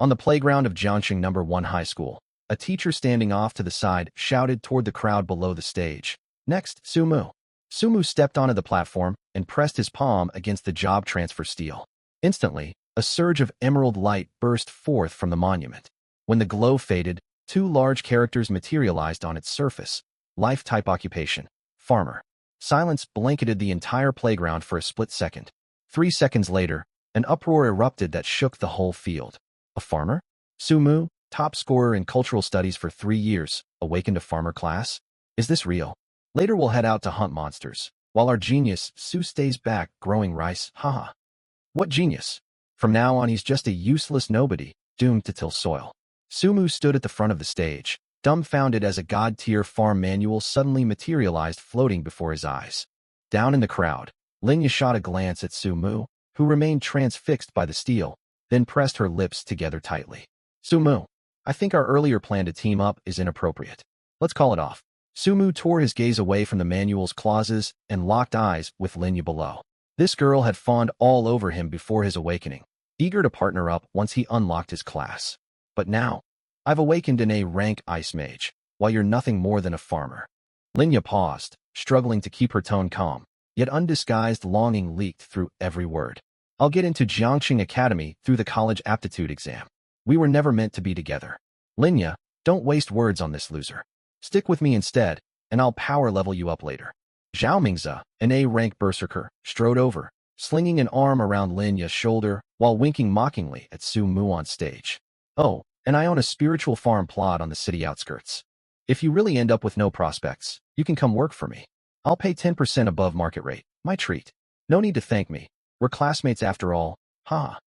On the playground of Jiangxing No. 1 High School, a teacher standing off to the side shouted toward the crowd below the stage. Next, Sumu. Sumu stepped onto the platform and pressed his palm against the job transfer steel. Instantly, a surge of emerald light burst forth from the monument. When the glow faded, two large characters materialized on its surface. Life-type occupation, farmer. Silence blanketed the entire playground for a split second. 3 seconds later, an uproar erupted that shook the whole field. A farmer? Sumu, top scorer in cultural studies for 3 years, awakened a farmer class? Is this real? Later we'll head out to hunt monsters, while our genius, Su, stays back growing rice, haha. What genius? From now on he's just a useless nobody, doomed to till soil. Sumu stood at the front of the stage, dumbfounded as a god-tier farm manual suddenly materialized floating before his eyes. Down in the crowd, Linya shot a glance at Sumu, who remained transfixed by the steel, then pressed her lips together tightly. Sumu, I think our earlier plan to team up is inappropriate. Let's call it off. Sumu tore his gaze away from the manual's clauses and locked eyes with Linya below. This girl had fawned all over him before his awakening, eager to partner up once he unlocked his class. But now, I've awakened in a rank ice mage, while you're nothing more than a farmer. Linya paused, struggling to keep her tone calm, yet undisguised longing leaked through every word. I'll get into Jiangxing Academy through the college aptitude exam. We were never meant to be together. Linya, don't waste words on this loser. Stick with me instead, and I'll power level you up later. Zhao Mingze, an A-rank berserker, strode over, slinging an arm around Linya's shoulder while winking mockingly at Sumu on stage. Oh, and I own a spiritual farm plot on the city outskirts. If you really end up with no prospects, you can come work for me. I'll pay 10% above market rate, my treat. No need to thank me. We're classmates after all, ha.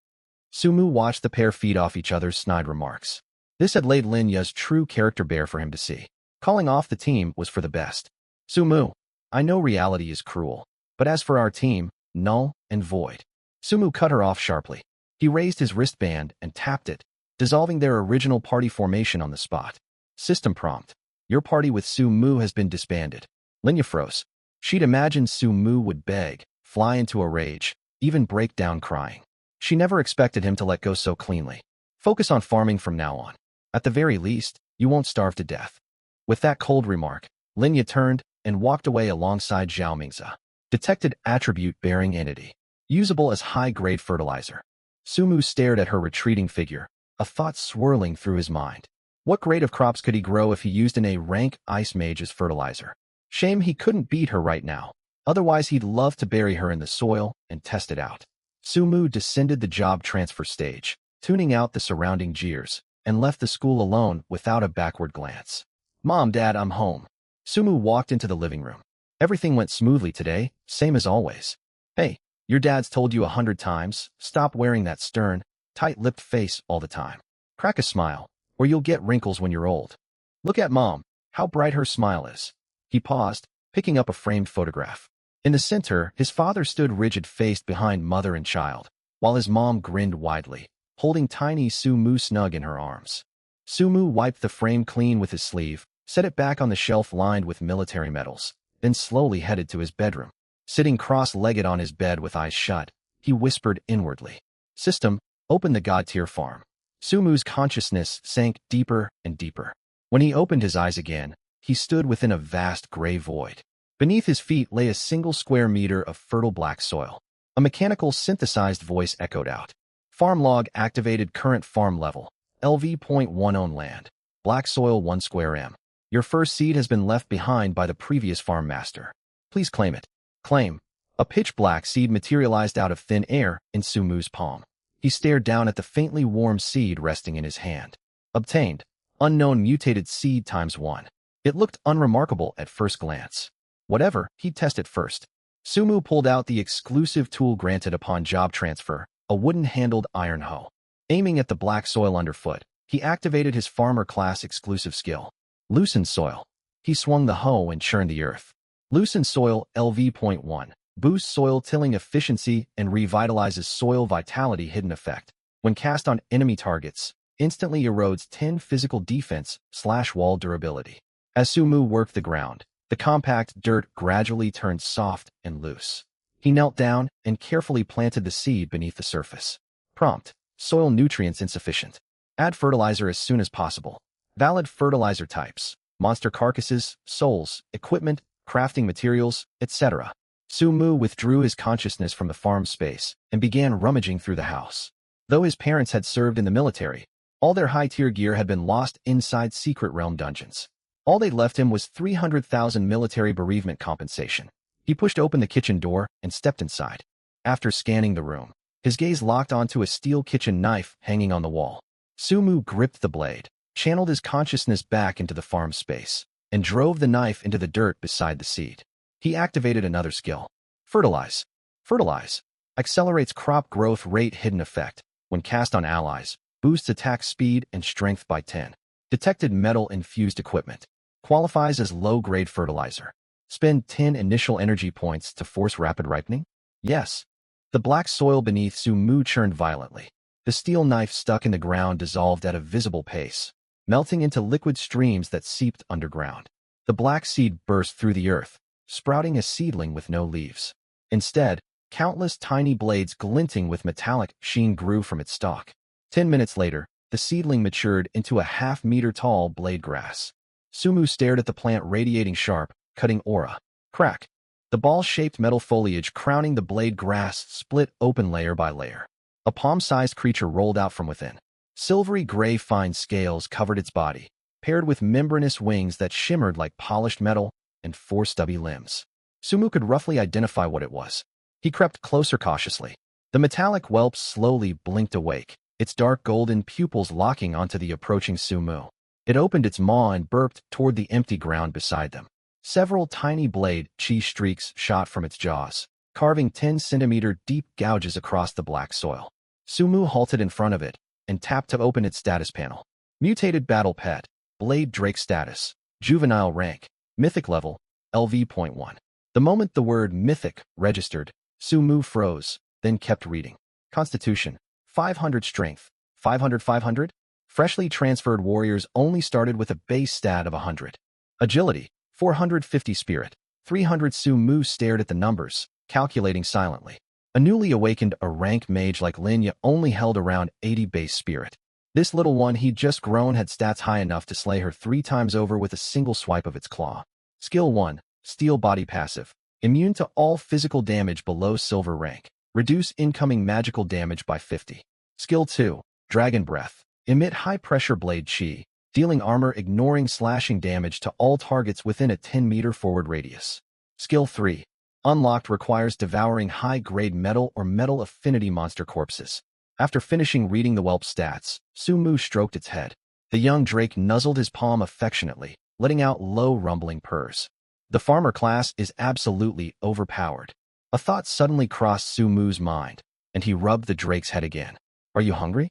Sumu watched the pair feed off each other's snide remarks. This had laid Linya's true character bare for him to see. Calling off the team was for the best. Sumu, I know reality is cruel, but as for our team, null and void. Sumu cut her off sharply. He raised his wristband and tapped it, dissolving their original party formation on the spot. System prompt. Your party with Sumu has been disbanded. Linya froze. She'd imagined Sumu would beg, fly into a rage, even break down crying. She never expected him to let go so cleanly. Focus on farming from now on. At the very least, you won't starve to death. With that cold remark, Linya turned and walked away alongside Zhao Mingze. Detected attribute-bearing entity. Usable as high-grade fertilizer. Sumu stared at her retreating figure, a thought swirling through his mind. What grade of crops could he grow if he used an A-rank ice mage as fertilizer? Shame he couldn't beat her right now. Otherwise he'd love to bury her in the soil and test it out. Sumu descended the job transfer stage, tuning out the surrounding jeers, and left the school alone without a backward glance. Mom, Dad, I'm home. Sumu walked into the living room. Everything went smoothly today, same as always. Hey, your dad's told you 100 times, stop wearing that stern, tight-lipped face all the time. Crack a smile, or you'll get wrinkles when you're old. Look at Mom, how bright her smile is. He paused, picking up a framed photograph. In the center, his father stood rigid-faced behind mother and child, while his mom grinned widely, holding tiny Sumu snug in her arms. Sumu wiped the frame clean with his sleeve, set it back on the shelf lined with military medals, then slowly headed to his bedroom. Sitting cross-legged on his bed with eyes shut, he whispered inwardly. System, open the god-tier farm. Sumu's consciousness sank deeper and deeper. When he opened his eyes again, he stood within a vast gray void. Beneath his feet lay a single square meter of fertile black soil. A mechanical synthesized voice echoed out. Farm log activated current farm level. LV.10 own land. Black soil 1 square m. Your first seed has been left behind by the previous farm master. Please claim it. Claim. A pitch-black seed materialized out of thin air in Sumu's palm. He stared down at the faintly warm seed resting in his hand. Obtained. Unknown mutated seed ×1. It looked unremarkable at first glance. Whatever, he'd test it first. Sumu pulled out the exclusive tool granted upon job transfer, a wooden-handled iron hoe. Aiming at the black soil underfoot, he activated his farmer class exclusive skill. Loosen soil. He swung the hoe and churned the earth. Loosen soil LV.1. Boosts soil tilling efficiency and revitalizes soil vitality hidden effect. When cast on enemy targets, instantly erodes 10 physical defense/wall durability. As Sumu worked the ground, the compact dirt gradually turned soft and loose. He knelt down and carefully planted the seed beneath the surface. Prompt. Soil nutrients insufficient. Add fertilizer as soon as possible. Valid fertilizer types: monster carcasses, souls, equipment, crafting materials, etc. Sumu withdrew his consciousness from the farm space and began rummaging through the house. Though his parents had served in the military, all their high-tier gear had been lost inside Secret Realm dungeons. All they left him was 300,000 military bereavement compensation. He pushed open the kitchen door and stepped inside. After scanning the room, his gaze locked onto a steel kitchen knife hanging on the wall. Sumu gripped the blade, channeled his consciousness back into the farm space, and drove the knife into the dirt beside the seed. He activated another skill. Fertilize. Fertilize accelerates crop growth rate hidden effect. When cast on allies, boosts attack speed and strength by 10. Detected metal-infused equipment. Qualifies as low-grade fertilizer. Spend 10 initial energy points to force rapid ripening? Yes. The black soil beneath Sumu churned violently. The steel knife stuck in the ground dissolved at a visible pace, melting into liquid streams that seeped underground. The black seed burst through the earth, sprouting a seedling with no leaves. Instead, countless tiny blades glinting with metallic sheen grew from its stalk. 10 minutes later, the seedling matured into a half-meter-tall blade grass. Sumu stared at the plant radiating sharp, cutting aura. Crack. The ball-shaped metal foliage crowning the blade grass split open layer by layer. A palm-sized creature rolled out from within. Silvery gray fine scales covered its body, paired with membranous wings that shimmered like polished metal and 4 stubby limbs. Sumu could roughly identify what it was. He crept closer cautiously. The metallic whelp slowly blinked awake, its dark golden pupils locking onto the approaching Sumu. It opened its maw and burped toward the empty ground beside them. Several tiny blade-chi streaks shot from its jaws, carving 10-centimeter deep gouges across the black soil. Sumu halted in front of it and tapped to open its status panel. Mutated Battle Pet, Blade Drake Status, Juvenile Rank, Mythic Level, LV.1. The moment the word Mythic registered, Sumu froze, then kept reading. Constitution, 500 Strength, 500. Freshly transferred warriors only started with a base stat of 100. Agility, 450 Spirit, 300. Sumu stared at the numbers, calculating silently. A newly awakened rank mage like Linya only held around 80 base spirit. This little one he'd just grown had stats high enough to slay her 3 times over with a single swipe of its claw. Skill 1, Steel Body Passive. Immune to all physical damage below silver rank. Reduce incoming magical damage by 50. Skill 2, Dragon Breath. Emit high-pressure blade chi, dealing armor ignoring slashing damage to all targets within a 10-meter forward radius. Skill 3, Unlocked, requires devouring high-grade metal or metal affinity monster corpses. After finishing reading the whelp's stats, Sumu stroked its head. The young drake nuzzled his palm affectionately, letting out low rumbling purrs. The farmer class is absolutely overpowered. A thought suddenly crossed Sumu's mind, and he rubbed the drake's head again. Are you hungry?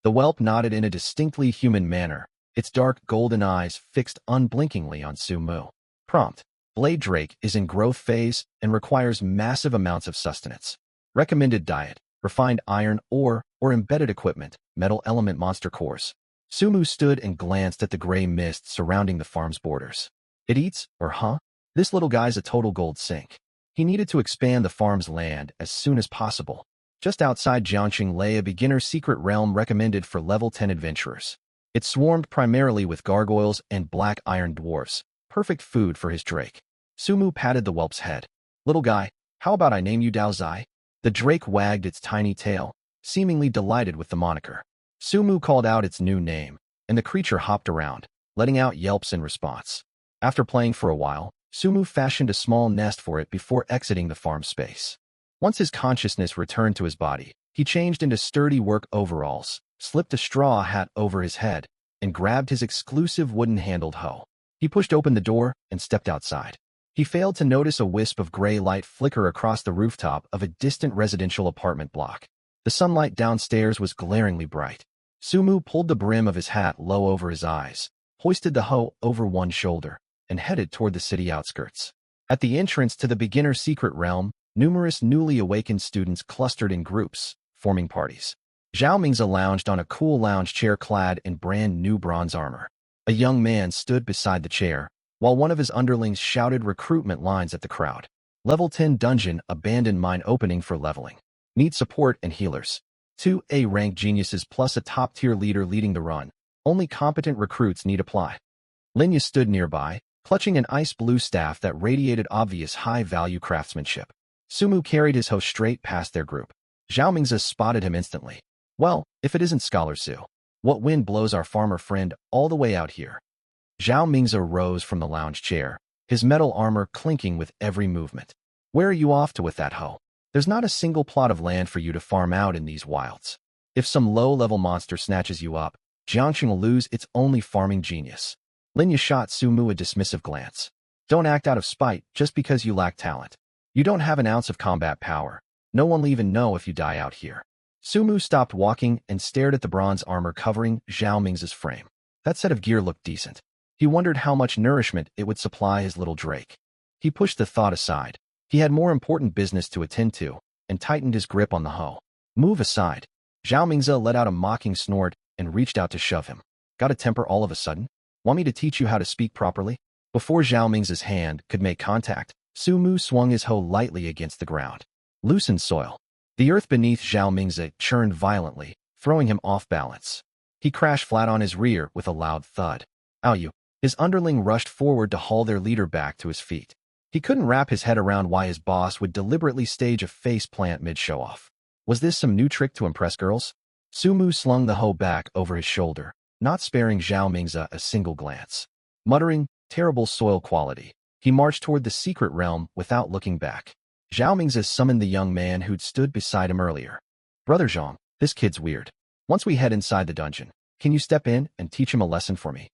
The whelp nodded in a distinctly human manner, its dark golden eyes fixed unblinkingly on Sumu. Prompt. Blade Drake is in growth phase and requires massive amounts of sustenance. Recommended diet: refined iron ore or embedded equipment, metal element monster cores. Sumu stood and glanced at the gray mist surrounding the farm's borders. It eats, or huh? This little guy's a total gold sink. He needed to expand the farm's land as soon as possible. Just outside Jiangxing lay a beginner secret realm recommended for level 10 adventurers. It swarmed primarily with gargoyles and black iron dwarfs, perfect food for his drake. Sumu patted the whelp's head. Little guy, how about I name you Dao Zai? The drake wagged its tiny tail, seemingly delighted with the moniker. Sumu called out its new name, and the creature hopped around, letting out yelps in response. After playing for a while, Sumu fashioned a small nest for it before exiting the farm space. Once his consciousness returned to his body, he changed into sturdy work overalls, slipped a straw hat over his head, and grabbed his exclusive wooden-handled hoe. He pushed open the door and stepped outside. He failed to notice a wisp of gray light flicker across the rooftop of a distant residential apartment block. The sunlight downstairs was glaringly bright. Sumu pulled the brim of his hat low over his eyes, hoisted the hoe over one shoulder, and headed toward the city outskirts. At the entrance to the beginner secret realm, numerous newly awakened students clustered in groups, forming parties. Zhao Mingze lounged on a cool lounge chair clad in brand new bronze armor. A young man stood beside the chair, while one of his underlings shouted recruitment lines at the crowd. Level 10 dungeon, abandoned mine opening for leveling. Need support and healers. Two A-rank geniuses plus a top-tier leader leading the run. Only competent recruits need apply. Linya stood nearby, clutching an ice-blue staff that radiated obvious high-value craftsmanship. Sumu carried his hoe straight past their group. Zhao Mingzi spotted him instantly. Well, if it isn't Scholar Su. What wind blows our farmer friend all the way out here? Zhao Mingzi rose from the lounge chair, his metal armor clinking with every movement. Where are you off to with that hoe? There's not a single plot of land for you to farm out in these wilds. If some low-level monster snatches you up, Jiangxing will lose its only farming genius. Linya shot Sumu a dismissive glance. Don't act out of spite just because you lack talent. You don't have an ounce of combat power. No one will even know if you die out here. Sumu stopped walking and stared at the bronze armor covering Zhao Mingzi's frame. That set of gear looked decent. He wondered how much nourishment it would supply his little Drake. He pushed the thought aside. He had more important business to attend to, and tightened his grip on the hoe. Move aside. Zhao Mingzi let out a mocking snort and reached out to shove him. Got a temper all of a sudden? Want me to teach you how to speak properly? Before Zhao Mingzi's hand could make contact, Sumu swung his hoe lightly against the ground. Loosened soil. The earth beneath Zhao Mingzi churned violently, throwing him off balance. He crashed flat on his rear with a loud thud. Ow you! His underling rushed forward to haul their leader back to his feet. He couldn't wrap his head around why his boss would deliberately stage a face plant mid-show-off. Was this some new trick to impress girls? Sumu slung the hoe back over his shoulder, not sparing Zhao Mingzi a single glance. Muttering, terrible soil quality, he marched toward the secret realm without looking back. Zhao Mingzi summoned the young man who'd stood beside him earlier. Brother Zhang, this kid's weird. Once we head inside the dungeon, can you step in and teach him a lesson for me?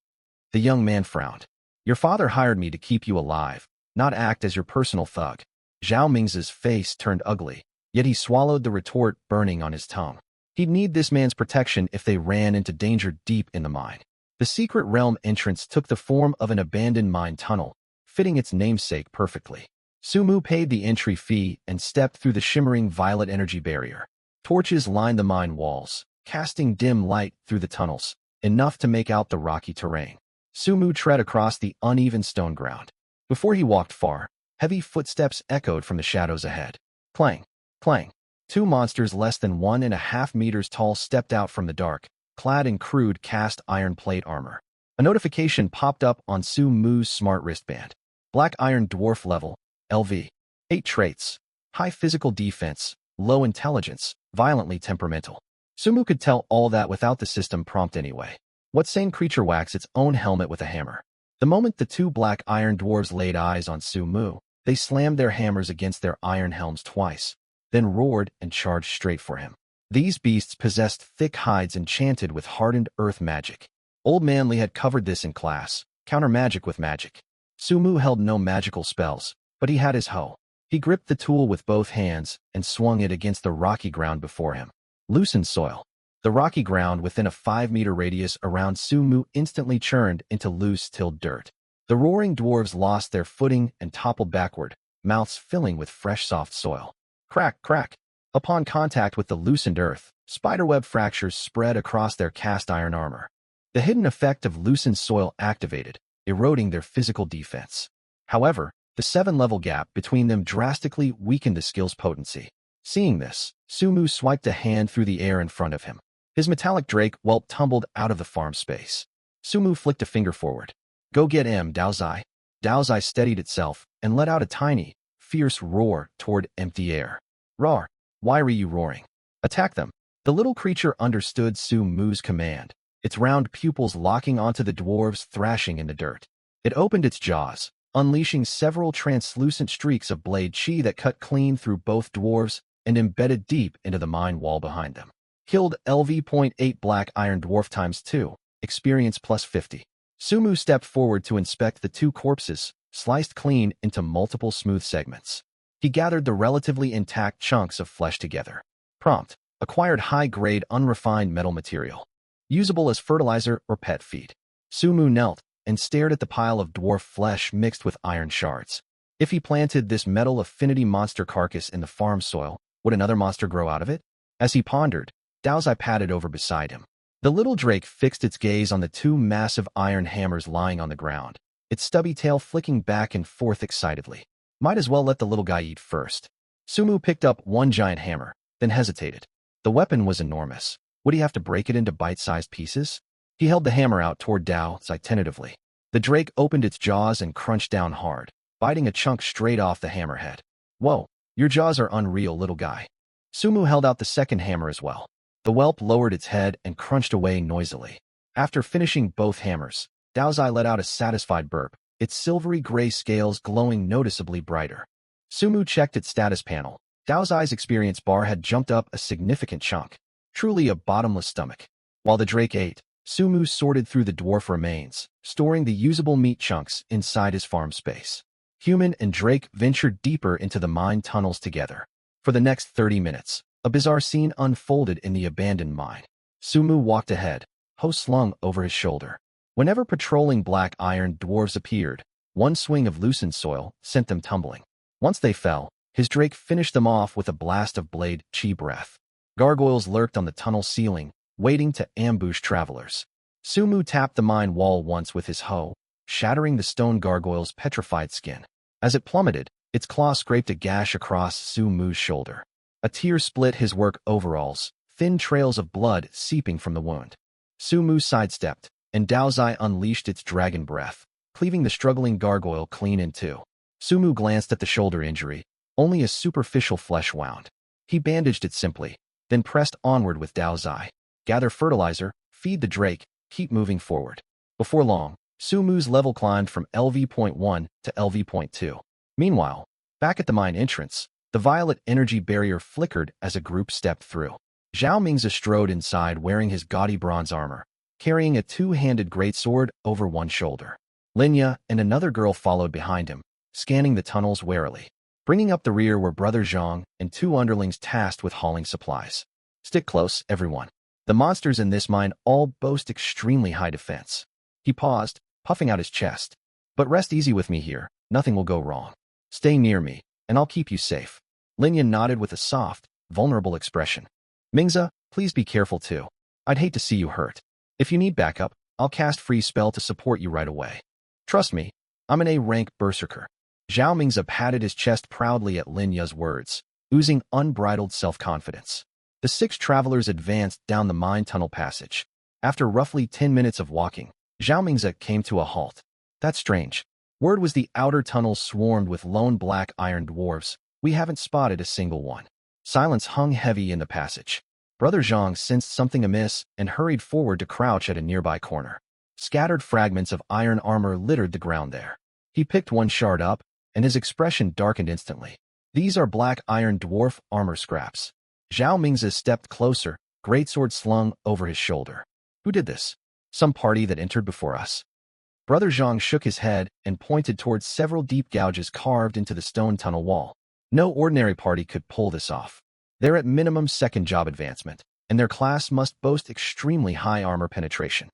The young man frowned. Your father hired me to keep you alive, not act as your personal thug. Zhao Mingzi's face turned ugly, yet he swallowed the retort burning on his tongue. He'd need this man's protection if they ran into danger deep in the mine. The secret realm entrance took the form of an abandoned mine tunnel, fitting its namesake perfectly. Sumu paid the entry fee and stepped through the shimmering violet energy barrier. Torches lined the mine walls, casting dim light through the tunnels, enough to make out the rocky terrain. Sumu tread across the uneven stone ground. Before he walked far, heavy footsteps echoed from the shadows ahead. Clang, clang. Two monsters less than 1.5 meters tall stepped out from the dark, clad in crude cast iron plate armor. A notification popped up on Sumu's smart wristband. Black Iron Dwarf level, LV. 8 traits. High physical defense, low intelligence, violently temperamental. Sumu could tell all that without the system prompt anyway. What sane creature whacks its own helmet with a hammer? The moment the two black iron dwarves laid eyes on Sumu, they slammed their hammers against their iron helms twice, then roared and charged straight for him. These beasts possessed thick hides enchanted with hardened earth magic. Old Manly had covered this in class, counter magic with magic. Sumu held no magical spells, but he had his hoe. He gripped the tool with both hands and swung it against the rocky ground before him. Loosened soil. The rocky ground within a 5-meter radius around Sumu instantly churned into loose tilled dirt. The roaring dwarves lost their footing and toppled backward, mouths filling with fresh soft soil. Crack, crack. Upon contact with the loosened earth, spiderweb fractures spread across their cast iron armor. The hidden effect of loosened soil activated, eroding their physical defense. However, the 7-level gap between them drastically weakened the skill's potency. Seeing this, Sumu swiped a hand through the air in front of him. His metallic drake whelp tumbled out of the farm space. Sumu flicked a finger forward. Go get him, Daozai. Daozai steadied itself and let out a tiny, fierce roar toward empty air. Roar. Why were you roaring? Attack them. The little creature understood Sumu's command, its round pupils locking onto the dwarves thrashing in the dirt. It opened its jaws, unleashing several translucent streaks of blade chi that cut clean through both dwarves and embedded deep into the mine wall behind them. Killed LV.8 Black Iron Dwarf ×2, experience +50. Sumu stepped forward to inspect the two corpses, sliced clean into multiple smooth segments. He gathered the relatively intact chunks of flesh together. Prompt: acquired high-grade unrefined metal material. Usable as fertilizer or pet feed. Sumu knelt and stared at the pile of dwarf flesh mixed with iron shards. If he planted this metal affinity monster carcass in the farm soil, would another monster grow out of it? As he pondered, Daozai padded over beside him. The little drake fixed its gaze on the two massive iron hammers lying on the ground, its stubby tail flicking back and forth excitedly. Might as well let the little guy eat first. Sumu picked up one giant hammer, then hesitated. The weapon was enormous. Would he have to break it into bite-sized pieces? He held the hammer out toward Dao Zai tentatively. The drake opened its jaws and crunched down hard, biting a chunk straight off the hammerhead. Whoa, your jaws are unreal, little guy. Sumu held out the second hammer as well. The whelp lowered its head and crunched away noisily. After finishing both hammers, Dao Zai let out a satisfied burp, its silvery gray scales glowing noticeably brighter. Sumu checked its status panel. Dao Zai's experience bar had jumped up a significant chunk. Truly a bottomless stomach. While the drake ate, Sumu sorted through the dwarf remains, storing the usable meat chunks inside his farm space. Human and drake ventured deeper into the mine tunnels together. For the next 30 minutes, a bizarre scene unfolded in the abandoned mine. Sumu walked ahead, hoe slung over his shoulder. Whenever patrolling black iron dwarves appeared, one swing of loosened soil sent them tumbling. Once they fell, his drake finished them off with a blast of blade chi breath. Gargoyles lurked on the tunnel ceiling, waiting to ambush travelers. Sumu tapped the mine wall once with his hoe, shattering the stone gargoyle's petrified skin. As it plummeted, its claw scraped a gash across Sumu's shoulder. A tear split his work overalls, thin trails of blood seeping from the wound. Sumu sidestepped, and Dao Zai unleashed its dragon breath, cleaving the struggling gargoyle clean in two. Sumu glanced at the shoulder injury, only a superficial flesh wound. He bandaged it simply, then pressed onward with Dao Zai. Gather fertilizer, feed the drake, keep moving forward. Before long, Sumu's level climbed from LV.1 to LV.2. Meanwhile, back at the mine entrance, the violet energy barrier flickered as a group stepped through. Zhao Mingzi strode inside wearing his gaudy bronze armor, carrying a two-handed greatsword over one shoulder. Linya and another girl followed behind him, scanning the tunnels warily. Bringing up the rear were Brother Zhang and two underlings tasked with hauling supplies. Stick close, everyone. The monsters in this mine all boast extremely high defense. He paused, puffing out his chest. But rest easy with me here, nothing will go wrong. Stay near me, and I'll keep you safe. Linya nodded with a soft, vulnerable expression. Mingzi, please be careful too. I'd hate to see you hurt. If you need backup, I'll cast free spell to support you right away. Trust me, I'm an A-rank berserker. Zhao Mingzi patted his chest proudly at Linya's words, oozing unbridled self-confidence. The 6 travelers advanced down the mine tunnel passage. After roughly 10 minutes of walking, Zhao Mingzi came to a halt. That's strange. Word was the outer tunnels swarmed with lone black iron dwarves. We haven't spotted a single one. Silence hung heavy in the passage. Brother Zhang sensed something amiss and hurried forward to crouch at a nearby corner. Scattered fragments of iron armor littered the ground there. He picked one shard up, and his expression darkened instantly. These are black iron dwarf armor scraps. Zhao Mingzi stepped closer, greatsword slung over his shoulder. Who did this? Some party that entered before us? Brother Zhang shook his head and pointed towards several deep gouges carved into the stone tunnel wall. No ordinary party could pull this off. They're at minimum second job advancement, and their class must boast extremely high armor penetration.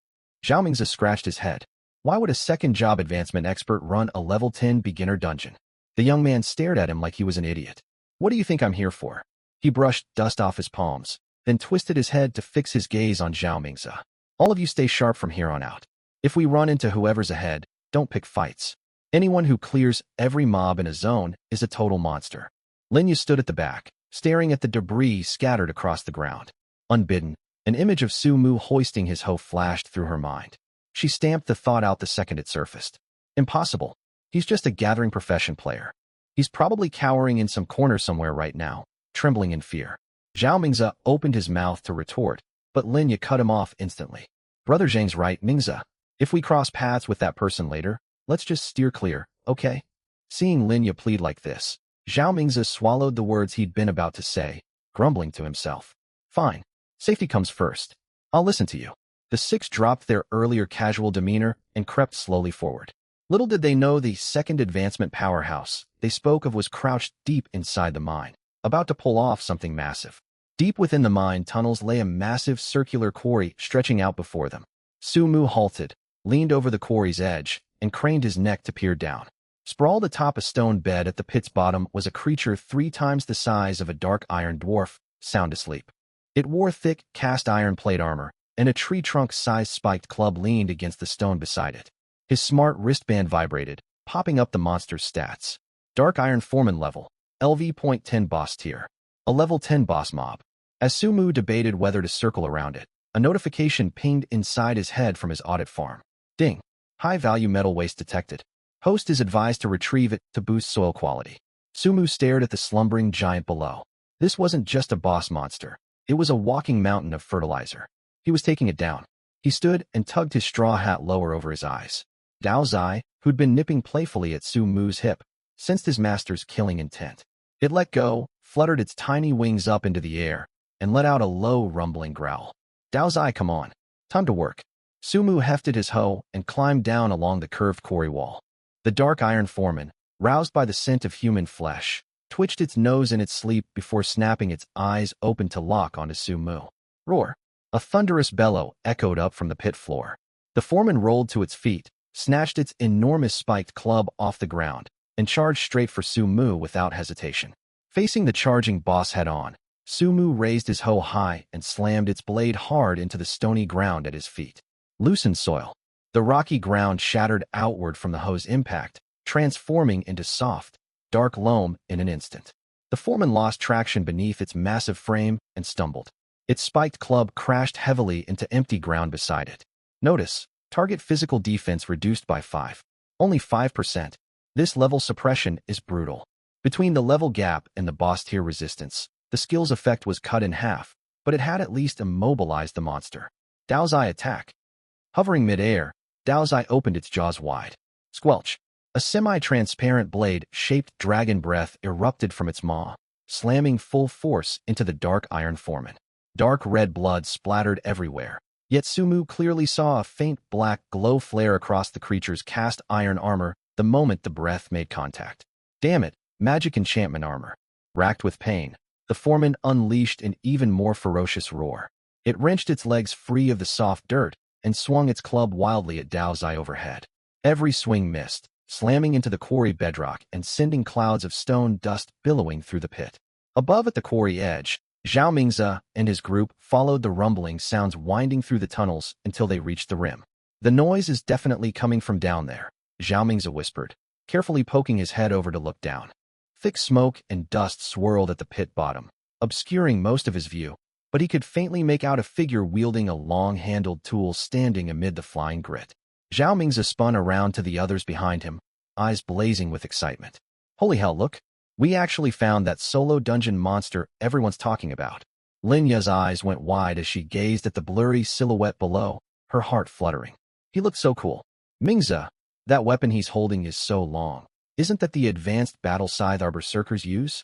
Zhao Mingzi scratched his head. Why would a second job advancement expert run a level 10 beginner dungeon? The young man stared at him like he was an idiot. What do you think I'm here for? He brushed dust off his palms, then twisted his head to fix his gaze on Zhao Mingzi. All of you stay sharp from here on out. If we run into whoever's ahead, don't pick fights. Anyone who clears every mob in a zone is a total monster. Linya stood at the back, staring at the debris scattered across the ground. Unbidden, an image of Sumu hoisting his hoe flashed through her mind. She stamped the thought out the second it surfaced. Impossible. He's just a gathering profession player. He's probably cowering in some corner somewhere right now, trembling in fear. Zhao Mingzi opened his mouth to retort, but Linya cut him off instantly. Brother Zhang's right, Mingzi. If we cross paths with that person later, let's just steer clear, okay? Seeing Linya plead like this, Zhao Mingzi swallowed the words he'd been about to say, grumbling to himself. Fine. Safety comes first. I'll listen to you. The 6 dropped their earlier casual demeanor and crept slowly forward. Little did they know the second advancement powerhouse they spoke of was crouched deep inside the mine, about to pull off something massive. Deep within the mine tunnels lay a massive circular quarry stretching out before them. Sumu halted, leaned over the quarry's edge, and craned his neck to peer down. Sprawled atop a stone bed at the pit's bottom was a creature 3 times the size of a dark iron dwarf, sound asleep. It wore thick, cast iron plate armor, and a tree trunk-sized spiked club leaned against the stone beside it. His smart wristband vibrated, popping up the monster's stats. Dark Iron Foreman level, LV.10 boss tier. A level 10 boss mob. As Sumu debated whether to circle around it, a notification pinged inside his head from his audit farm. Ding. High-value metal waste detected. Host is advised to retrieve it to boost soil quality. Sumu stared at the slumbering giant below. This wasn't just a boss monster. It was a walking mountain of fertilizer. He was taking it down. He stood and tugged his straw hat lower over his eyes. Dao Zai, who'd been nipping playfully at Sumu's hip, sensed his master's killing intent. It let go, fluttered its tiny wings up into the air, and let out a low, rumbling growl. Dao Zai, come on. Time to work. Sumu hefted his hoe and climbed down along the curved quarry wall. The dark iron foreman, roused by the scent of human flesh, twitched its nose in its sleep before snapping its eyes open to lock onto Sumu. Roar! A thunderous bellow echoed up from the pit floor. The foreman rolled to its feet, snatched its enormous spiked club off the ground, and charged straight for Sumu without hesitation. Facing the charging boss head-on, Sumu raised his hoe high and slammed its blade hard into the stony ground at his feet. Loosened soil. The rocky ground shattered outward from the hoe's impact, transforming into soft, dark loam in an instant. The foreman lost traction beneath its massive frame and stumbled. Its spiked club crashed heavily into empty ground beside it. Notice, target physical defense reduced by 5. Only 5%. This level suppression is brutal. Between the level gap and the boss tier resistance, the skill's effect was cut in half, but it had at least immobilized the monster. Dao Zai attack. Hovering mid-air, Dao Zai opened its jaws wide. Squelch. A semi-transparent blade-shaped dragon breath erupted from its maw, slamming full force into the dark iron foreman. Dark red blood splattered everywhere, yet Sumu clearly saw a faint black glow flare across the creature's cast iron armor the moment the breath made contact. Damn it, magic enchantment armor. Racked with pain, the foreman unleashed an even more ferocious roar. It wrenched its legs free of the soft dirt and swung its club wildly at Dao Zai overhead. Every swing missed, slamming into the quarry bedrock and sending clouds of stone dust billowing through the pit. Above at the quarry edge, Zhao Mingze and his group followed the rumbling sounds winding through the tunnels until they reached the rim. The noise is definitely coming from down there, Zhao Mingze whispered, carefully poking his head over to look down. Thick smoke and dust swirled at the pit bottom, obscuring most of his view, but he could faintly make out a figure wielding a long-handled tool standing amid the flying grit. Zhao Mingze spun around to the others behind him, eyes blazing with excitement. Holy hell, look! We actually found that solo dungeon monster everyone's talking about. Lin Ya's eyes went wide as she gazed at the blurry silhouette below, her heart fluttering. He looked so cool. Mingze, that weapon he's holding is so long. Isn't that the advanced battle scythe our berserkers use?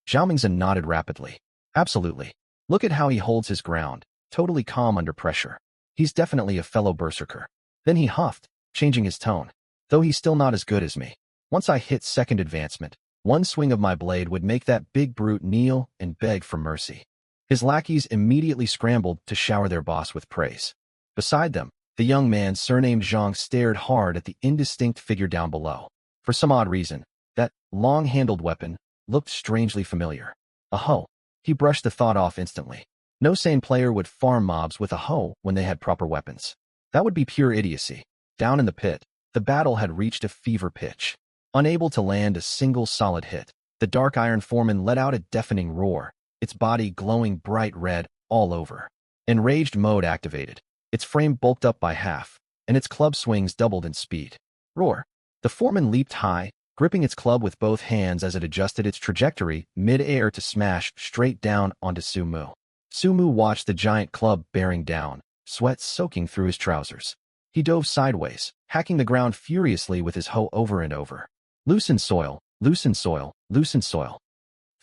Zhao Mingze nodded rapidly. Absolutely. Look at how he holds his ground, totally calm under pressure. He's definitely a fellow berserker. Then he huffed, changing his tone. Though he's still not as good as me. Once I hit second advancement, one swing of my blade would make that big brute kneel and beg for mercy. His lackeys immediately scrambled to shower their boss with praise. Beside them, the young man surnamed Zhang stared hard at the indistinct figure down below. For some odd reason, that long-handled weapon looked strangely familiar. A hoe. He brushed the thought off instantly. No sane player would farm mobs with a hoe when they had proper weapons. That would be pure idiocy. Down in the pit, the battle had reached a fever pitch. Unable to land a single solid hit, the dark iron foreman let out a deafening roar, its body glowing bright red all over. Enraged mode activated. Its frame bulked up by half, and its club swings doubled in speed. Roar. The foreman leaped high, gripping its club with both hands as it adjusted its trajectory mid-air to smash straight down onto Sumu. Sumu watched the giant club bearing down, sweat soaking through his trousers. He dove sideways, hacking the ground furiously with his hoe over and over. Loosen soil, loosen soil, loosen soil.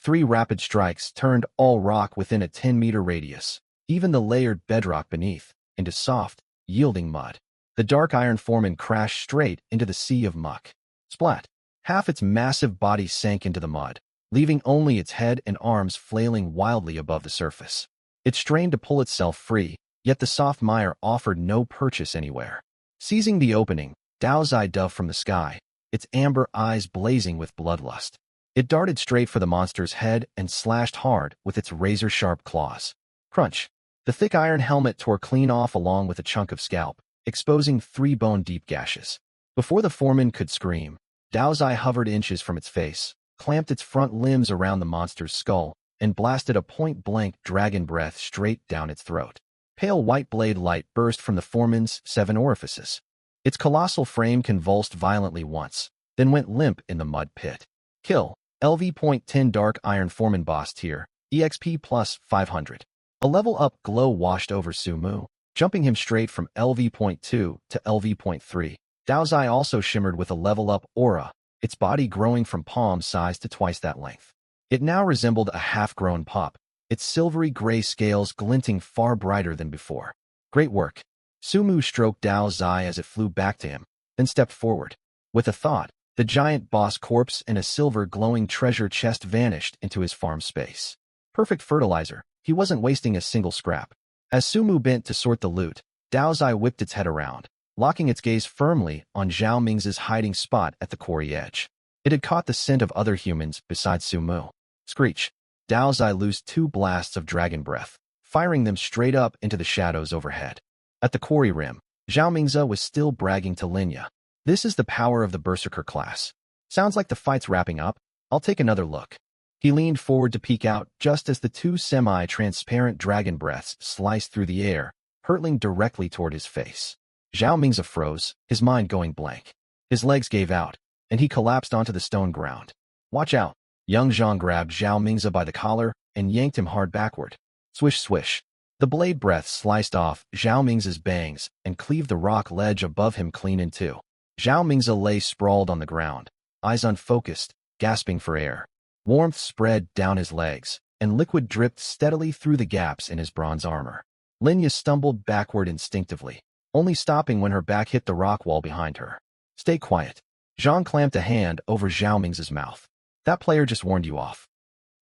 3 rapid strikes turned all rock within a 10-meter radius, even the layered bedrock beneath, into soft, yielding mud. The dark iron foreman crashed straight into the sea of muck. Splat! Half its massive body sank into the mud, leaving only its head and arms flailing wildly above the surface. It strained to pull itself free, yet the soft mire offered no purchase anywhere. Seizing the opening, Dao Zai dove from the sky, its amber eyes blazing with bloodlust. It darted straight for the monster's head and slashed hard with its razor-sharp claws. Crunch! The thick iron helmet tore clean off along with a chunk of scalp, exposing 3 bone-deep gashes. Before the foreman could scream, Dao Zai hovered inches from its face, clamped its front limbs around the monster's skull, and blasted a point-blank dragon breath straight down its throat. Pale white blade light burst from the foreman's 7 orifices. Its colossal frame convulsed violently once, then went limp in the mud pit. Kill. LV.10 Dark Iron Foreman Boss Tier, EXP plus 500. A level-up glow washed over Sumu, jumping him straight from LV.2 to LV.3. Dao's eye also shimmered with a level-up aura, its body growing from palm size to twice that length. It now resembled a half-grown pup, its silvery gray scales glinting far brighter than before. Great work. Sumu stroked Dao's eye as it flew back to him, then stepped forward. With a thought, the giant boss corpse and a silver glowing treasure chest vanished into his farm space. Perfect fertilizer. He wasn't wasting a single scrap. As Sumu bent to sort the loot, Dao's eye whipped its head around, locking its gaze firmly on Zhao Ming's hiding spot at the quarry edge. It had caught the scent of other humans besides Sumu. Screech. Dao's eye loosed 2 blasts of dragon breath, firing them straight up into the shadows overhead. At the quarry rim, Zhao Mingze was still bragging to Linya. This is the power of the Berserker class. Sounds like the fight's wrapping up. I'll take another look. He leaned forward to peek out just as the 2 semi-transparent dragon breaths sliced through the air, hurtling directly toward his face. Zhao Mingze froze, his mind going blank. His legs gave out, and he collapsed onto the stone ground. Watch out. Young Zhang grabbed Zhao Mingze by the collar and yanked him hard backward. Swish, swish. The blade breath sliced off Zhao Mingze's bangs and cleaved the rock ledge above him clean in two. Zhao Mingze lay sprawled on the ground, eyes unfocused, gasping for air. Warmth spread down his legs, and liquid dripped steadily through the gaps in his bronze armor. Linya stumbled backward instinctively, only stopping when her back hit the rock wall behind her. Stay quiet. Zhang clamped a hand over Zhao Mingze's mouth. That player just warned you off.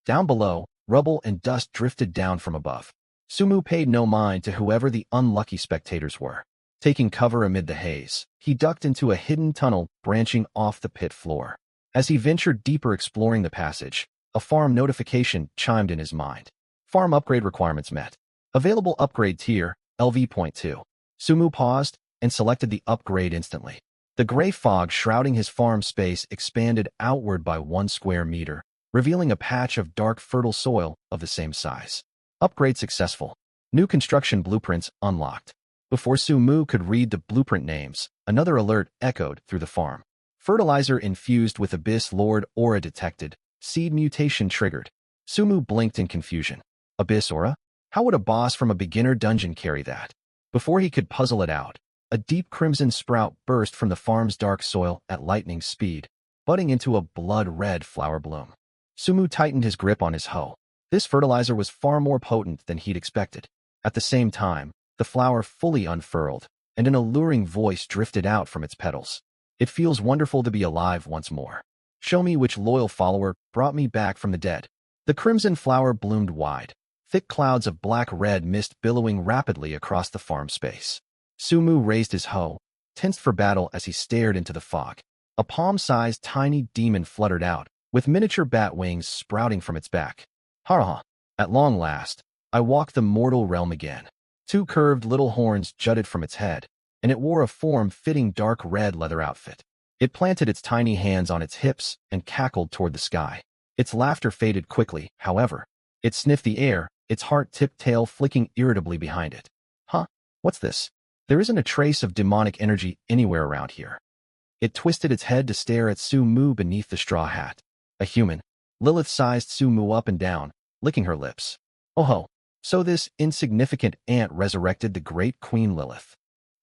Down below, rubble and dust drifted down from above. Sumu paid no mind to whoever the unlucky spectators were. Taking cover amid the haze, he ducked into a hidden tunnel branching off the pit floor. As he ventured deeper exploring the passage, a farm notification chimed in his mind. Farm upgrade requirements met. Available upgrade tier, LV.2. Sumu paused and selected the upgrade instantly. The gray fog shrouding his farm space expanded outward by 1 square meter, revealing a patch of dark fertile soil of the same size. Upgrade successful. New construction blueprints unlocked. Before Sumu could read the blueprint names, another alert echoed through the farm. Fertilizer infused with Abyss Lord aura detected. Seed mutation triggered. Sumu blinked in confusion. Abyss aura? How would a boss from a beginner dungeon carry that? Before he could puzzle it out, a deep crimson sprout burst from the farm's dark soil at lightning speed, budding into a blood-red flower bloom. Sumu tightened his grip on his hoe. This fertilizer was far more potent than he'd expected. At the same time, the flower fully unfurled, and an alluring voice drifted out from its petals. It feels wonderful to be alive once more. Show me which loyal follower brought me back from the dead. The crimson flower bloomed wide, thick clouds of black-red mist billowing rapidly across the farm space. Sumu raised his hoe, tensed for battle as he stared into the fog. A palm-sized tiny demon fluttered out, with miniature bat wings sprouting from its back. Ha! At long last, I walk the mortal realm again. 2 curved little horns jutted from its head, and it wore a form-fitting dark red leather outfit. It planted its tiny hands on its hips and cackled toward the sky. Its laughter faded quickly, however. It sniffed the air, its heart-tipped tail flicking irritably behind it. Huh? What's this? There isn't a trace of demonic energy anywhere around here. It twisted its head to stare at Sumu beneath the straw hat. A human. Lilith sized Sumu up and down, licking her lips. Oh ho, so this insignificant ant resurrected the great Queen Lilith.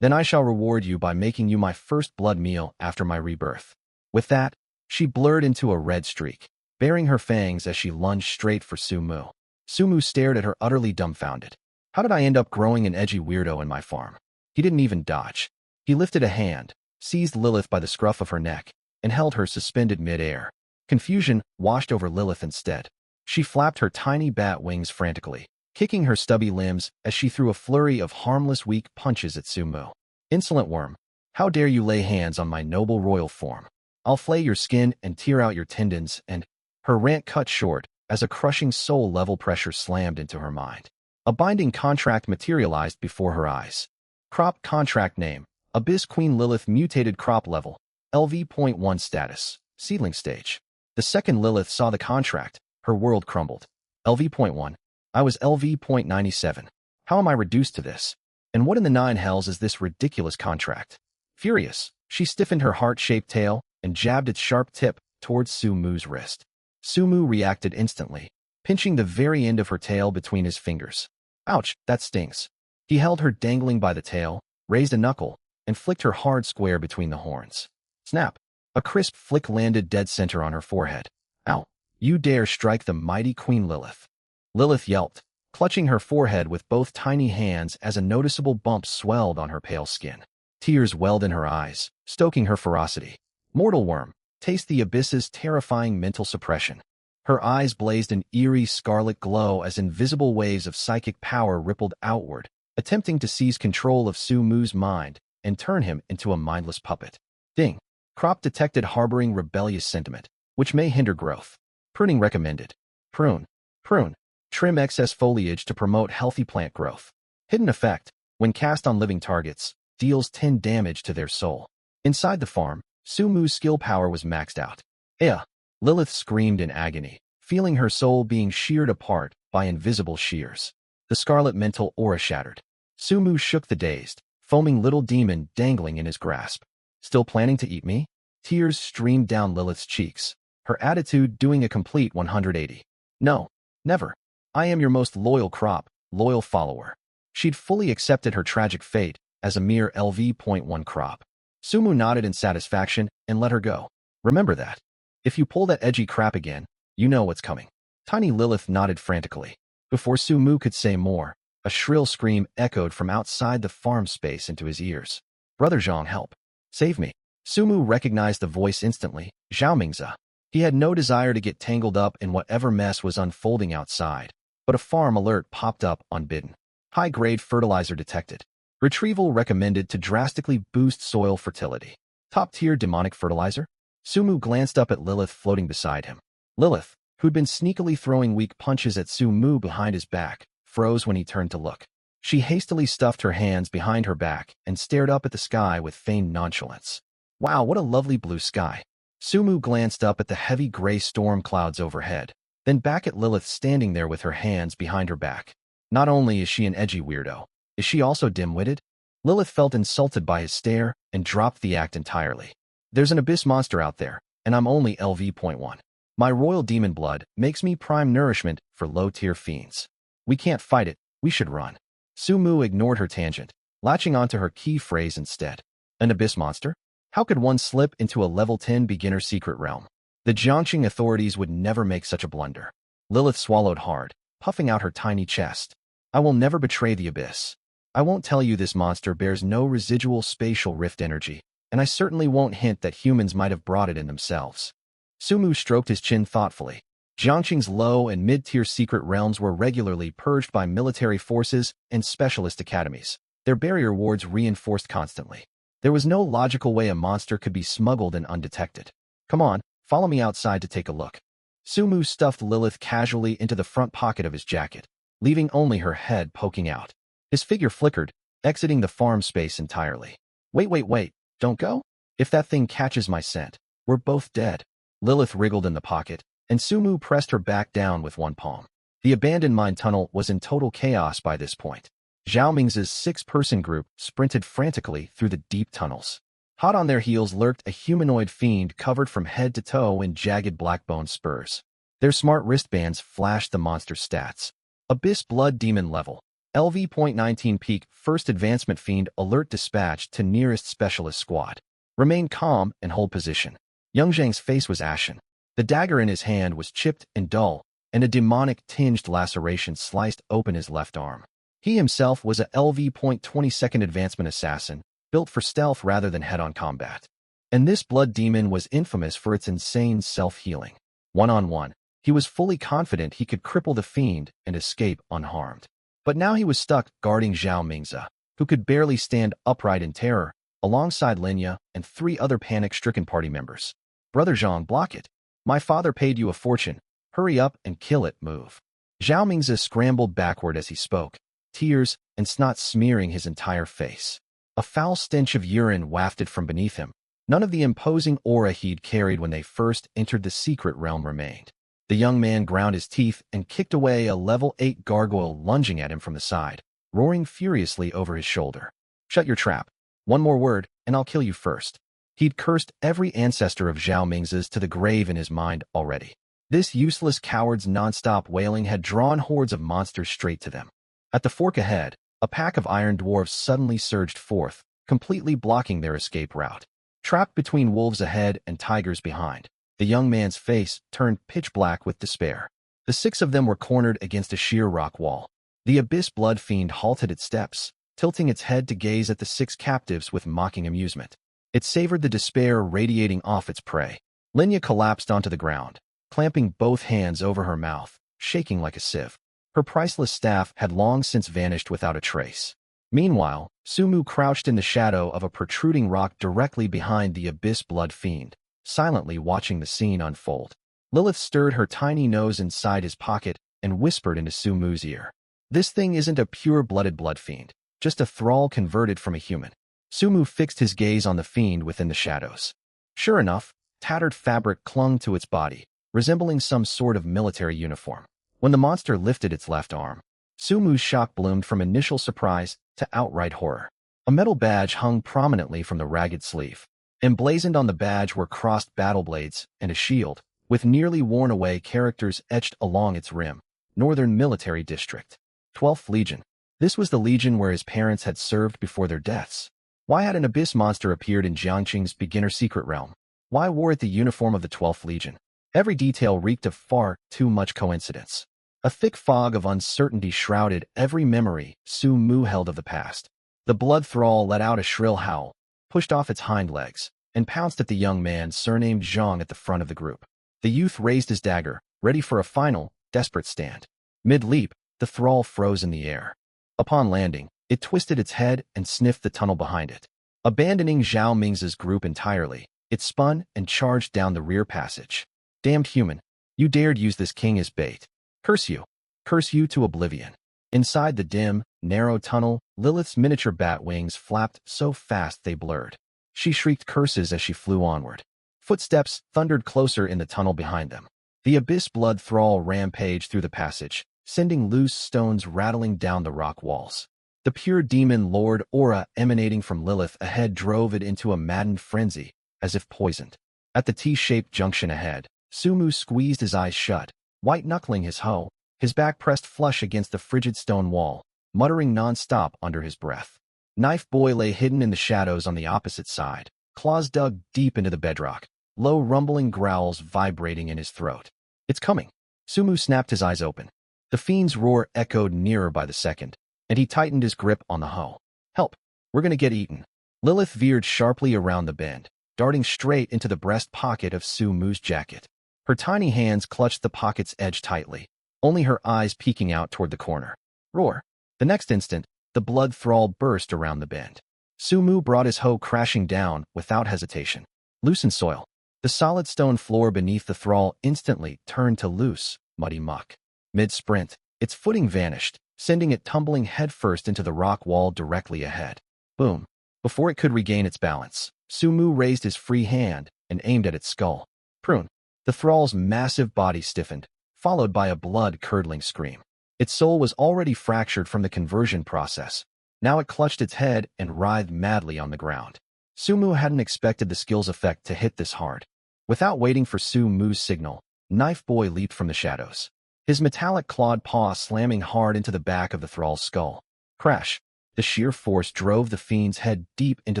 Then I shall reward you by making you my first blood meal after my rebirth. With that, she blurred into a red streak, baring her fangs as she lunged straight for Sumu. Sumu stared at her utterly dumbfounded. How did I end up growing an edgy weirdo in my farm? He didn't even dodge. He lifted a hand, seized Lilith by the scruff of her neck, and held her suspended mid-air. Confusion washed over Lilith instead. She flapped her tiny bat wings frantically, kicking her stubby limbs as she threw a flurry of harmless weak punches at Sumu. Insolent worm, how dare you lay hands on my noble royal form? I'll flay your skin and tear out your tendons and— Her rant cut short as a crushing soul-level pressure slammed into her mind. A binding contract materialized before her eyes. Crop contract name, Abyss Queen Lilith mutated crop level, LV.1 status, seedling stage. The second Lilith saw the contract, her world crumbled. LV.1. I was LV.97. How am I reduced to this? And what in the nine hells is this ridiculous contract? Furious, she stiffened her heart-shaped tail and jabbed its sharp tip towards Sumu's wrist. Sumu reacted instantly, pinching the very end of her tail between his fingers. Ouch, that stings. He held her dangling by the tail, raised a knuckle, and flicked her hard square between the horns. Snap! A crisp flick landed dead center on her forehead. Ow! You dare strike the mighty Queen Lilith. Lilith yelped, clutching her forehead with both tiny hands as a noticeable bump swelled on her pale skin. Tears welled in her eyes, stoking her ferocity. Mortal worm, taste the abyss's terrifying mental suppression. Her eyes blazed an eerie scarlet glow as invisible waves of psychic power rippled outward, attempting to seize control of Sumu's mind and turn him into a mindless puppet. Ding! Crop detected harboring rebellious sentiment, which may hinder growth. Pruning recommended. Prune. Prune. Trim excess foliage to promote healthy plant growth. Hidden effect, when cast on living targets, deals 10 damage to their soul. Inside the farm, Sumu's skill power was maxed out. Ea! Lilith screamed in agony, feeling her soul being sheared apart by invisible shears. The scarlet mental aura shattered. Sumu shook the dazed, foaming little demon dangling in his grasp. Still planning to eat me? Tears streamed down Lilith's cheeks, her attitude doing a complete 180. No, never. I am your most loyal crop, loyal follower. She'd fully accepted her tragic fate as a mere LV.1 crop. Sumu nodded in satisfaction and let her go. Remember that. If you pull that edgy crap again, you know what's coming. Tiny Lilith nodded frantically. Before Sumu could say more, a shrill scream echoed from outside the farm space into his ears. Brother Zhang, help. Save me. Sumu recognized the voice instantly, Zhao Mingze. He had no desire to get tangled up in whatever mess was unfolding outside, but a farm alert popped up unbidden. High-grade fertilizer detected. Retrieval recommended to drastically boost soil fertility. Top-tier demonic fertilizer? Sumu glanced up at Lilith floating beside him. Lilith, who'd been sneakily throwing weak punches at Sumu behind his back, froze when he turned to look. She hastily stuffed her hands behind her back and stared up at the sky with feigned nonchalance. Wow, what a lovely blue sky. Sumu glanced up at the heavy gray storm clouds overhead, then back at Lilith standing there with her hands behind her back. Not only is she an edgy weirdo, is she also dim-witted? Lilith felt insulted by his stare and dropped the act entirely. There's an abyss monster out there, and I'm only LV.1. My royal demon blood makes me prime nourishment for low-tier fiends. We can't fight it, we should run. Sumu ignored her tangent, latching onto her key phrase instead. An abyss monster? How could one slip into a level 10 beginner secret realm? The Jiangxing authorities would never make such a blunder. Lilith swallowed hard, puffing out her tiny chest. I will never betray the abyss. I won't tell you this monster bears no residual spatial rift energy, and I certainly won't hint that humans might have brought it in themselves. Sumu stroked his chin thoughtfully. Jiangxing's low and mid-tier secret realms were regularly purged by military forces and specialist academies, their barrier wards reinforced constantly. There was no logical way a monster could be smuggled in undetected. Come on, follow me outside to take a look. Sumu stuffed Lilith casually into the front pocket of his jacket, leaving only her head poking out. His figure flickered, exiting the farm space entirely. Wait, don't go? If that thing catches my scent, we're both dead. Lilith wriggled in the pocket, and Sumu pressed her back down with one palm. The abandoned mine tunnel was in total chaos by this point. Zhao Mingze's 6-person group sprinted frantically through the deep tunnels. Hot on their heels lurked a humanoid fiend covered from head to toe in jagged black-bone spurs. Their smart wristbands flashed the monster's stats. Abyss Blood Demon level. LV.19 peak first advancement fiend alert dispatched to nearest specialist squad. Remain calm and hold position. Young Zhang's face was ashen. The dagger in his hand was chipped and dull, and a demonic-tinged laceration sliced open his left arm. He himself was a LV.22nd advancement assassin, built for stealth rather than head-on combat. And this blood demon was infamous for its insane self-healing. One-on-one, he was fully confident he could cripple the fiend and escape unharmed. But now he was stuck guarding Zhao Mingze, who could barely stand upright in terror, alongside Linya and 3 other panic-stricken party members. Brother Zhang, block it. My father paid you a fortune. Hurry up and kill it, move. Zhao Mingze scrambled backward as he spoke, tears and snot smearing his entire face. A foul stench of urine wafted from beneath him. None of the imposing aura he'd carried when they first entered the secret realm remained. The young man ground his teeth and kicked away a level 8 gargoyle lunging at him from the side, roaring furiously over his shoulder. Shut your trap. One more word, and I'll kill you first. He'd cursed every ancestor of Zhao Ming's to the grave in his mind already. This useless coward's non-stop wailing had drawn hordes of monsters straight to them. At the fork ahead, a pack of iron dwarves suddenly surged forth, completely blocking their escape route. Trapped between wolves ahead and tigers behind, the young man's face turned pitch black with despair. The 6 of them were cornered against a sheer rock wall. The abyss blood fiend halted its steps, tilting its head to gaze at the 6 captives with mocking amusement. It savored the despair radiating off its prey. Linya collapsed onto the ground, clamping both hands over her mouth, shaking like a sieve. Her priceless staff had long since vanished without a trace. Meanwhile, Sumu crouched in the shadow of a protruding rock directly behind the abyss blood fiend, silently watching the scene unfold. Lilith stirred her tiny nose inside his pocket and whispered into Sumu's ear. This thing isn't a pure-blooded blood fiend, just a thrall converted from a human. Sumu fixed his gaze on the fiend within the shadows. Sure enough, tattered fabric clung to its body, resembling some sort of military uniform. When the monster lifted its left arm, Sumu's shock bloomed from initial surprise to outright horror. A metal badge hung prominently from the ragged sleeve. Emblazoned on the badge were crossed battle blades and a shield, with nearly worn-away characters etched along its rim. Northern Military District. 12th Legion. This was the legion where his parents had served before their deaths. Why had an abyss monster appeared in Jiangqing's beginner secret realm? Why wore it the uniform of the 12th Legion? Every detail reeked of far too much coincidence. A thick fog of uncertainty shrouded every memory Sumu held of the past. The blood thrall let out a shrill howl, pushed off its hind legs, and pounced at the young man surnamed Zhang at the front of the group. The youth raised his dagger, ready for a final, desperate stand. Mid-leap, the thrall froze in the air. Upon landing, it twisted its head and sniffed the tunnel behind it. Abandoning Zhao Ming's group entirely, it spun and charged down the rear passage. Damned human, you dared use this king as bait. Curse you. Curse you to oblivion. Inside the dim, narrow tunnel, Lilith's miniature bat wings flapped so fast they blurred. She shrieked curses as she flew onward. Footsteps thundered closer in the tunnel behind them. The abyss blood thrall rampaged through the passage, sending loose stones rattling down the rock walls. The pure demon lord aura emanating from Lilith ahead drove it into a maddened frenzy, as if poisoned. At the T-shaped junction ahead, Sumu squeezed his eyes shut, white-knuckling his hoe, his back pressed flush against the frigid stone wall, muttering non-stop under his breath. Knife Boy lay hidden in the shadows on the opposite side, claws dug deep into the bedrock, low rumbling growls vibrating in his throat. It's coming. Sumu snapped his eyes open. The fiend's roar echoed nearer by the second, and he tightened his grip on the hoe. Help! We're gonna get eaten. Lilith veered sharply around the bend, darting straight into the breast pocket of Sumu's jacket. Her tiny hands clutched the pocket's edge tightly, only her eyes peeking out toward the corner. Roar! The next instant, the blood thrall burst around the bend. Sumu brought his hoe crashing down without hesitation. Loosen soil. The solid stone floor beneath the thrall instantly turned to loose, muddy muck. Mid-sprint, its footing vanished, sending it tumbling headfirst into the rock wall directly ahead. Boom! Before it could regain its balance, Sumu raised his free hand and aimed at its skull. Prune! The thrall's massive body stiffened, followed by a blood-curdling scream. Its soul was already fractured from the conversion process. Now it clutched its head and writhed madly on the ground. Sumu hadn't expected the skill's effect to hit this hard. Without waiting for Sumu's signal, Knife Boy leaped from the shadows, his metallic clawed paw slamming hard into the back of the thrall's skull. Crash! The sheer force drove the fiend's head deep into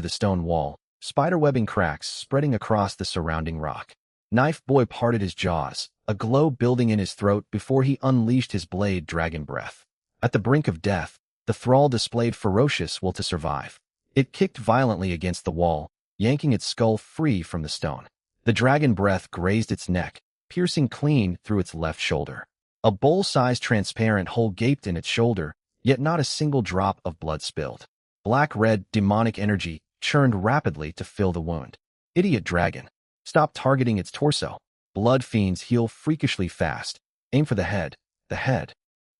the stone wall, spiderwebbing cracks spreading across the surrounding rock. Knife Boy parted his jaws, a glow building in his throat before he unleashed his blade dragon breath. At the brink of death, the thrall displayed ferocious will to survive. It kicked violently against the wall, yanking its skull free from the stone. The dragon breath grazed its neck, piercing clean through its left shoulder. A bowl-sized transparent hole gaped in its shoulder, yet not a single drop of blood spilled. Black-red, demonic energy churned rapidly to fill the wound. Idiot dragon. Stop targeting its torso. Blood fiends heal freakishly fast. Aim for the head. The head.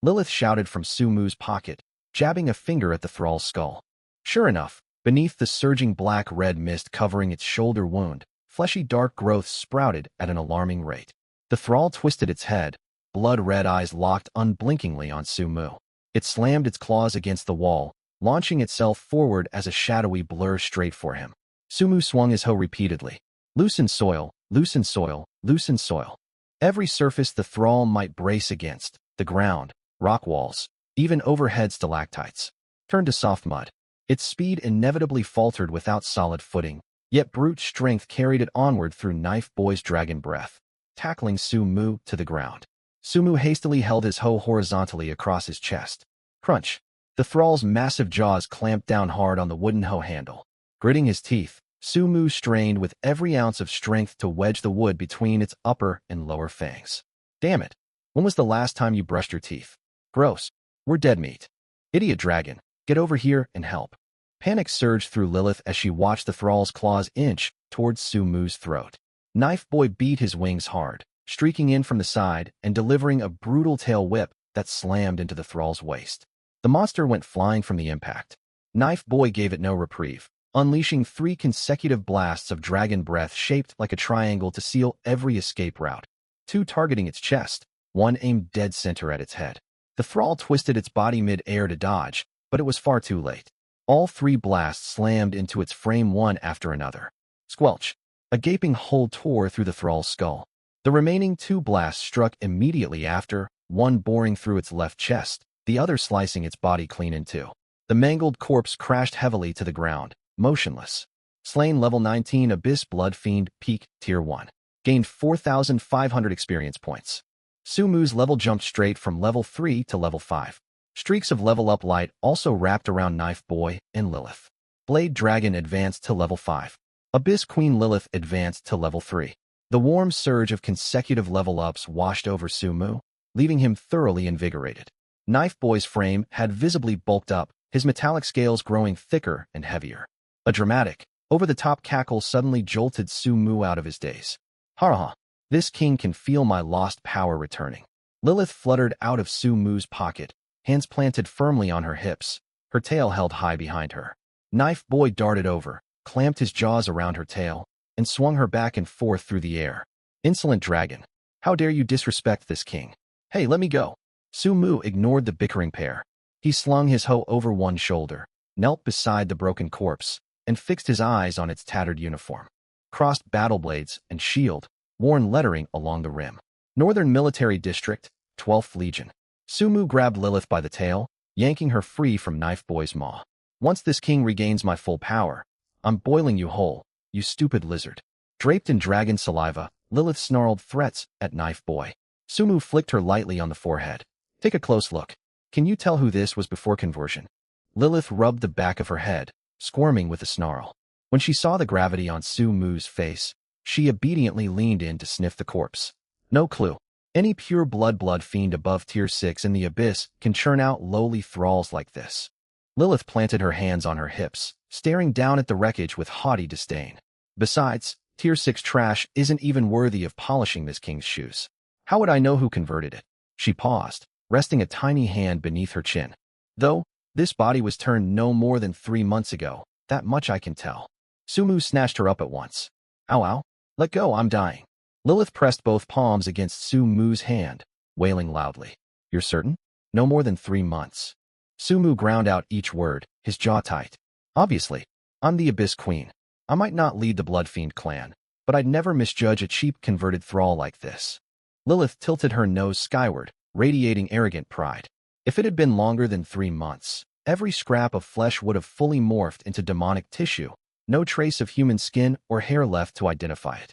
Lilith shouted from Sumu's pocket, jabbing a finger at the thrall's skull. Sure enough, beneath the surging black-red mist covering its shoulder wound, fleshy dark growths sprouted at an alarming rate. The thrall twisted its head, blood-red eyes locked unblinkingly on Sumu. It slammed its claws against the wall, launching itself forward as a shadowy blur straight for him. Sumu swung his hoe repeatedly. Loosen soil, loosen soil, loosen soil. Every surface the thrall might brace against, the ground, rock walls, even overhead stalactites, turned to soft mud. Its speed inevitably faltered without solid footing, yet brute strength carried it onward through Knife Boy's dragon breath, tackling Sumu to the ground. Sumu hastily held his hoe horizontally across his chest. Crunch! The thrall's massive jaws clamped down hard on the wooden hoe handle. Gritting his teeth, Sumu strained with every ounce of strength to wedge the wood between its upper and lower fangs. Damn it! When was the last time you brushed your teeth? Gross. We're dead meat. Idiot dragon, get over here and help. Panic surged through Lilith as she watched the thrall's claws inch towards Sumu's throat. Knife Boy beat his wings hard, streaking in from the side and delivering a brutal tail whip that slammed into the thrall's waist. The monster went flying from the impact. Knife Boy gave it no reprieve, unleashing 3 consecutive blasts of dragon breath shaped like a triangle to seal every escape route, 2 targeting its chest, 1 aimed dead center at its head. The thrall twisted its body mid-air to dodge, but it was far too late. All 3 blasts slammed into its frame one after another. Squelch! A gaping hole tore through the thrall's skull. The remaining 2 blasts struck immediately after, one boring through its left chest, the other slicing its body clean in 2. The mangled corpse crashed heavily to the ground, motionless. Slain level 19 Abyss Blood Fiend, Peak, Tier 1. Gained 4,500 experience points. Sumu's level jumped straight from level 3 to level 5. Streaks of level up light also wrapped around Knife Boy and Lilith. Blade Dragon advanced to level 5. Abyss Queen Lilith advanced to level 3. The warm surge of consecutive level ups washed over Sumu, leaving him thoroughly invigorated. Knife Boy's frame had visibly bulked up, his metallic scales growing thicker and heavier. A dramatic, over-the-top cackle suddenly jolted Sumu out of his daze. Ha! This king can feel my lost power returning. Lilith fluttered out of Sumu's pocket, hands planted firmly on her hips, her tail held high behind her. Knife Boy darted over, clamped his jaws around her tail, and swung her back and forth through the air. Insolent dragon! How dare you disrespect this king? Hey, let me go! Sumu ignored the bickering pair. He slung his hoe over one shoulder, knelt beside the broken corpse, and fixed his eyes on its tattered uniform. Crossed battle blades and shield, worn lettering along the rim. Northern Military District, 12th Legion. Sumu grabbed Lilith by the tail, yanking her free from Knife Boy's maw. Once this king regains my full power, I'm boiling you whole, you stupid lizard. Draped in dragon saliva, Lilith snarled threats at Knife Boy. Sumu flicked her lightly on the forehead. Take a close look. Can you tell who this was before conversion? Lilith rubbed the back of her head, squirming with a snarl. When she saw the gravity on Sumu's face, she obediently leaned in to sniff the corpse. No clue. Any pure blood fiend above tier 6 in the abyss can churn out lowly thralls like this. Lilith planted her hands on her hips, staring down at the wreckage with haughty disdain. Besides, tier 6 trash isn't even worthy of polishing this king's shoes. How would I know who converted it? She paused, resting a tiny hand beneath her chin. Though, this body was turned no more than 3 months ago, that much I can tell. Sumu snatched her up at once. Ow. Let go, I'm dying. Lilith pressed both palms against Sumu's hand, wailing loudly. You're certain? No more than 3 months. Sumu ground out each word, his jaw tight. Obviously, I'm the Abyss Queen. I might not lead the Bloodfiend clan, but I'd never misjudge a cheap converted thrall like this. Lilith tilted her nose skyward, radiating arrogant pride. If it had been longer than 3 months, every scrap of flesh would have fully morphed into demonic tissue, no trace of human skin or hair left to identify it.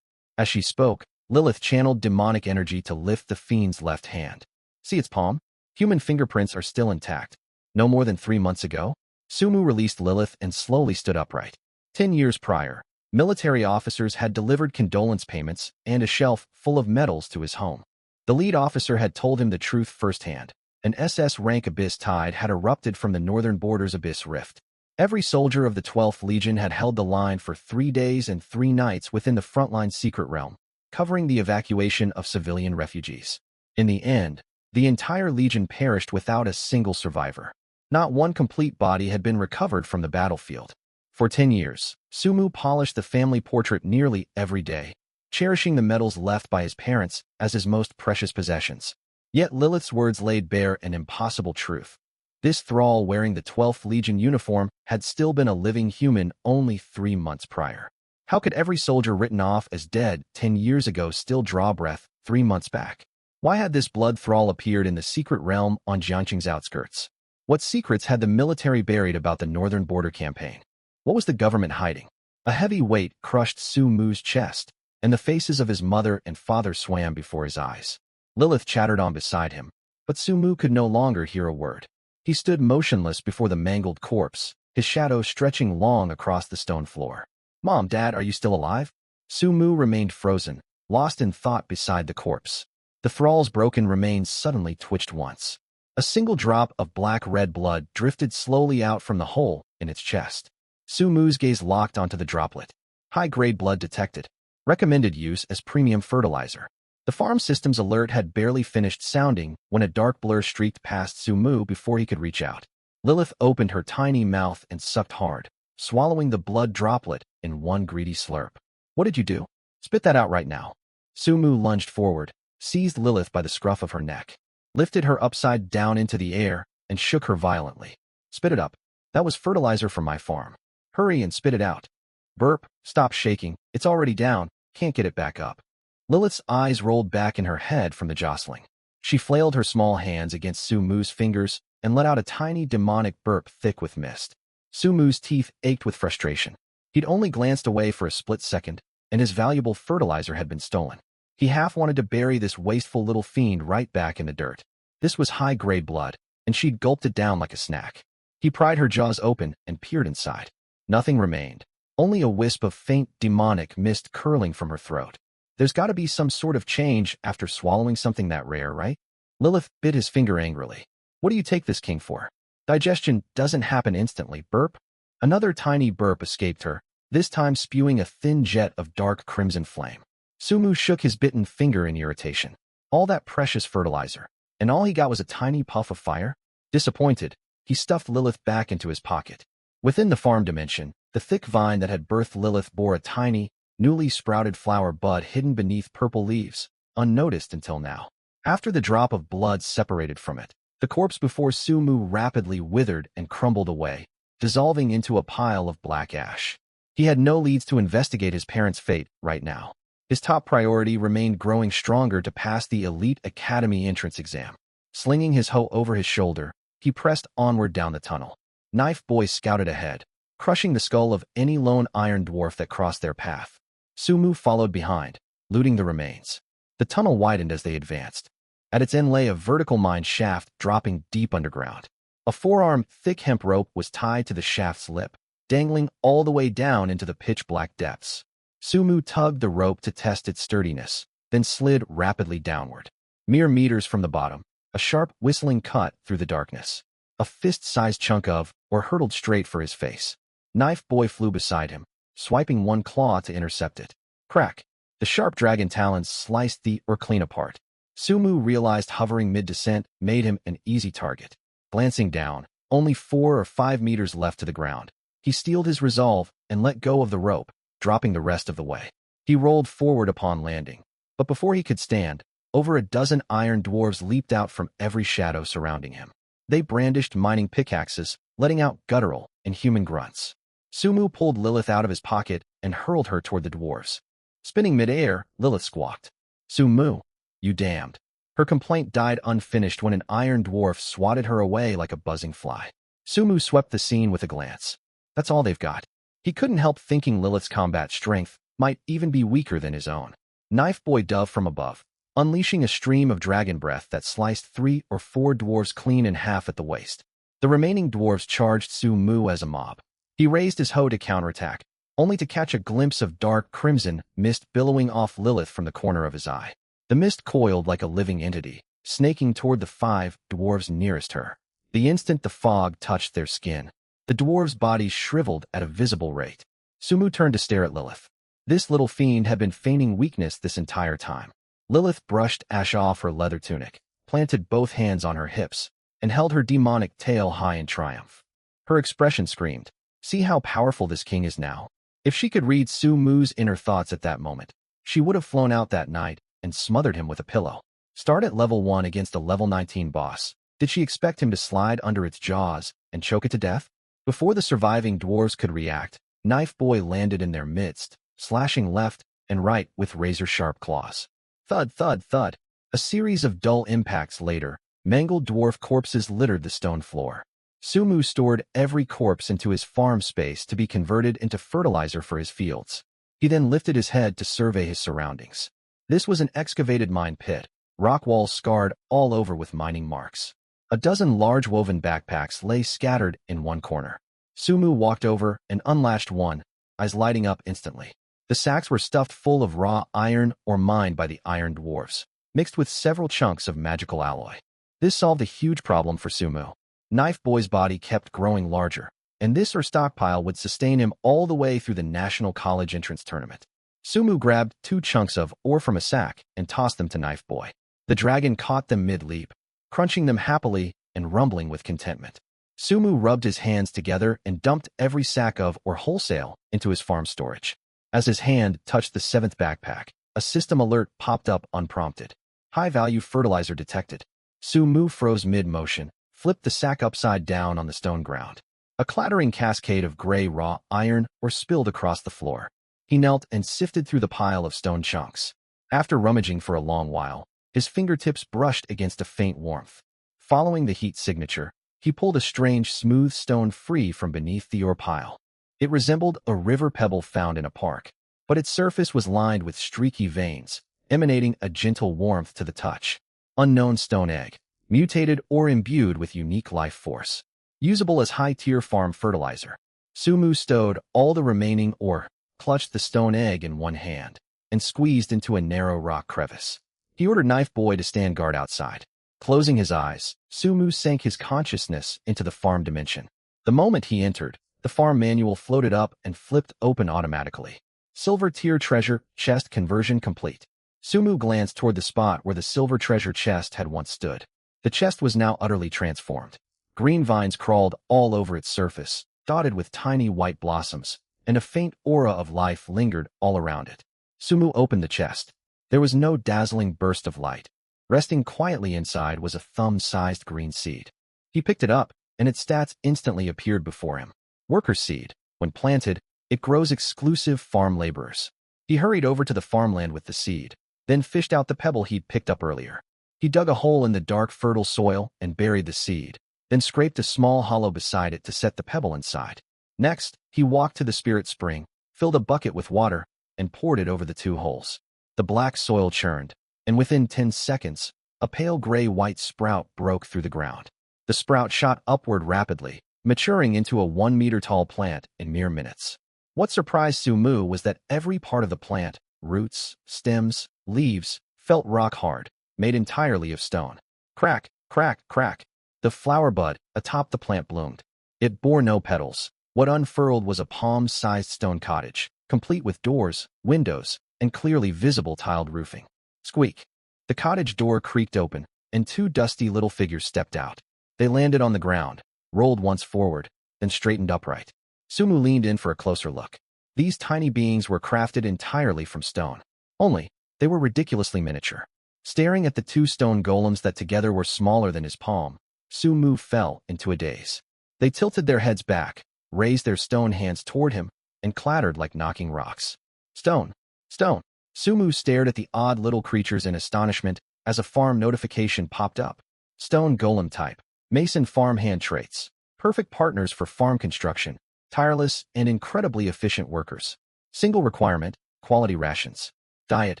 As she spoke, Lilith channeled demonic energy to lift the fiend's left hand. See its palm? Human fingerprints are still intact. No more than 3 months ago, Sumu released Lilith and slowly stood upright. 10 years prior, military officers had delivered condolence payments and a shelf full of medals to his home. The lead officer had told him the truth firsthand. An SS-rank Abyss tide had erupted from the northern border's Abyss Rift. Every soldier of the 12th Legion had held the line for 3 days and 3 nights within the frontline secret realm, covering the evacuation of civilian refugees. In the end, the entire Legion perished without a single survivor. Not one complete body had been recovered from the battlefield. For 10 years, Sumu polished the family portrait nearly every day, cherishing the medals left by his parents as his most precious possessions. Yet Lilith's words laid bare an impossible truth. This thrall wearing the 12th Legion uniform had still been a living human only 3 months prior. How could every soldier written off as dead 10 years ago still draw breath 3 months back? Why had this blood thrall appeared in the secret realm on Jiangqing's outskirts? What secrets had the military buried about the northern border campaign? What was the government hiding? A heavy weight crushed Su Mu's chest, and the faces of his mother and father swam before his eyes. Lilith chattered on beside him, but Su Mu could no longer hear a word. He stood motionless before the mangled corpse, his shadow stretching long across the stone floor. "Mom, Dad, are you still alive?" Su Mu remained frozen, lost in thought beside the corpse. The thrall's broken remains suddenly twitched once. A single drop of black-red blood drifted slowly out from the hole in its chest. Su Mu's gaze locked onto the droplet. High-grade blood detected. Recommended use as premium fertilizer. The farm system's alert had barely finished sounding when a dark blur streaked past Su Mu before he could reach out. Lilith opened her tiny mouth and sucked hard, swallowing the blood droplet in one greedy slurp. "What did you do? Spit that out right now." Su Mu lunged forward, seized Lilith by the scruff of her neck, lifted her upside down into the air, and shook her violently. "Spit it up. That was fertilizer from my farm. Hurry and spit it out." "Burp, stop shaking. It's already down. Can't get it back up." Lilith's eyes rolled back in her head from the jostling. She flailed her small hands against Su Mu's fingers and let out a tiny demonic burp thick with mist. Su Mu's teeth ached with frustration. He'd only glanced away for a split second, and his valuable fertilizer had been stolen. He half wanted to bury this wasteful little fiend right back in the dirt. This was high-grade blood, and she'd gulped it down like a snack. He pried her jaws open and peered inside. Nothing remained. Only a wisp of faint, demonic mist curling from her throat. There's got to be some sort of change after swallowing something that rare, right? Lilith bit his finger angrily. "What do you take this king for? Digestion doesn't happen instantly." Burp. Another tiny burp escaped her, this time spewing a thin jet of dark crimson flame. Su Mu shook his bitten finger in irritation. All that precious fertilizer, and all he got was a tiny puff of fire? Disappointed, he stuffed Lilith back into his pocket. Within the farm dimension, the thick vine that had birthed Lilith bore a tiny, newly sprouted flower bud hidden beneath purple leaves, unnoticed until now. After the drop of blood separated from it, the corpse before Su Mu rapidly withered and crumbled away, dissolving into a pile of black ash. He had no leads to investigate his parents' fate right now. His top priority remained growing stronger to pass the Elite Academy entrance exam. Slinging his hoe over his shoulder, he pressed onward down the tunnel. Knife Boy scouted ahead, crushing the skull of any lone iron dwarf that crossed their path. Su Mu followed behind, looting the remains. The tunnel widened as they advanced. At its end lay a vertical mine shaft dropping deep underground. A four-arm, thick hemp rope was tied to the shaft's lip, dangling all the way down into the pitch-black depths. Su Mu tugged the rope to test its sturdiness, then slid rapidly downward. Mere meters from the bottom, a sharp, whistling cut through the darkness. A fist-sized chunk of, or hurtled straight for his face. Knife Boy flew beside him, swiping one claw to intercept it. Crack! The sharp dragon talons sliced the clean apart. Su Mu realized hovering mid-descent made him an easy target. Glancing down, only 4 or 5 meters left to the ground. He steeled his resolve and let go of the rope, dropping the rest of the way. He rolled forward upon landing. But before he could stand, over a dozen iron dwarves leaped out from every shadow surrounding him. They brandished mining pickaxes, letting out guttural and human grunts. Su Mu pulled Lilith out of his pocket and hurled her toward the dwarves. Spinning mid-air, Lilith squawked. "Su Mu, you damned." Her complaint died unfinished when an iron dwarf swatted her away like a buzzing fly. Su Mu swept the scene with a glance. That's all they've got. He couldn't help thinking Lilith's combat strength might even be weaker than his own. Knife Boy dove from above, unleashing a stream of dragon breath that sliced 3 or 4 dwarves clean in half at the waist. The remaining dwarves charged Su Mu as a mob. He raised his hoe to counterattack, only to catch a glimpse of dark crimson mist billowing off Lilith from the corner of his eye. The mist coiled like a living entity, snaking toward the 5 dwarves nearest her. The instant the fog touched their skin, the dwarves' bodies shriveled at a visible rate. Su Mu turned to stare at Lilith. This little fiend had been feigning weakness this entire time. Lilith brushed ash off her leather tunic, planted both hands on her hips, and held her demonic tail high in triumph. Her expression screamed, "See how powerful this king is now." If she could read Su Mu's inner thoughts at that moment, She would have flown out that night and smothered him with a pillow. Start at level 1 against a level 19 boss. Did she expect him to slide under its jaws and choke it to death? Before the surviving dwarves could react, Knife Boy landed in their midst, slashing left and right with razor-sharp claws. Thud, thud, thud. A series of dull impacts later, mangled dwarf corpses littered the stone floor. Sumu stored every corpse into his farm space to be converted into fertilizer for his fields. He then lifted his head to survey his surroundings. This was an excavated mine pit, rock walls scarred all over with mining marks. A dozen large woven backpacks lay scattered in one corner. Sumu walked over and unlatched one, eyes lighting up instantly. The sacks were stuffed full of raw iron or mined by the iron dwarves, mixed with several chunks of magical alloy. This solved a huge problem for Sumu. Knife Boy's body kept growing larger, and this stockpile would sustain him all the way through the National College Entrance Tournament. Sumu grabbed 2 chunks of ore from a sack and tossed them to Knife Boy. The dragon caught them mid-leap, crunching them happily and rumbling with contentment. Sumu rubbed his hands together and dumped every sack of ore wholesale into his farm storage. As his hand touched the 7th backpack, a system alert popped up unprompted. High-value fertilizer detected. Sumu froze mid-motion, flipped the sack upside down on the stone ground. A clattering cascade of gray raw iron ore spilled across the floor. He knelt and sifted through the pile of stone chunks. After rummaging for a long while, his fingertips brushed against a faint warmth. Following the heat signature, he pulled a strange smooth stone free from beneath the ore pile. It resembled a river pebble found in a park, but its surface was lined with streaky veins, emanating a gentle warmth to the touch. Unknown stone egg, mutated or imbued with unique life force. Usable as high-tier farm fertilizer. Sumu stowed all the remaining ore, clutched the stone egg in one hand, and squeezed into a narrow rock crevice. He ordered Knife Boy to stand guard outside. Closing his eyes, Sumu sank his consciousness into the farm dimension. The moment he entered, the farm manual floated up and flipped open automatically. Silver tier treasure chest conversion complete. Sumu glanced toward the spot where the silver treasure chest had once stood. The chest was now utterly transformed. Green vines crawled all over its surface, dotted with tiny white blossoms, and a faint aura of life lingered all around it. Sumu opened the chest. There was no dazzling burst of light. Resting quietly inside was a thumb-sized green seed. He picked it up, and its stats instantly appeared before him. Worker seed. When planted, it grows exclusive farm laborers. He hurried over to the farmland with the seed, then fished out the pebble he'd picked up earlier. He dug a hole in the dark, fertile soil and buried the seed, then scraped a small hollow beside it to set the pebble inside. Next, he walked to the spirit spring, filled a bucket with water, and poured it over the 2 holes. The black soil churned, and within 10 seconds, a pale gray-white sprout broke through the ground. The sprout shot upward rapidly, maturing into a 1-meter-tall plant in mere minutes. What surprised Sumu was that every part of the plant, roots, stems, leaves, felt rock-hard, made entirely of stone. Crack, crack, crack. The flower bud atop the plant bloomed. It bore no petals. What unfurled was a palm-sized stone cottage, complete with doors, windows, and clearly visible tiled roofing. Squeak. The cottage door creaked open, and 2 dusty little figures stepped out. They landed on the ground, rolled once forward, then straightened upright. Sumu leaned in for a closer look. These tiny beings were crafted entirely from stone. Only, they were ridiculously miniature. Staring at the 2 stone golems that together were smaller than his palm, Sumu fell into a daze. They tilted their heads back, raised their stone hands toward him, and clattered like knocking rocks. Stone. Stone. Sumu stared at the odd little creatures in astonishment as a farm notification popped up. Stone golem type. Mason farm hand traits. Perfect partners for farm construction. Tireless and incredibly efficient workers. Single requirement, quality rations. Diet,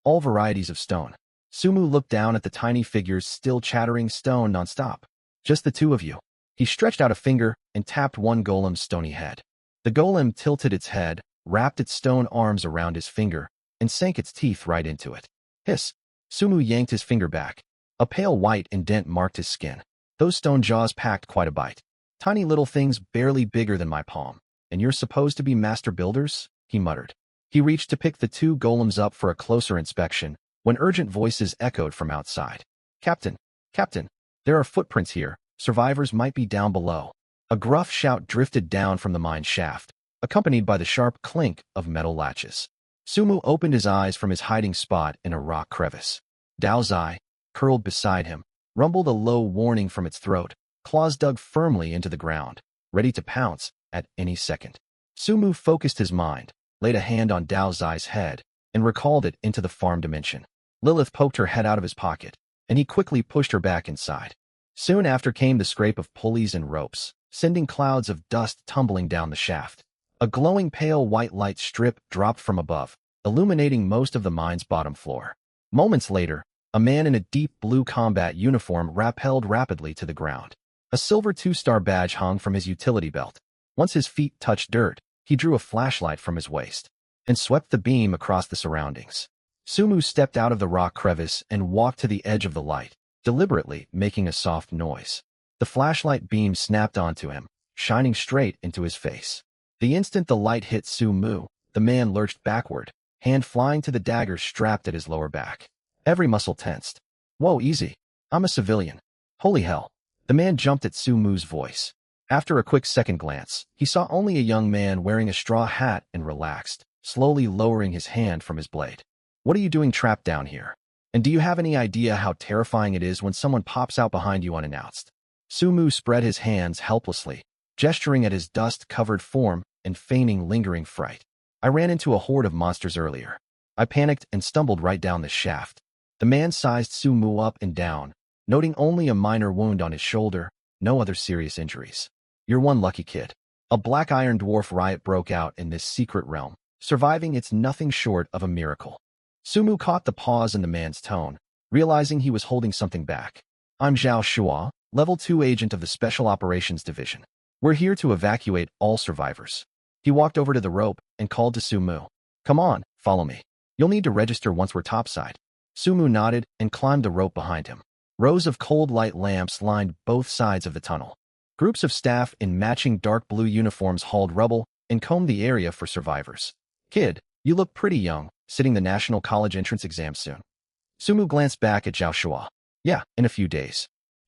all varieties of stone. Sumu looked down at the tiny figures still chattering stone nonstop. Just the 2 of you. He stretched out a finger and tapped one golem's stony head. The golem tilted its head, wrapped its stone arms around his finger, and sank its teeth right into it. Hiss. Sumu yanked his finger back. A pale white indent marked his skin. Those stone jaws packed quite a bite. Tiny little things barely bigger than my palm. And you're supposed to be master builders? He muttered. He reached to pick the 2 golems up for a closer inspection, when urgent voices echoed from outside. Captain, Captain, there are footprints here. Survivors might be down below. A gruff shout drifted down from the mine shaft, accompanied by the sharp clink of metal latches. Sumu opened his eyes from his hiding spot in a rock crevice. Dao's eye, curled beside him, rumbled a low warning from its throat, claws dug firmly into the ground, ready to pounce at any second. Sumu focused his mind, laid a hand on Dao's eye's head, and recalled it into the farm dimension. Lilith poked her head out of his pocket, and he quickly pushed her back inside. Soon after came the scrape of pulleys and ropes, sending clouds of dust tumbling down the shaft. A glowing pale white light strip dropped from above, illuminating most of the mine's bottom floor. Moments later, a man in a deep blue combat uniform rappelled rapidly to the ground. A silver 2-star badge hung from his utility belt. Once his feet touched dirt, he drew a flashlight from his waist and swept the beam across the surroundings. Sumu stepped out of the rock crevice and walked to the edge of the light, deliberately making a soft noise. The flashlight beam snapped onto him, shining straight into his face. The instant the light hit Sumu, the man lurched backward, hand flying to the dagger strapped at his lower back. Every muscle tensed. "Whoa, easy. I'm a civilian." "Holy hell." The man jumped at Sumu's voice. After a quick second glance, he saw only a young man wearing a straw hat and relaxed, slowly lowering his hand from his blade. "What are you doing trapped down here? And do you have any idea how terrifying it is when someone pops out behind you unannounced?" Sumu spread his hands helplessly, gesturing at his dust-covered form and feigning lingering fright. "I ran into a horde of monsters earlier. I panicked and stumbled right down the shaft." The man sized Sumu up and down, noting only a minor wound on his shoulder, no other serious injuries. "You're one lucky kid." A black iron dwarf riot broke out in this secret realm. Surviving it's nothing short of a miracle. Sumu caught the pause in the man's tone, realizing he was holding something back. "I'm Zhao Shua, Level 2 agent of the Special Operations Division. We're here to evacuate all survivors." He walked over to the rope and called to Sumu. "Come on, follow me. You'll need to register once we're topside." Sumu nodded and climbed the rope behind him. Rows of cold light lamps lined both sides of the tunnel. Groups of staff in matching dark blue uniforms hauled rubble and combed the area for survivors. "Kid, you look pretty young, sitting the National College entrance exam soon." Sumu glanced back at Zhao Shua. "Yeah, in a few days."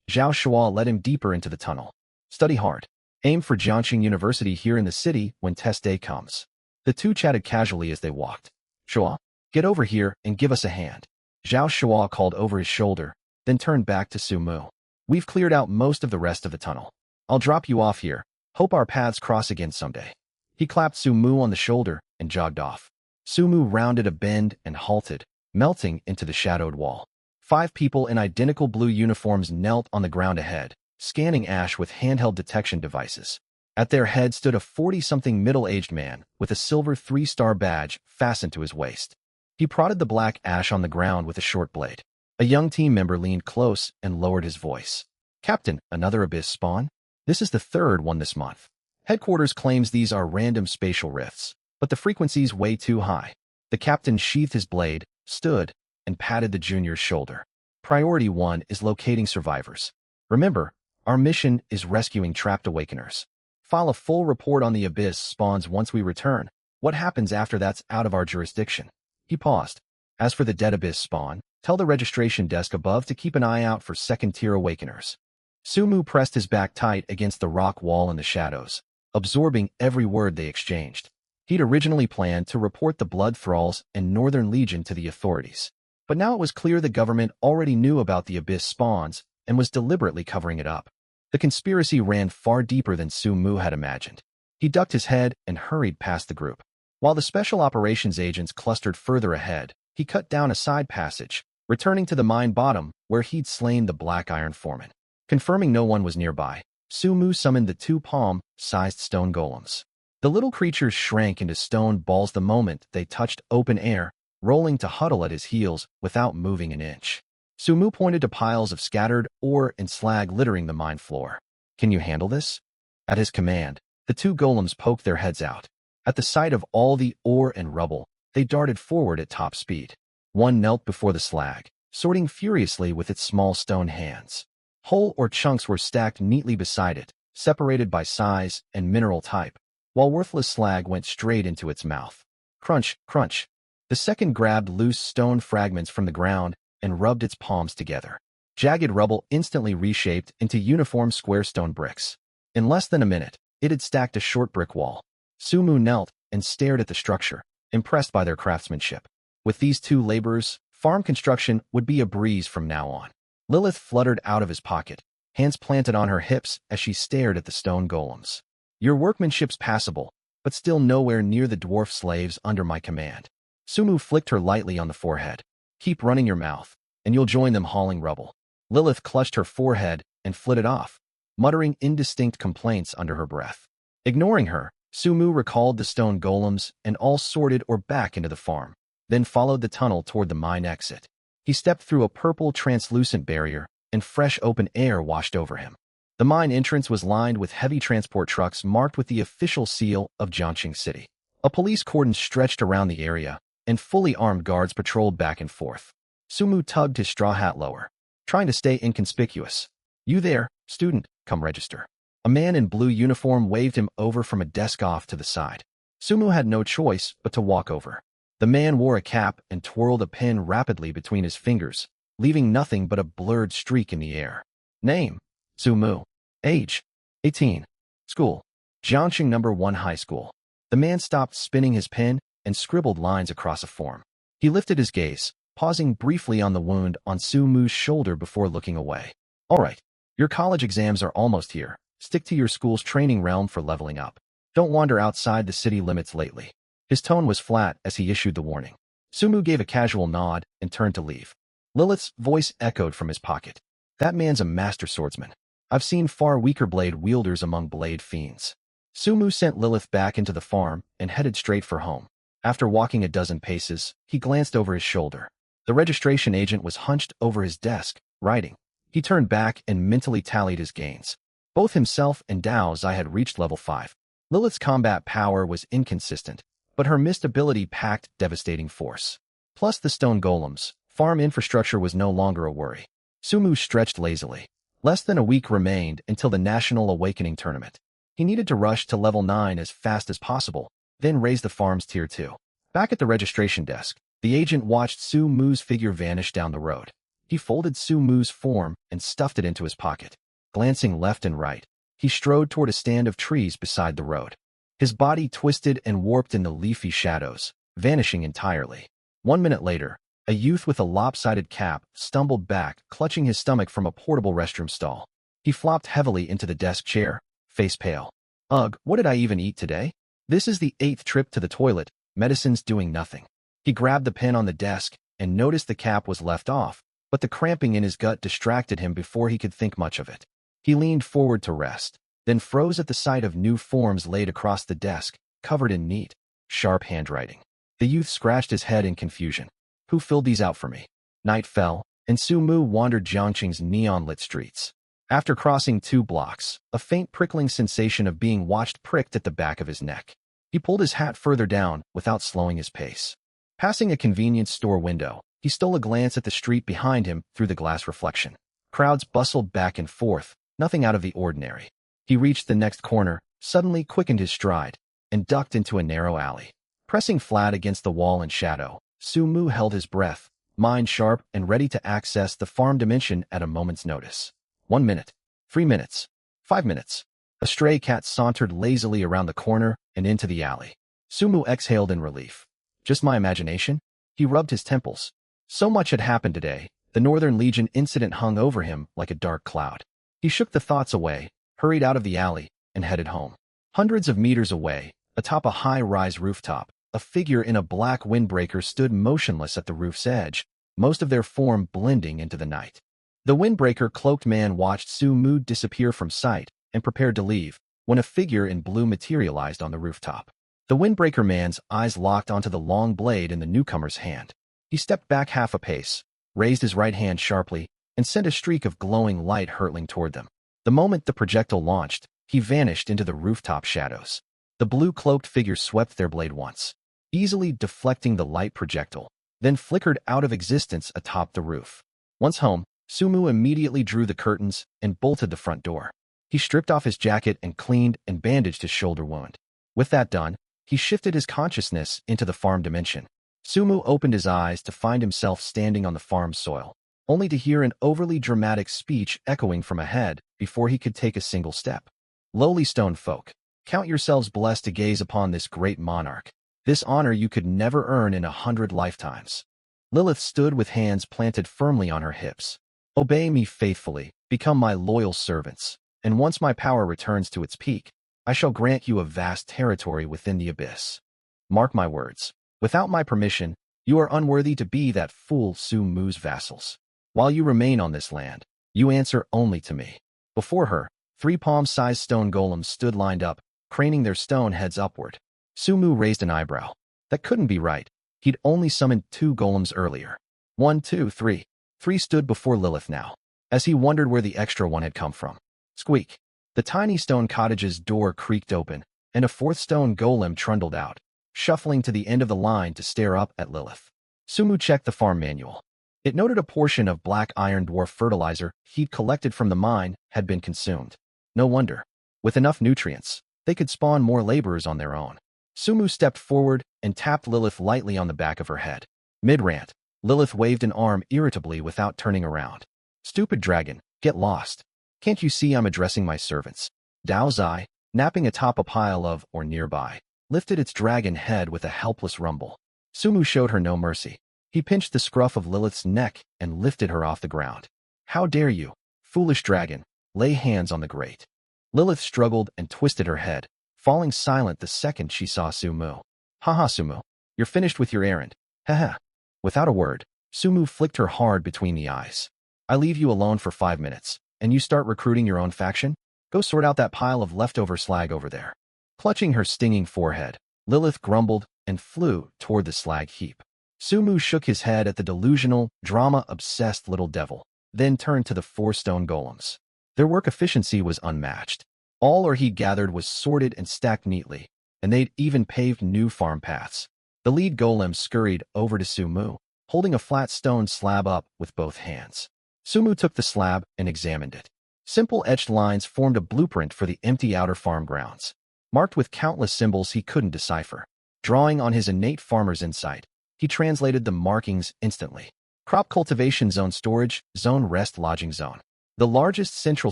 Zhao Shua led him deeper into the tunnel. "Study hard. Aim for Jiangxing University here in the city when test day comes." The two chatted casually as they walked. "Shua, get over here and give us a hand." Zhao Shua called over his shoulder, then turned back to Sumu. "We've cleared out most of the rest of the tunnel. I'll drop you off here. Hope our paths cross again someday." He clapped Sumu on the shoulder and jogged off. Sumu rounded a bend and halted, melting into the shadowed wall. 5 people in identical blue uniforms knelt on the ground ahead, scanning ash with handheld detection devices. At their head stood a 40-something middle-aged man with a silver 3-star badge fastened to his waist. He prodded the black ash on the ground with a short blade. A young team member leaned close and lowered his voice. "Captain, another abyss spawn? This is the 3rd one this month. Headquarters claims these are random spatial rifts, but the frequency's way too high." The captain sheathed his blade, stood, and patted the junior's shoulder. "Priority 1 is locating survivors. Remember, our mission is rescuing trapped awakeners. File a full report on the abyss spawns once we return. What happens after that's out of our jurisdiction." He paused. "As for the dead abyss spawn, tell the registration desk above to keep an eye out for second-tier awakeners." Sumu pressed his back tight against the rock wall in the shadows, absorbing every word they exchanged. He'd originally planned to report the Blood Thralls and Northern Legion to the authorities, but now it was clear the government already knew about the abyss spawns and was deliberately covering it up. The conspiracy ran far deeper than Sumu had imagined. He ducked his head and hurried past the group. While the special operations agents clustered further ahead, he cut down a side passage, returning to the mine bottom where he'd slain the black iron foreman. Confirming no one was nearby, Sumu summoned the 2 palm-sized stone golems. The little creatures shrank into stone balls the moment they touched open air, rolling to huddle at his heels without moving an inch. Sumu pointed to piles of scattered ore and slag littering the mine floor. "Can you handle this?" At his command, the 2 golems poked their heads out. At the sight of all the ore and rubble, they darted forward at top speed. One knelt before the slag, sorting furiously with its small stone hands. Whole ore chunks were stacked neatly beside it, separated by size and mineral type, while worthless slag went straight into its mouth. Crunch, crunch. The second grabbed loose stone fragments from the ground and rubbed its palms together. Jagged rubble instantly reshaped into uniform square stone bricks. In less than a minute, it had stacked a short brick wall. Sumu knelt and stared at the structure, impressed by their craftsmanship. With these two laborers, farm construction would be a breeze from now on. Lilith fluttered out of his pocket, hands planted on her hips as she stared at the stone golems. Your workmanship's passable, but still nowhere near the dwarf slaves under my command. Sumu flicked her lightly on the forehead. Keep running your mouth, and you'll join them hauling rubble. Lilith clutched her forehead and flitted off, muttering indistinct complaints under her breath. Ignoring her, Sumu recalled the stone golems and all sorted or back into the farm, then followed the tunnel toward the mine exit. He stepped through a purple translucent barrier, and fresh open air washed over him. The mine entrance was lined with heavy transport trucks marked with the official seal of Jiangxing City. A police cordon stretched around the area, and fully armed guards patrolled back and forth. Sumu tugged his straw hat lower, trying to stay inconspicuous. You there, student, come register. A man in blue uniform waved him over from a desk off to the side. Sumu had no choice but to walk over. The man wore a cap and twirled a pen rapidly between his fingers, leaving nothing but a blurred streak in the air. Name: Sumu. Age: 18. School: Jiangxing No. 1 High School. The man stopped spinning his pen and scribbled lines across a form. He lifted his gaze, pausing briefly on the wound on Sumu's shoulder before looking away. All right, your college exams are almost here. Stick to your school's training realm for leveling up. Don't wander outside the city limits lately. His tone was flat as he issued the warning. Sumu gave a casual nod and turned to leave. Lilith's voice echoed from his pocket. That man's a master swordsman. I've seen far weaker blade wielders among blade fiends. Sumu sent Lilith back into the farm and headed straight for home. After walking a dozen paces, he glanced over his shoulder. The registration agent was hunched over his desk, writing. He turned back and mentally tallied his gains. Both himself and Dao Zai had reached level 5. Lilith's combat power was inconsistent, but her missed ability packed devastating force. Plus the stone golems, farm infrastructure was no longer a worry. Sumu stretched lazily. Less than a week remained until the National Awakening tournament. He needed to rush to level 9 as fast as possible, then raise the farm's tier 2. Back at the registration desk, the agent watched Sumu's figure vanish down the road. He folded Sumu's form and stuffed it into his pocket. Glancing left and right, he strode toward a stand of trees beside the road. His body twisted and warped in the leafy shadows, vanishing entirely. 1 minute later, a youth with a lopsided cap stumbled back, clutching his stomach from a portable restroom stall. He flopped heavily into the desk chair, face pale. Ugh, what did I even eat today? This is the 8th trip to the toilet, medicine's doing nothing. He grabbed the pen on the desk and noticed the cap was left off, but the cramping in his gut distracted him before he could think much of it. He leaned forward to rest, then froze at the sight of new forms laid across the desk, covered in neat, sharp handwriting. The youth scratched his head in confusion. Who filled these out for me? Night fell, and Sumu wandered Jiangxing's neon-lit streets. After crossing 2 blocks, a faint prickling sensation of being watched pricked at the back of his neck. He pulled his hat further down without slowing his pace. Passing a convenience store window, he stole a glance at the street behind him through the glass reflection. Crowds bustled back and forth, nothing out of the ordinary. He reached the next corner, suddenly quickened his stride, and ducked into a narrow alley. Pressing flat against the wall in shadow, Sumu held his breath, mind sharp and ready to access the farm dimension at a moment's notice. 1 minute, 3 minutes, 5 minutes. A stray cat sauntered lazily around the corner and into the alley. Sumu exhaled in relief. Just my imagination? He rubbed his temples. So much had happened today. The Northern Legion incident hung over him like a dark cloud. He shook the thoughts away, hurried out of the alley, and headed home. Hundreds of meters away, atop a high-rise rooftop, a figure in a black windbreaker stood motionless at the roof's edge, most of their form blending into the night. The windbreaker-cloaked man watched Sumu disappear from sight and prepared to leave, when a figure in blue materialized on the rooftop. The windbreaker man's eyes locked onto the long blade in the newcomer's hand. He stepped back half a pace, raised his right hand sharply, and sent a streak of glowing light hurtling toward them. The moment the projectile launched, he vanished into the rooftop shadows. The blue-cloaked figure swept their blade once, easily deflecting the light projectile, then flickered out of existence atop the roof. Once home, Sumu immediately drew the curtains and bolted the front door. He stripped off his jacket and cleaned and bandaged his shoulder wound. With that done, he shifted his consciousness into the farm dimension. Sumu opened his eyes to find himself standing on the farm's soil, only to hear an overly dramatic speech echoing from ahead before he could take a single step. Lowly stone folk, count yourselves blessed to gaze upon this great monarch. This honor you could never earn in 100 lifetimes. Lilith stood with hands planted firmly on her hips. Obey me faithfully, become my loyal servants, and once my power returns to its peak, I shall grant you a vast territory within the abyss. Mark my words. Without my permission, you are unworthy to be that fool Sumu's vassals. While you remain on this land, you answer only to me. Before her, 3 palm-sized stone golems stood lined up, craning their stone heads upward. Sumu raised an eyebrow. That couldn't be right. He'd only summoned 2 golems earlier. 1, 2, 3. 3 stood before Lilith now, as he wondered where the extra one had come from. Squeak. The tiny stone cottage's door creaked open, and a 4th stone golem trundled out, shuffling to the end of the line to stare up at Lilith. Sumu checked the farm manual. It noted a portion of black iron dwarf fertilizer he'd collected from the mine had been consumed. No wonder. With enough nutrients, they could spawn more laborers on their own. Sumu stepped forward and tapped Lilith lightly on the back of her head. Mid-rant, Lilith waved an arm irritably without turning around. Stupid dragon, get lost. Can't you see I'm addressing my servants? Dao Zai, napping atop a pile of, or nearby, lifted its dragon head with a helpless rumble. Sumu showed her no mercy. He pinched the scruff of Lilith's neck and lifted her off the ground. How dare you, foolish dragon, lay hands on the grate. Lilith struggled and twisted her head, falling silent the second she saw Sumu. Haha, Sumu, you're finished with your errand. Haha. Without a word, Sumu flicked her hard between the eyes. I leave you alone for 5 minutes, and you start recruiting your own faction? Go sort out that pile of leftover slag over there. Clutching her stinging forehead, Lilith grumbled and flew toward the slag heap. Sumu shook his head at the delusional, drama-obsessed little devil, then turned to the 4 stone golems. Their work efficiency was unmatched. All ore he'd gathered was sorted and stacked neatly, and they'd even paved new farm paths. The lead golem scurried over to Sumu, holding a flat stone slab up with both hands. Sumu took the slab and examined it. Simple etched lines formed a blueprint for the empty outer farm grounds, marked with countless symbols he couldn't decipher. Drawing on his innate farmer's insight, he translated the markings instantly. Crop cultivation zone, storage zone, rest lodging zone. The largest central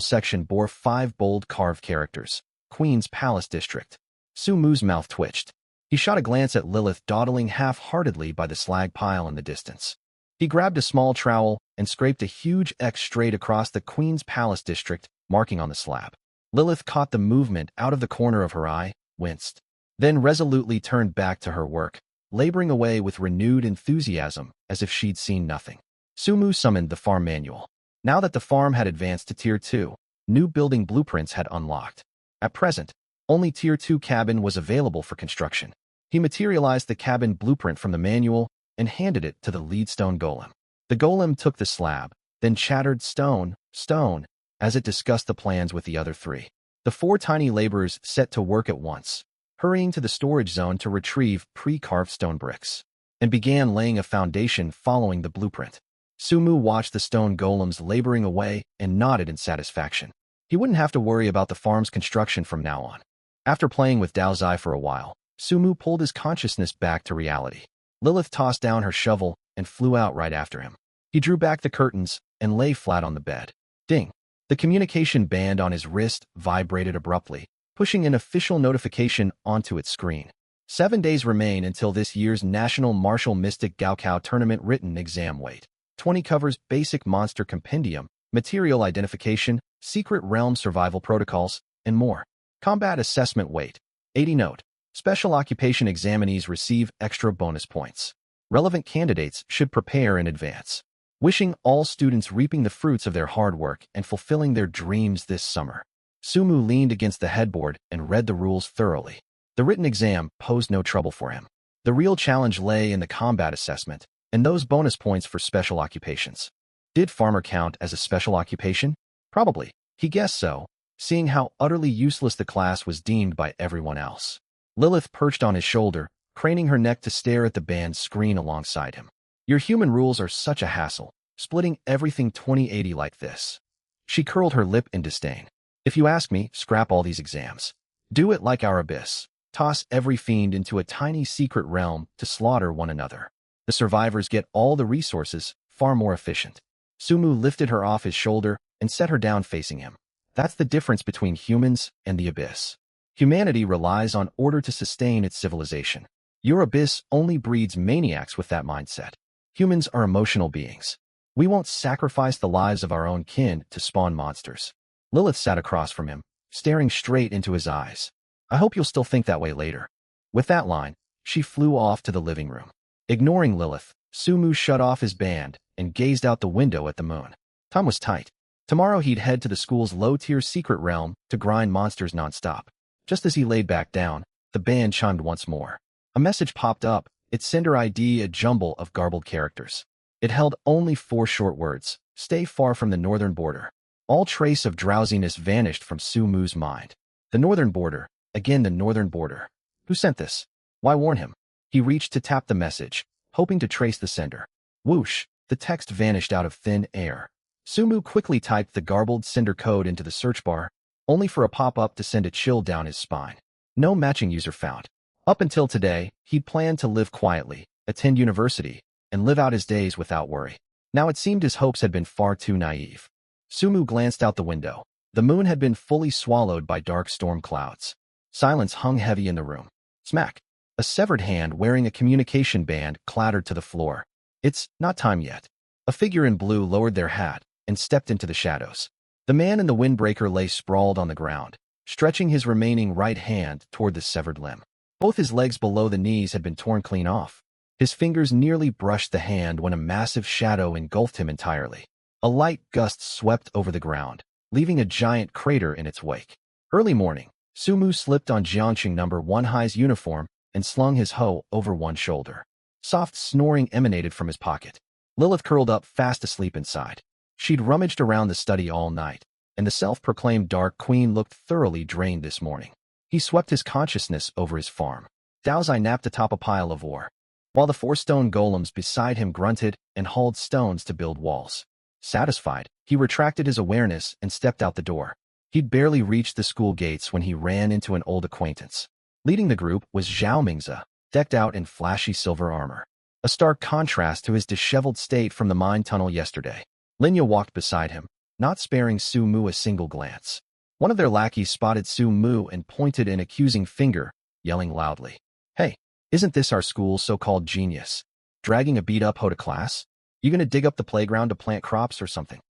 section bore 5 bold carved characters: Queen's Palace District. Sumu's mouth twitched. He shot a glance at Lilith dawdling half-heartedly by the slag pile in the distance. He grabbed a small trowel and scraped a huge X straight across the Queen's Palace District, marking on the slab. Lilith caught the movement out of the corner of her eye, winced, then resolutely turned back to her work, laboring away with renewed enthusiasm as if she'd seen nothing. Sumu summoned the farm manual. Now that the farm had advanced to Tier 2, new building blueprints had unlocked. At present, only Tier 2 cabin was available for construction. He materialized the cabin blueprint from the manual and handed it to the lead stone golem. The golem took the slab, then chattered stone, stone, as it discussed the plans with the other 3. The 4 tiny laborers set to work at once, hurrying to the storage zone to retrieve pre-carved stone bricks, and began laying a foundation following the blueprint. Sumu watched the stone golems laboring away and nodded in satisfaction. He wouldn't have to worry about the farm's construction from now on. After playing with Dao Zai for a while, Sumu pulled his consciousness back to reality. Lilith tossed down her shovel and flew out right after him. He drew back the curtains and lay flat on the bed. Ding! The communication band on his wrist vibrated abruptly, pushing an official notification onto its screen. 7 days remain until this year's National Martial Mystic Gaokao Tournament written exam. Wait. 20 covers basic monster compendium, material identification, secret realm survival protocols, and more. Combat assessment. Weight. 80 note. Special occupation examinees receive extra bonus points. Relevant candidates should prepare in advance. Wishing all students reaping the fruits of their hard work and fulfilling their dreams this summer. Sumu leaned against the headboard and read the rules thoroughly. The written exam posed no trouble for him. The real challenge lay in the combat assessment and those bonus points for special occupations. Did farmer count as a special occupation? Probably. He guessed so, seeing how utterly useless the class was deemed by everyone else. Lilith perched on his shoulder, craning her neck to stare at the band's screen alongside him. Your human rules are such a hassle, splitting everything 20/80 like this. She curled her lip in disdain. If you ask me, scrap all these exams. Do it like our abyss. Toss every fiend into a tiny secret realm to slaughter one another. The survivors get all the resources, far more efficient. Sumu lifted her off his shoulder and set her down facing him. That's the difference between humans and the abyss. Humanity relies on order to sustain its civilization. Your abyss only breeds maniacs with that mindset. Humans are emotional beings. We won't sacrifice the lives of our own kin to spawn monsters. Lilith sat across from him, staring straight into his eyes. I hope you'll still think that way later. With that line, she flew off to the living room. Ignoring Lilith, Sumu shut off his band and gazed out the window at the moon. Time was tight. Tomorrow he'd head to the school's low-tier secret realm to grind monsters nonstop. Just as he laid back down, the band chimed once more. A message popped up, its sender ID a jumble of garbled characters. It held only 4 short words: stay far from the northern border. All trace of drowsiness vanished from Sumu's mind. The northern border, again the northern border. Who sent this? Why warn him? He reached to tap the message, hoping to trace the sender. Whoosh, the text vanished out of thin air. Sumu quickly typed the garbled sender code into the search bar, only for a pop-up to send a chill down his spine. No matching user found. Up until today, he'd planned to live quietly, attend university, and live out his days without worry. Now it seemed his hopes had been far too naive. Sumu glanced out the window. The moon had been fully swallowed by dark storm clouds. Silence hung heavy in the room. Smack! A severed hand wearing a communication band clattered to the floor. It's not time yet. A figure in blue lowered their hat and stepped into the shadows. The man in the windbreaker lay sprawled on the ground, stretching his remaining right hand toward the severed limb. Both his legs below the knees had been torn clean off. His fingers nearly brushed the hand when a massive shadow engulfed him entirely. A light gust swept over the ground, leaving a giant crater in its wake. Early morning, Sumu slipped on Jiangxing No. 1 High's uniform and slung his hoe over one shoulder. Soft snoring emanated from his pocket. Lilith curled up fast asleep inside. She'd rummaged around the study all night, and the self-proclaimed Dark Queen looked thoroughly drained this morning. He swept his consciousness over his farm. Daozai napped atop a pile of ore, while the 4 stone golems beside him grunted and hauled stones to build walls. Satisfied, he retracted his awareness and stepped out the door. He'd barely reached the school gates when he ran into an old acquaintance. Leading the group was Zhao Mingzi, decked out in flashy silver armor. A stark contrast to his disheveled state from the mine tunnel yesterday. Linya walked beside him, not sparing Sumu a single glance. One of their lackeys spotted Sumu and pointed an accusing finger, yelling loudly, "Hey, isn't this our school's so-called genius? Dragging a beat-up hoe to class? You gonna dig up the playground to plant crops or something?"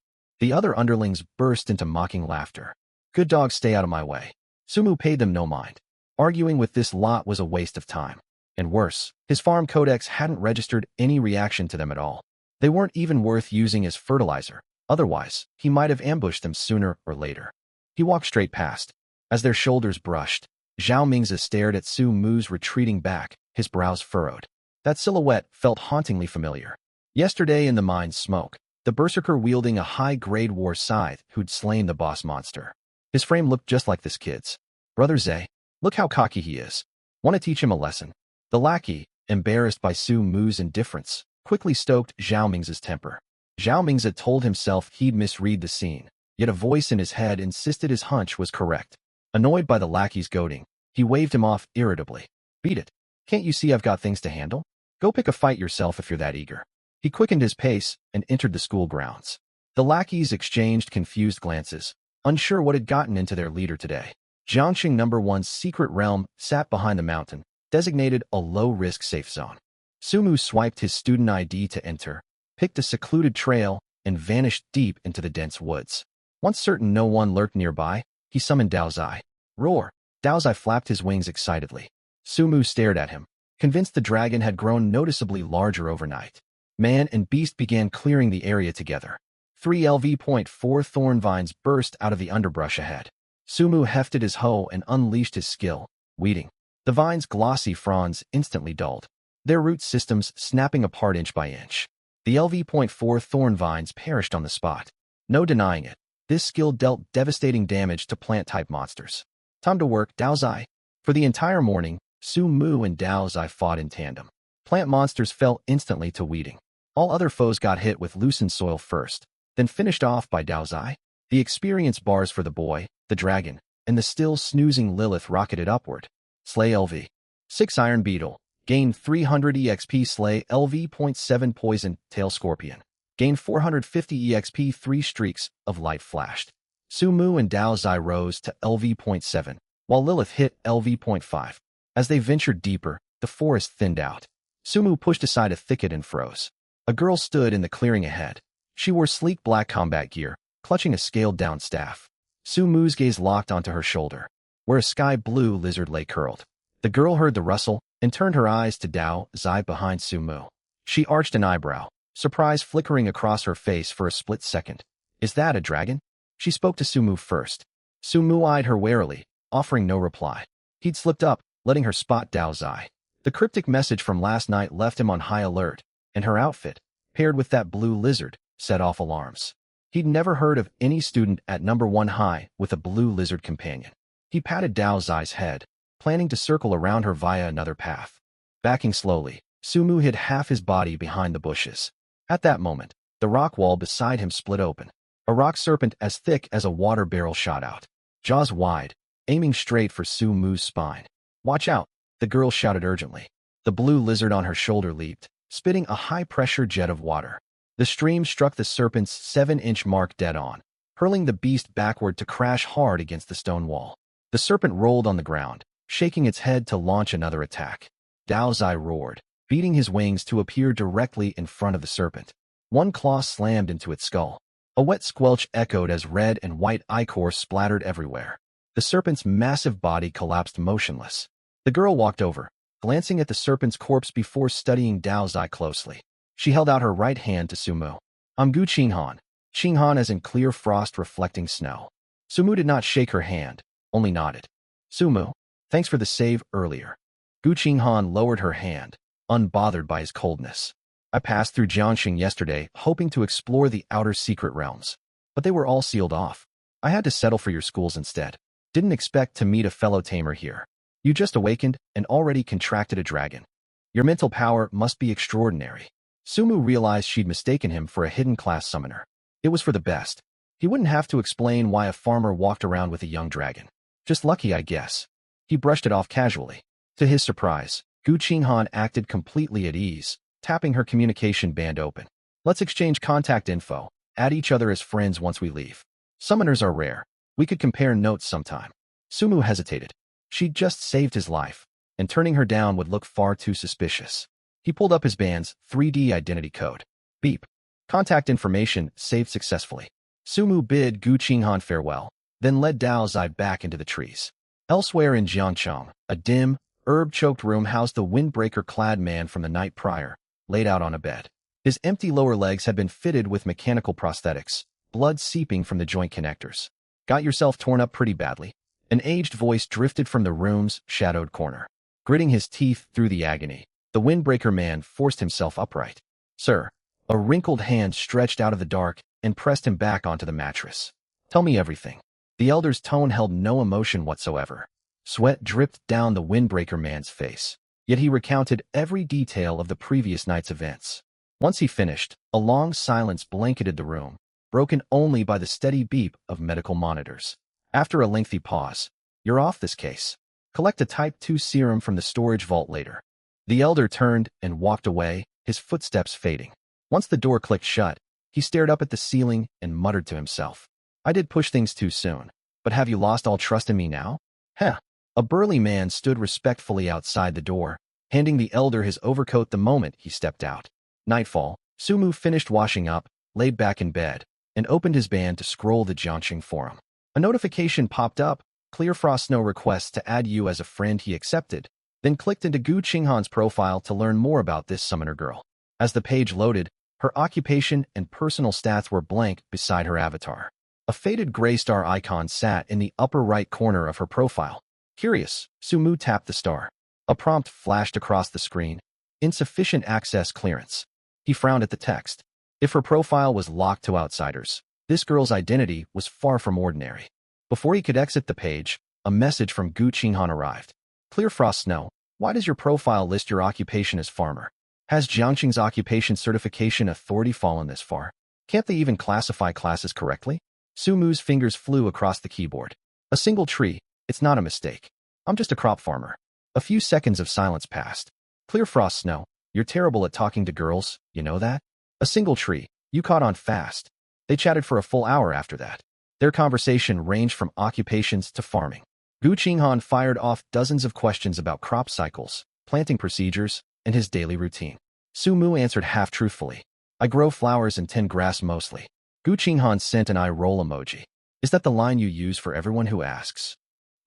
The other underlings burst into mocking laughter. "Good dogs, stay out of my way." Sumu paid them no mind. Arguing with this lot was a waste of time. And worse, his farm codex hadn't registered any reaction to them at all. They weren't even worth using as fertilizer. Otherwise, he might have ambushed them sooner or later. He walked straight past. As their shoulders brushed, Zhao Mingzi stared at Sumu's retreating back, his brows furrowed. That silhouette felt hauntingly familiar. Yesterday in the mine's smoke, the berserker wielding a high-grade war scythe who'd slain the boss monster. His frame looked just like this kid's. "Brother Zay, look how cocky he is. Want to teach him a lesson?" The lackey, embarrassed by Sumu's indifference, quickly stoked Zhao Mingzi's temper. Zhao Mingzi told himself he'd misread the scene, yet a voice in his head insisted his hunch was correct. Annoyed by the lackey's goading, he waved him off irritably. "Beat it. Can't you see I've got things to handle? Go pick a fight yourself if you're that eager." He quickened his pace and entered the school grounds. The lackeys exchanged confused glances, unsure what had gotten into their leader today. Jiangxing No. 1's secret realm sat behind the mountain, designated a low-risk safe zone. Sumu swiped his student ID to enter, picked a secluded trail, and vanished deep into the dense woods. Once certain no one lurked nearby, he summoned Daozai. "Roar!" Daozai flapped his wings excitedly. Sumu stared at him, convinced the dragon had grown noticeably larger overnight. Man and beast began clearing the area together. 3 LV.4 thorn vines burst out of the underbrush ahead. Sumu hefted his hoe and unleashed his skill, weeding. The vines' glossy fronds instantly dulled, their root systems snapping apart inch by inch. The LV.4 thorn vines perished on the spot. No denying it, this skill dealt devastating damage to plant-type monsters. Time to work, Daozai. For the entire morning, Sumu and Daozai fought in tandem. Plant monsters fell instantly to weeding. All other foes got hit with loosened soil first, then finished off by Daozai. The experience bars for the boy, the dragon, and the still snoozing Lilith rocketed upward. Slay LV. 6 Iron Beetle. Gain 300 EXP. Slay LV.7 Poison Tail Scorpion. Gain 450 EXP. 3 streaks of light flashed. Sumu and Daozai rose to LV.7, while Lilith hit LV.5. As they ventured deeper, the forest thinned out. Sumu pushed aside a thicket and froze. A girl stood in the clearing ahead. She wore sleek black combat gear, clutching a scaled-down staff. Sumu's gaze locked onto her shoulder, where a sky-blue lizard lay curled. The girl heard the rustle and turned her eyes to Dao Zai behind Sumu. She arched an eyebrow, surprise flickering across her face for a split second. "Is that a dragon?" She spoke to Sumu first. Sumu eyed her warily, offering no reply. He'd slipped up, letting her spot Dao Zai. The cryptic message from last night left him on high alert, and her outfit, paired with that blue lizard, set off alarms. He'd never heard of any student at number 1 high with a blue lizard companion. He patted Dao Zai's head, planning to circle around her via another path. Backing slowly, Sumu hid half his body behind the bushes. At that moment, the rock wall beside him split open. A rock serpent as thick as a water barrel shot out, jaws wide, aiming straight for Sumu's spine. "Watch out," the girl shouted urgently. The blue lizard on her shoulder leaped, spitting a high-pressure jet of water. The stream struck the serpent's 7-inch mark dead on, hurling the beast backward to crash hard against the stone wall. The serpent rolled on the ground, shaking its head to launch another attack. Dao Zai roared, beating his wings to appear directly in front of the serpent. One claw slammed into its skull. A wet squelch echoed as red and white ichor splattered everywhere. The serpent's massive body collapsed motionless. The girl walked over, glancing at the serpent's corpse before studying Dao Zai closely. She held out her right hand to Sumu. "I'm Gu Qinghan." Qinghan as in clear frost reflecting snow. Sumu did not shake her hand, only nodded. "Sumu, thanks for the save earlier." Gu Qinghan lowered her hand, unbothered by his coldness. "I passed through Jiangxing yesterday, hoping to explore the outer secret realms. But they were all sealed off. I had to settle for your schools instead. Didn't expect to meet a fellow tamer here. You just awakened and already contracted a dragon. Your mental power must be extraordinary." Sumu realized she'd mistaken him for a hidden class summoner. It was for the best. He wouldn't have to explain why a farmer walked around with a young dragon. Just lucky, I guess. He brushed it off casually. To his surprise, Gu Qinghan acted completely at ease, tapping her communication band open. "Let's exchange contact info, add each other as friends once we leave. Summoners are rare. We could compare notes sometime." Sumu hesitated. She'd just saved his life, and turning her down would look far too suspicious. He pulled up his band's 3D identity code. Beep. Contact information saved successfully. Sumu bid Gu Qinghan farewell, then led Dao Zai back into the trees. Elsewhere in Jiangchong, a dim, herb-choked room housed the windbreaker-clad man from the night prior, laid out on a bed. His empty lower legs had been fitted with mechanical prosthetics, blood seeping from the joint connectors. "Got yourself torn up pretty badly." An aged voice drifted from the room's shadowed corner. Gritting his teeth through the agony, the windbreaker man forced himself upright. "Sir." A wrinkled hand stretched out of the dark and pressed him back onto the mattress. "Tell me everything." The elder's tone held no emotion whatsoever. Sweat dripped down the windbreaker man's face, yet he recounted every detail of the previous night's events. Once he finished, a long silence blanketed the room, broken only by the steady beep of medical monitors. After a lengthy pause, "You're off this case. Collect a Type 2 serum from the storage vault later." The elder turned and walked away, his footsteps fading. Once the door clicked shut, he stared up at the ceiling and muttered to himself. "I did push things too soon, but have you lost all trust in me now?" Heh. A burly man stood respectfully outside the door, handing the elder his overcoat the moment he stepped out. Nightfall, Sumu finished washing up, laid back in bed, and opened his band to scroll the Jiangxing forum. A notification popped up, Clear Frost Snow requests to add you as a friend. He accepted, then clicked into Gu Qinghan's profile to learn more about this summoner girl. As the page loaded, her occupation and personal stats were blank beside her avatar. A faded gray star icon sat in the upper right corner of her profile. Curious, Sumu tapped the star. A prompt flashed across the screen. Insufficient access clearance. He frowned at the text. If her profile was locked to outsiders, this girl's identity was far from ordinary. Before he could exit the page, a message from Gu Qinghan arrived. Clear Frost Snow, why does your profile list your occupation as farmer? Has Jiangxing's occupation certification authority fallen this far? Can't they even classify classes correctly? Sumu's fingers flew across the keyboard. A single tree. It's not a mistake. I'm just a crop farmer. A few seconds of silence passed. Clear Frost Snow, you're terrible at talking to girls, you know that? A single tree. You caught on fast. They chatted for a full hour after that. Their conversation ranged from occupations to farming. Gu Qinghan fired off dozens of questions about crop cycles, planting procedures, and his daily routine. Sumu answered half-truthfully. I grow flowers and tend grass mostly. Gu Qinghan sent an eye roll emoji. Is that the line you use for everyone who asks?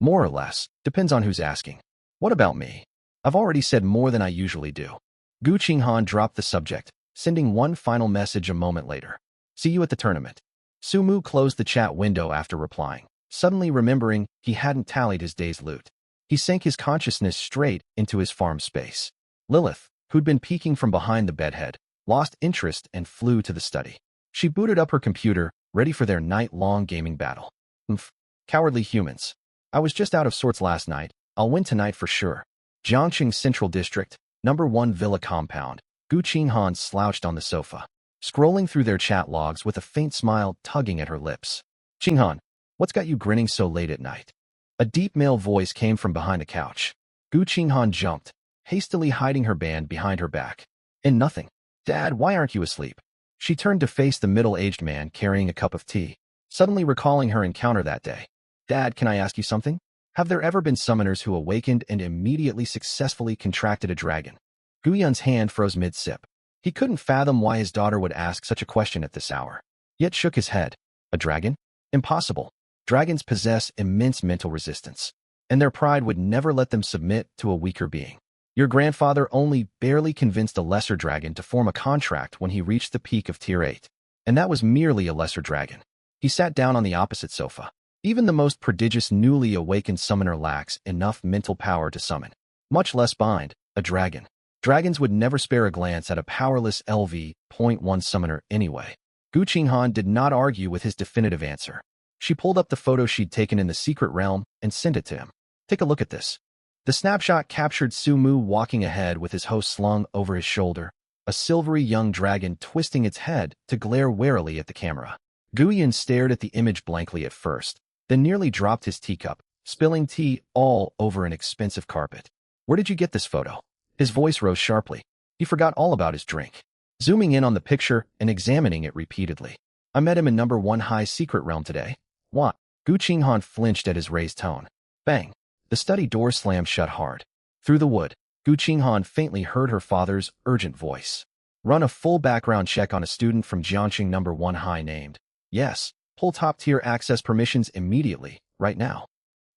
More or less, depends on who's asking. What about me? I've already said more than I usually do. Gu Qinghan dropped the subject, sending one final message a moment later. See you at the tournament. Sumu closed the chat window after replying, suddenly remembering he hadn't tallied his day's loot. He sank his consciousness straight into his farm space. Lilith, who'd been peeking from behind the bedhead, lost interest and flew to the study. She booted up her computer, ready for their night-long gaming battle. Cowardly humans. I was just out of sorts last night. I'll win tonight for sure. Jiangqing Central District, number 1 Villa Compound. Gu Qinghan slouched on the sofa, scrolling through their chat logs with a faint smile tugging at her lips. Qinghan, what's got you grinning so late at night? A deep male voice came from behind the couch. Gu Qinghan jumped, hastily hiding her band behind her back. And nothing. Dad, why aren't you asleep? She turned to face the middle-aged man carrying a cup of tea, suddenly recalling her encounter that day. Dad, can I ask you something? Have there ever been summoners who awakened and immediately successfully contracted a dragon? Gu Yun's hand froze mid-sip. He couldn't fathom why his daughter would ask such a question at this hour, yet shook his head. A dragon? Impossible. Dragons possess immense mental resistance, and their pride would never let them submit to a weaker being. Your grandfather only barely convinced a lesser dragon to form a contract when he reached the peak of Tier 8, and that was merely a lesser dragon. He sat down on the opposite sofa. Even the most prodigious newly awakened summoner lacks enough mental power to summon, much less bind, a dragon. Dragons would never spare a glance at a powerless LV.1 summoner anyway. Gu Qinghan did not argue with his definitive answer. She pulled up the photo she'd taken in the secret realm and sent it to him. Take a look at this. The snapshot captured Sumu walking ahead with his host slung over his shoulder, a silvery young dragon twisting its head to glare warily at the camera. Guyan stared at the image blankly at first, then nearly dropped his teacup, spilling tea all over an expensive carpet. Where did you get this photo? His voice rose sharply. He forgot all about his drink, zooming in on the picture and examining it repeatedly. I met him in number 1 high secret realm today. What? Gu Qinghan flinched at his raised tone. Bang! The study door slammed shut hard. Through the wood, Gu Qinghan faintly heard her father's urgent voice. Run a full background check on a student from Jiangqing number 1 high named. Yes, pull top-tier access permissions immediately, right now.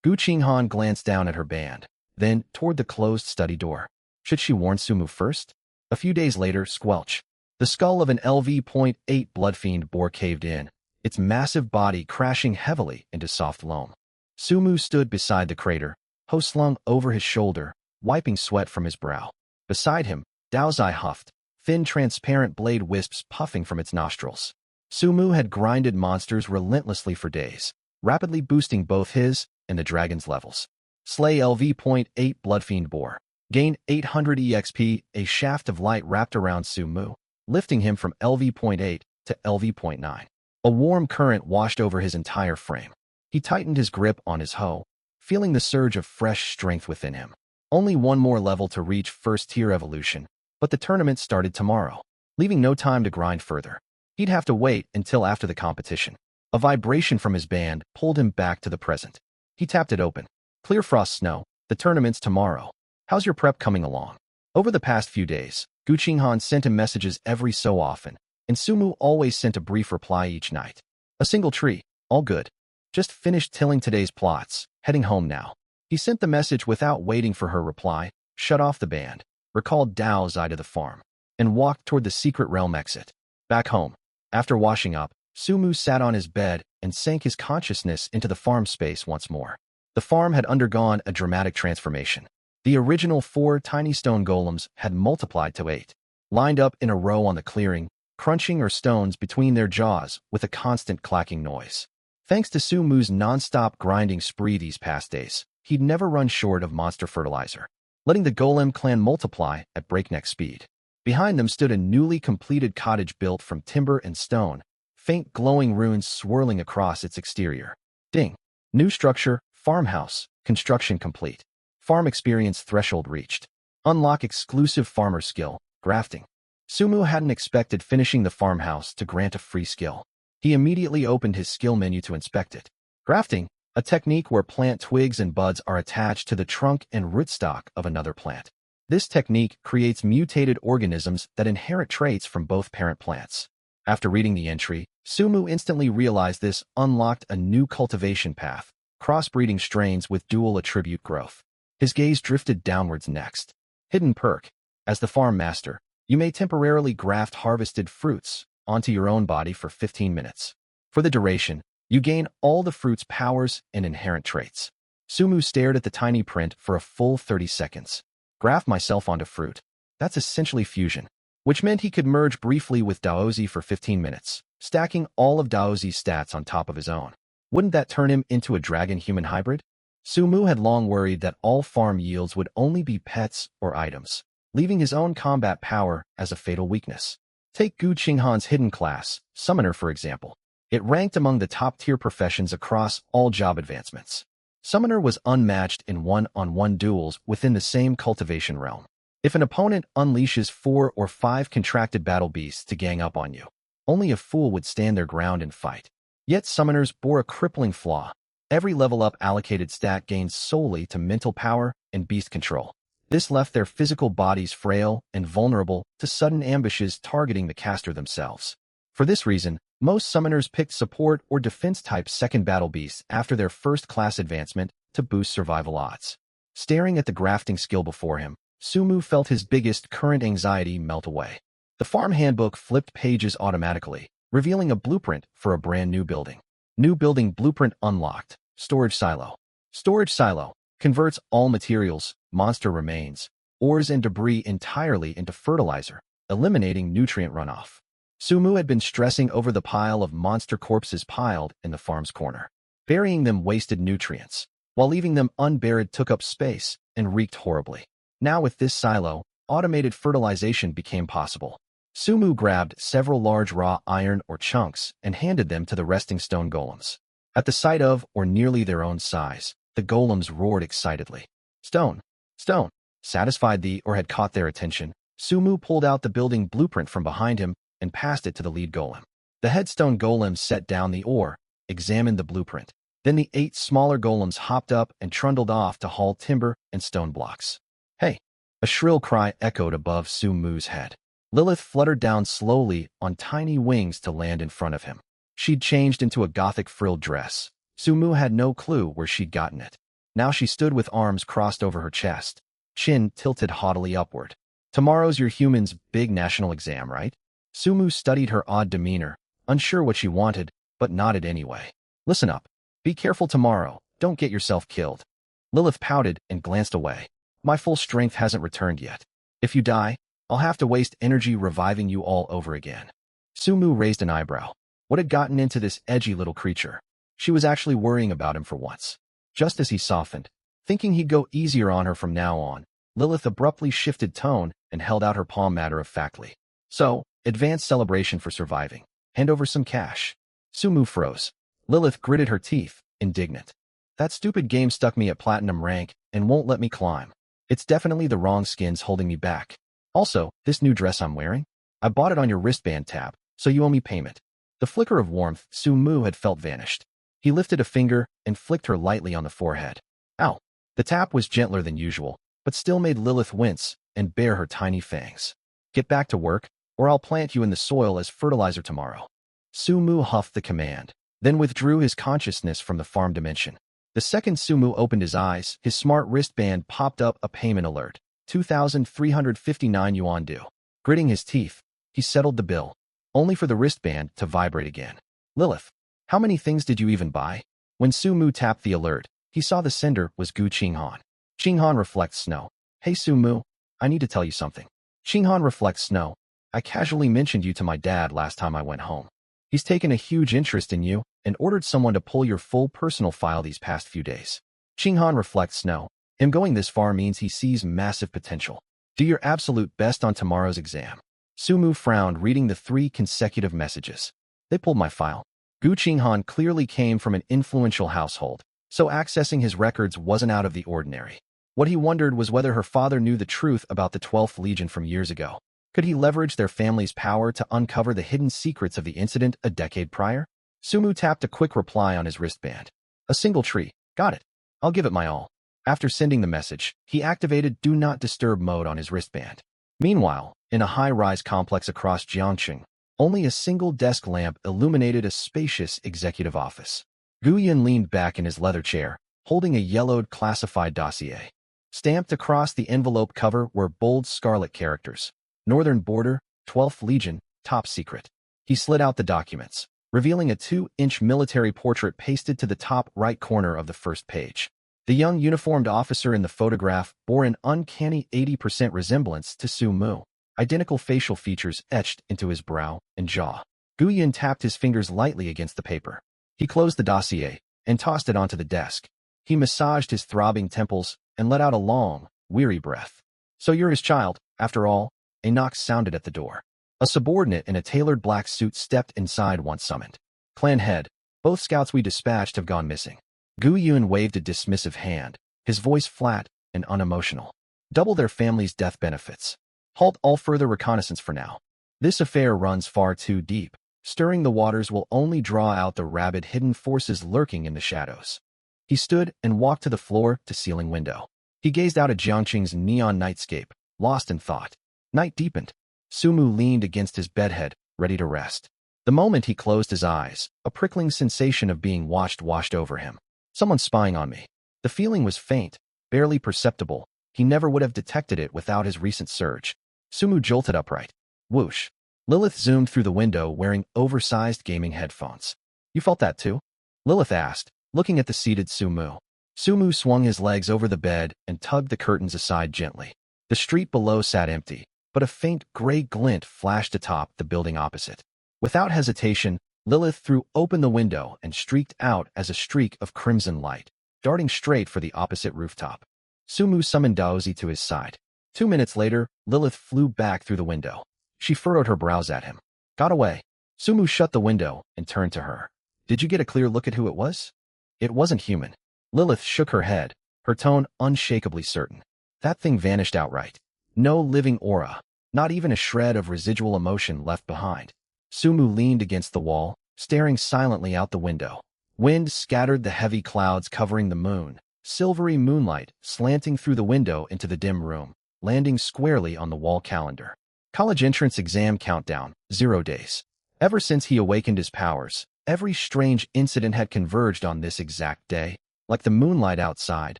Gu Qinghan glanced down at her band, then toward the closed study door. Should she warn Sumu first? A few days later, squelch. The skull of an LV.8 bloodfiend boar caved in, its massive body crashing heavily into soft loam. Sumu stood beside the crater, host slung over his shoulder, wiping sweat from his brow. Beside him, Daozai huffed, thin transparent blade wisps puffing from its nostrils. Sumu had grinded monsters relentlessly for days, rapidly boosting both his and the dragon's levels. Slay LV.8 bloodfiend boar. Gain 800 EXP, a shaft of light wrapped around Sumu, lifting him from LV.8 to LV.9. A warm current washed over his entire frame. He tightened his grip on his hoe, feeling the surge of fresh strength within him. Only one more level to reach first-tier evolution, but the tournament started tomorrow, leaving no time to grind further. He'd have to wait until after the competition. A vibration from his band pulled him back to the present. He tapped it open. Clear frost snow, the tournament's tomorrow. How's your prep coming along? Over the past few days, Gu Qinghan sent him messages every so often, and Sumu always sent a brief reply each night. A single tree, all good. Just finished tilling today's plots, heading home now. He sent the message without waiting for her reply, shut off the band, recalled Dao's eye to the farm, and walked toward the secret realm exit. Back home, after washing up, Sumu sat on his bed and sank his consciousness into the farm space once more. The farm had undergone a dramatic transformation. The original 4 tiny stone golems had multiplied to 8, lined up in a row on the clearing, crunching or stones between their jaws with a constant clacking noise. Thanks to Sumu's non-stop grinding spree these past days, he'd never run short of monster fertilizer, letting the golem clan multiply at breakneck speed. Behind them stood a newly completed cottage built from timber and stone, faint glowing runes swirling across its exterior. Ding! New structure, farmhouse, construction complete. Farm experience threshold reached. Unlock exclusive farmer skill, grafting. Sumu hadn't expected finishing the farmhouse to grant a free skill. He immediately opened his skill menu to inspect it. Grafting, a technique where plant twigs and buds are attached to the trunk and rootstock of another plant. This technique creates mutated organisms that inherit traits from both parent plants. After reading the entry, Sumu instantly realized this unlocked a new cultivation path, crossbreeding strains with dual attribute growth. His gaze drifted downwards next. Hidden perk. As the farm master, you may temporarily graft harvested fruits onto your own body for 15 minutes. For the duration, you gain all the fruit's powers and inherent traits. Sumu stared at the tiny print for a full 30 seconds. Graft myself onto fruit. That's essentially fusion, which meant he could merge briefly with Daozi for 15 minutes, stacking all of Daozi's stats on top of his own. Wouldn't that turn him into a dragon-human hybrid? Sumu had long worried that all farm yields would only be pets or items, leaving his own combat power as a fatal weakness. Take Gu Qinghan's hidden class, Summoner for example. It ranked among the top-tier professions across all job advancements. Summoner was unmatched in one-on-one duels within the same cultivation realm. If an opponent unleashes 4 or 5 contracted battle beasts to gang up on you, only a fool would stand their ground and fight. Yet summoners bore a crippling flaw. Every level-up allocated stat gained solely to mental power and beast control. This left their physical bodies frail and vulnerable to sudden ambushes targeting the caster themselves. For this reason, most summoners picked support or defense-type second battle beasts after their first class advancement to boost survival odds. Staring at the grafting skill before him, Sumu felt his biggest current anxiety melt away. The farm handbook flipped pages automatically, revealing a blueprint for a brand new building. New building blueprint unlocked. Storage silo. Storage silo converts all materials, monster remains, ores and debris entirely into fertilizer, eliminating nutrient runoff. Sumu had been stressing over the pile of monster corpses piled in the farm's corner. Burying them wasted nutrients, while leaving them unburied took up space and reeked horribly. Now with this silo, automated fertilization became possible. Sumu grabbed several large raw iron ore chunks and handed them to the resting stone golems. At the sight of, or nearly their own size, the golems roared excitedly. Stone! Stone! Satisfied the ore had caught their attention, Sumu pulled out the building blueprint from behind him and passed it to the lead golem. The headstone golem set down the ore, examined the blueprint. Then the 8 smaller golems hopped up and trundled off to haul timber and stone blocks. Hey! A shrill cry echoed above Sumu's head. Lilith fluttered down slowly on tiny wings to land in front of him. She'd changed into a gothic frilled dress. Sumu had no clue where she'd gotten it. Now she stood with arms crossed over her chest, chin tilted haughtily upward. Tomorrow's your human's big national exam, right? Sumu studied her odd demeanor, unsure what she wanted, but nodded anyway. Listen up. Be careful tomorrow. Don't get yourself killed. Lilith pouted and glanced away. My full strength hasn't returned yet. If you die, I'll have to waste energy reviving you all over again. Sumu raised an eyebrow. What had gotten into this edgy little creature? She was actually worrying about him for once. Just as he softened, thinking he'd go easier on her from now on, Lilith abruptly shifted tone and held out her palm matter-of-factly. So, advanced celebration for surviving. Hand over some cash. Sumu froze. Lilith gritted her teeth, indignant. That stupid game stuck me at platinum rank and won't let me climb. It's definitely the wrong skins holding me back. Also, this new dress I'm wearing? I bought it on your wristband tab, so you owe me payment. The flicker of warmth Sumu had felt vanished. He lifted a finger and flicked her lightly on the forehead. Ow! The tap was gentler than usual, but still made Lilith wince and bare her tiny fangs. Get back to work, or I'll plant you in the soil as fertilizer tomorrow. Sumu huffed the command, then withdrew his consciousness from the farm dimension. The second Sumu opened his eyes, his smart wristband popped up a payment alert. 2,359 yuan due. Gritting his teeth, he settled the bill, only for the wristband to vibrate again. Lilith, how many things did you even buy? When Sumu tapped the alert, he saw the sender was Gu Qinghan. Qinghan reflects snow. Hey Sumu, I need to tell you something. Qinghan reflects snow. I casually mentioned you to my dad last time I went home. He's taken a huge interest in you and ordered someone to pull your full personal file these past few days. Qinghan reflects snow. Him going this far means he sees massive potential. Do your absolute best on tomorrow's exam. Sumu frowned, reading the 3 consecutive messages. They pulled my file. Gu Qinghan clearly came from an influential household, so accessing his records wasn't out of the ordinary. What he wondered was whether her father knew the truth about the 12th Legion from years ago. Could he leverage their family's power to uncover the hidden secrets of the incident a decade prior? Sumu tapped a quick reply on his wristband. A single tree. Got it. I'll give it my all. After sending the message, he activated Do Not Disturb mode on his wristband. Meanwhile, in a high-rise complex across Jiangxing, only a single desk lamp illuminated a spacious executive office. Gu Yun leaned back in his leather chair, holding a yellowed classified dossier. Stamped across the envelope cover were bold scarlet characters. Northern Border, 12th Legion, top secret. He slid out the documents, revealing a 2-inch military portrait pasted to the top right corner of the first page. The young uniformed officer in the photograph bore an uncanny 80% resemblance to Su Mu, identical facial features etched into his brow and jaw. Gu Yun tapped his fingers lightly against the paper. He closed the dossier and tossed it onto the desk. He massaged his throbbing temples and let out a long, weary breath. So you're his child, after all? A knock sounded at the door. A subordinate in a tailored black suit stepped inside once summoned. Clan head, both scouts we dispatched have gone missing. Gu Yun waved a dismissive hand, his voice flat and unemotional. Double their family's death benefits. Halt all further reconnaissance for now. This affair runs far too deep. Stirring the waters will only draw out the rabid hidden forces lurking in the shadows. He stood and walked to the floor-to-ceiling window. He gazed out at Jiangqing's neon nightscape, lost in thought. Night deepened. Su Mu leaned against his bedhead, ready to rest. The moment he closed his eyes, a prickling sensation of being watched washed over him. Someone's spying on me. The feeling was faint, barely perceptible. He never would have detected it without his recent surge. Su Mu jolted upright. Whoosh. Lilith zoomed through the window wearing oversized gaming headphones. You felt that too? Lilith asked, looking at the seated Su Mu. Su Mu swung his legs over the bed and tugged the curtains aside gently. The street below sat empty, but a faint gray glint flashed atop the building opposite. Without hesitation, Lilith threw open the window and streaked out as a streak of crimson light, darting straight for the opposite rooftop. Su Mu summoned Daozi to his side. 2 minutes later, Lilith flew back through the window. She furrowed her brows at him. Got away. Su Mu shut the window and turned to her. Did you get a clear look at who it was? It wasn't human. Lilith shook her head, her tone unshakably certain. That thing vanished outright. No living aura, not even a shred of residual emotion left behind. Su Mu leaned against the wall, staring silently out the window. Wind scattered the heavy clouds covering the moon, silvery moonlight slanting through the window into the dim room, landing squarely on the wall calendar. College entrance exam countdown, 0 days. Ever since he awakened his powers, every strange incident had converged on this exact day, like the moonlight outside,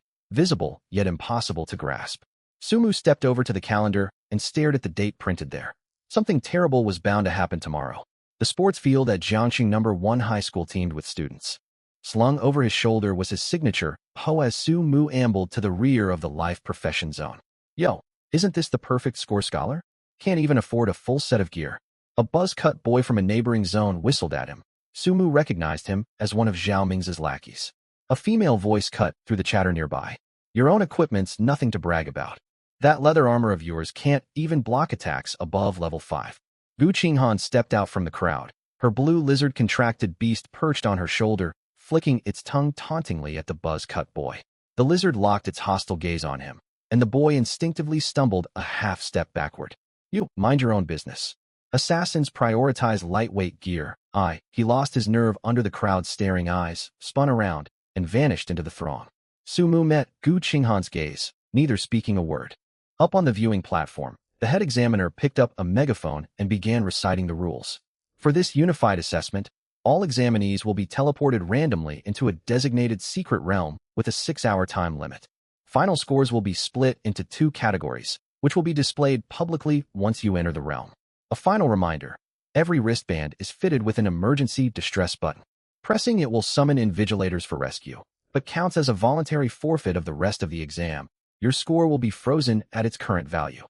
visible yet impossible to grasp. Su Mu stepped over to the calendar and stared at the date printed there. Something terrible was bound to happen tomorrow. The sports field at Jiangxing No. 1 High School teemed with students. Slung over his shoulder was his signature, Ho, as Su Mu ambled to the rear of the life profession zone. Yo, isn't this the perfect score scholar? Can't even afford a full set of gear. A buzz-cut boy from a neighboring zone whistled at him. Su Mu recognized him as one of Zhao Ming's lackeys. A female voice cut through the chatter nearby. Your own equipment's nothing to brag about. That leather armor of yours can't even block attacks above level 5. Gu Qinghan stepped out from the crowd. Her blue lizard-contracted beast perched on her shoulder, flicking its tongue tauntingly at the buzz-cut boy. The lizard locked its hostile gaze on him, and the boy instinctively stumbled a half-step backward. You, mind your own business. Assassins prioritize lightweight gear. He lost his nerve under the crowd's staring eyes, spun around, and vanished into the throng. Su Mu met Gu Qinghan's gaze, neither speaking a word. Up on the viewing platform, the head examiner picked up a megaphone and began reciting the rules. For this unified assessment, all examinees will be teleported randomly into a designated secret realm with a 6-hour time limit. Final scores will be split into 2 categories, which will be displayed publicly once you enter the realm. A final reminder, every wristband is fitted with an emergency distress button. Pressing it will summon invigilators for rescue, but counts as a voluntary forfeit of the rest of the exam. Your score will be frozen at its current value.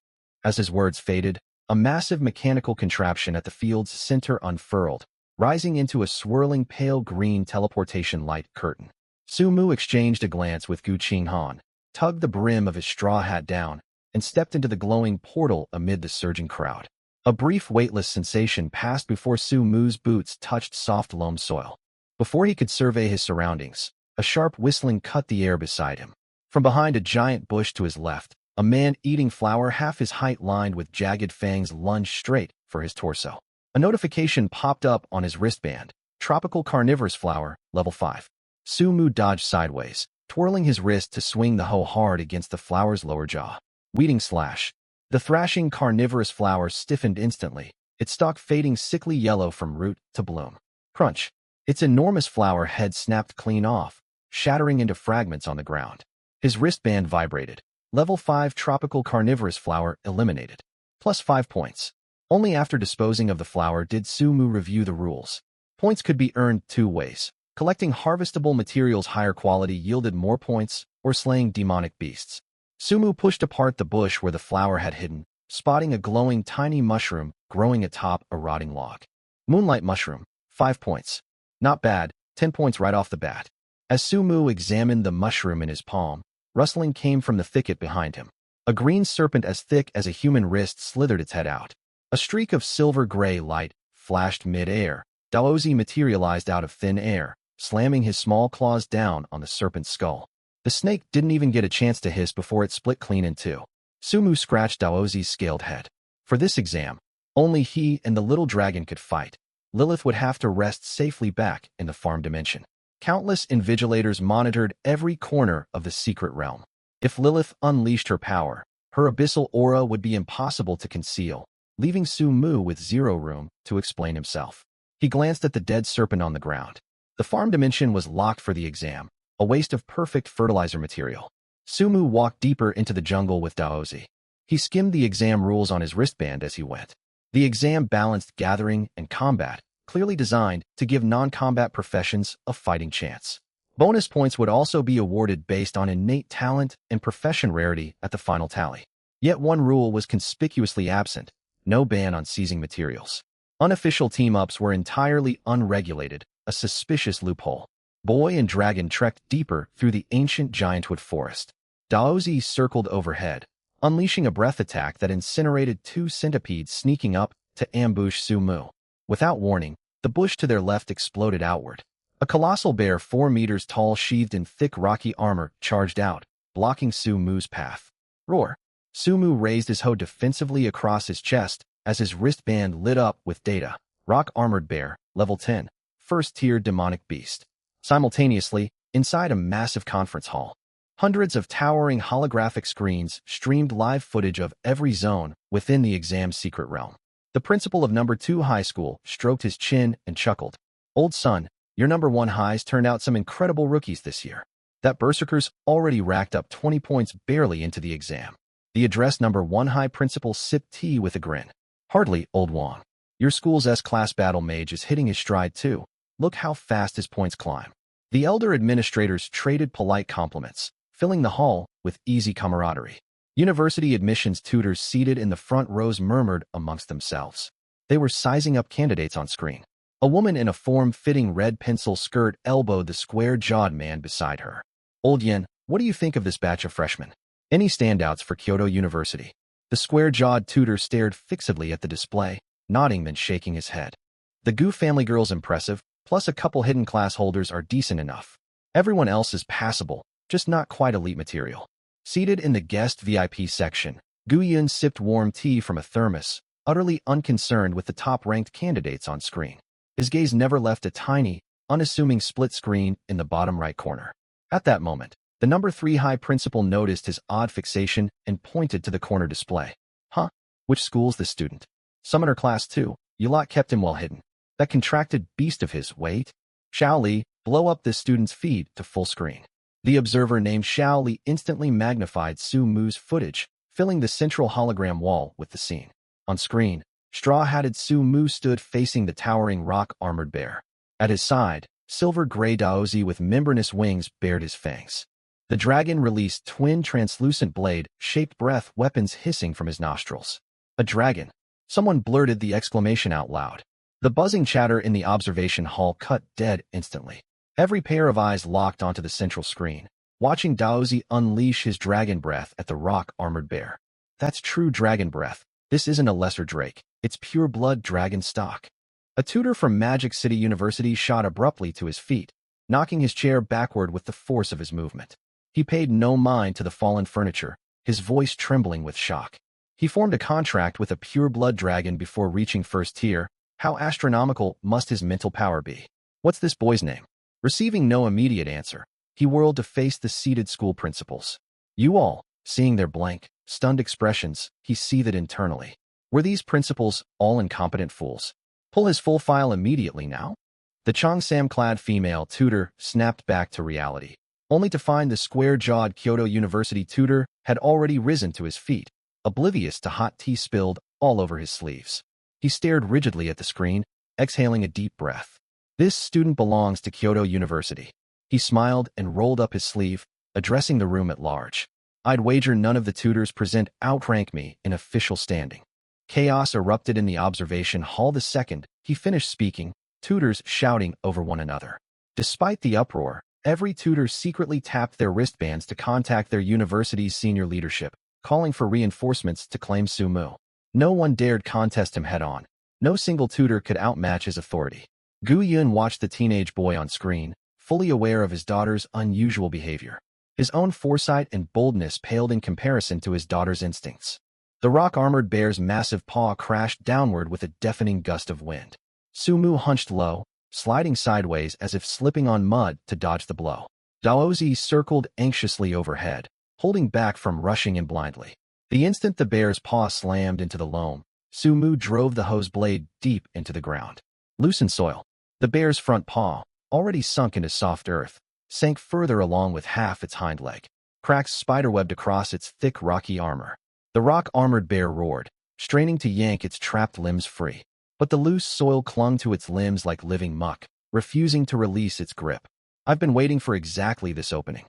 As his words faded, a massive mechanical contraption at the field's center unfurled, rising into a swirling pale green teleportation light curtain. Su Mu exchanged a glance with Gu Qinghan, tugged the brim of his straw hat down, and stepped into the glowing portal amid the surging crowd. A brief weightless sensation passed before Su Mu's boots touched soft loam soil. Before he could survey his surroundings, a sharp whistling cut the air beside him. From behind a giant bush to his left, a man eating flour half his height lined with jagged fangs lunged straight for his torso. A notification popped up on his wristband. Tropical carnivorous flower, level 5. Su Mu dodged sideways, twirling his wrist to swing the hoe hard against the flower's lower jaw. Weeding slash. The thrashing carnivorous flower stiffened instantly, its stalk fading sickly yellow from root to bloom. Crunch. Its enormous flower head snapped clean off, shattering into fragments on the ground. His wristband vibrated. Level 5 tropical carnivorous flower eliminated. Plus 5 points. Only after disposing of the flower did Sumu review the rules. Points could be earned 2 ways. Collecting harvestable materials higher quality yielded more points, or slaying demonic beasts. Sumu pushed apart the bush where the flower had hidden, spotting a glowing tiny mushroom growing atop a rotting log. Moonlight mushroom, 5 points. Not bad, 10 points right off the bat. As Sumu examined the mushroom in his palm, rustling came from the thicket behind him. A green serpent as thick as a human wrist slithered its head out. A streak of silver-gray light flashed mid-air. Daozi materialized out of thin air, slamming his small claws down on the serpent's skull. The snake didn't even get a chance to hiss before it split clean in two. Sumu scratched Daozi's scaled head. For this exam, only he and the little dragon could fight. Lilith would have to rest safely back in the farm dimension. Countless invigilators monitored every corner of the secret realm. If Lilith unleashed her power, her abyssal aura would be impossible to conceal, leaving Sumu with zero room to explain himself. He glanced at the dead serpent on the ground. The farm dimension was locked for the exam, a waste of perfect fertilizer material. Sumu walked deeper into the jungle with Daozi. He skimmed the exam rules on his wristband as he went. The exam balanced gathering and combat, clearly designed to give non-combat professions a fighting chance. Bonus points would also be awarded based on innate talent and profession rarity at the final tally. Yet one rule was conspicuously absent: no ban on seizing materials. Unofficial team-ups were entirely unregulated, a suspicious loophole. Boy and dragon trekked deeper through the ancient giantwood forest. Daozi circled overhead, unleashing a breath attack that incinerated 2 centipedes sneaking up to ambush Sumu. Without warning, the bush to their left exploded outward. A colossal bear 4 meters tall sheathed in thick rocky armor charged out, blocking Sumu's path. Roar! Sumu raised his hoe defensively across his chest as his wristband lit up with data. Rock-armored bear, level 10, first-tier demonic beast. Simultaneously, inside a massive conference hall, hundreds of towering holographic screens streamed live footage of every zone within the exam's secret realm. The principal of number 2 high school stroked his chin and chuckled. Old son, your number 1 highs turned out some incredible rookies this year. That berserker's already racked up 20 points barely into the exam. The address number 1 high principal sipped tea with a grin. Hardly, old Wong. Your school's S-class battle mage is hitting his stride too. Look how fast his points climb. The elder administrators traded polite compliments, filling the hall with easy camaraderie. University admissions tutors seated in the front rows murmured amongst themselves. They were sizing up candidates on screen. A woman in a form-fitting red pencil skirt elbowed the square-jawed man beside her. Old Yen, what do you think of this batch of freshmen? Any standouts for Kyoto University? The square-jawed tutor stared fixedly at the display, nodding then shaking his head. The Gu family girl's impressive, plus a couple hidden class holders are decent enough. Everyone else is passable, just not quite elite material. Seated in the guest VIP section, Gu Yun sipped warm tea from a thermos, utterly unconcerned with the top-ranked candidates on screen. His gaze never left a tiny, unassuming split screen in the bottom right corner. At that moment, the number 3 high principal noticed his odd fixation and pointed to the corner display. Huh? Which school's this student? Summoner class 2. You lot kept him well hidden. That contracted beast of his, wait. Xiao Li, blow up this student's feed to full screen. The observer named Xiao Li instantly magnified Sumu's footage, filling the central hologram wall with the scene. On screen, straw-hatted Sumu stood facing the towering rock-armored bear. At his side, silver-gray Daozi with membranous wings bared his fangs. The dragon released twin translucent blade-shaped breath weapons hissing from his nostrils. A dragon. Someone blurted the exclamation out loud. The buzzing chatter in the observation hall cut dead instantly. Every pair of eyes locked onto the central screen, watching Daozi unleash his dragon breath at the rock-armored bear. That's true dragon breath. This isn't a lesser drake. It's pure-blood dragon stock. A tutor from Magic City University shot abruptly to his feet, knocking his chair backward with the force of his movement. He paid no mind to the fallen furniture, his voice trembling with shock. He formed a contract with a pure-blood dragon before reaching first tier. How astronomical must his mental power be? What's this boy's name? Receiving no immediate answer, He whirled to face the seated school principals. You all, seeing their blank, stunned expressions, he seethed internally. Were these principals all incompetent fools? Pull his full file immediately now? The Cheongsam-clad female tutor snapped back to reality, only to find the square-jawed Kyoto University tutor had already risen to his feet, oblivious to hot tea spilled all over his sleeves. He stared rigidly at the screen, exhaling a deep breath. This student belongs to Kyoto University. He smiled and rolled up his sleeve, addressing the room at large. I'd wager none of the tutors present outrank me in official standing. Chaos erupted in the observation hall the second he finished speaking, tutors shouting over one another. Despite the uproar, every tutor secretly tapped their wristbands to contact their university's senior leadership, calling for reinforcements to claim Sumu. No one dared contest him head-on. No single tutor could outmatch his authority. Gu Yun watched the teenage boy on screen, fully aware of his daughter's unusual behavior. His own foresight and boldness paled in comparison to his daughter's instincts. The rock-armored bear's massive paw crashed downward with a deafening gust of wind. Sumu hunched low, sliding sideways as if slipping on mud to dodge the blow. Daozi circled anxiously overhead, holding back from rushing in blindly. The instant the bear's paw slammed into the loam, Sumu drove the hose blade deep into the ground. Loosened soil. The bear's front paw, already sunk into soft earth, sank further along with half its hind leg. Cracks spiderwebbed across its thick rocky armor. The rock-armored bear roared, straining to yank its trapped limbs free. But the loose soil clung to its limbs like living muck, refusing to release its grip. I've been waiting for exactly this opening.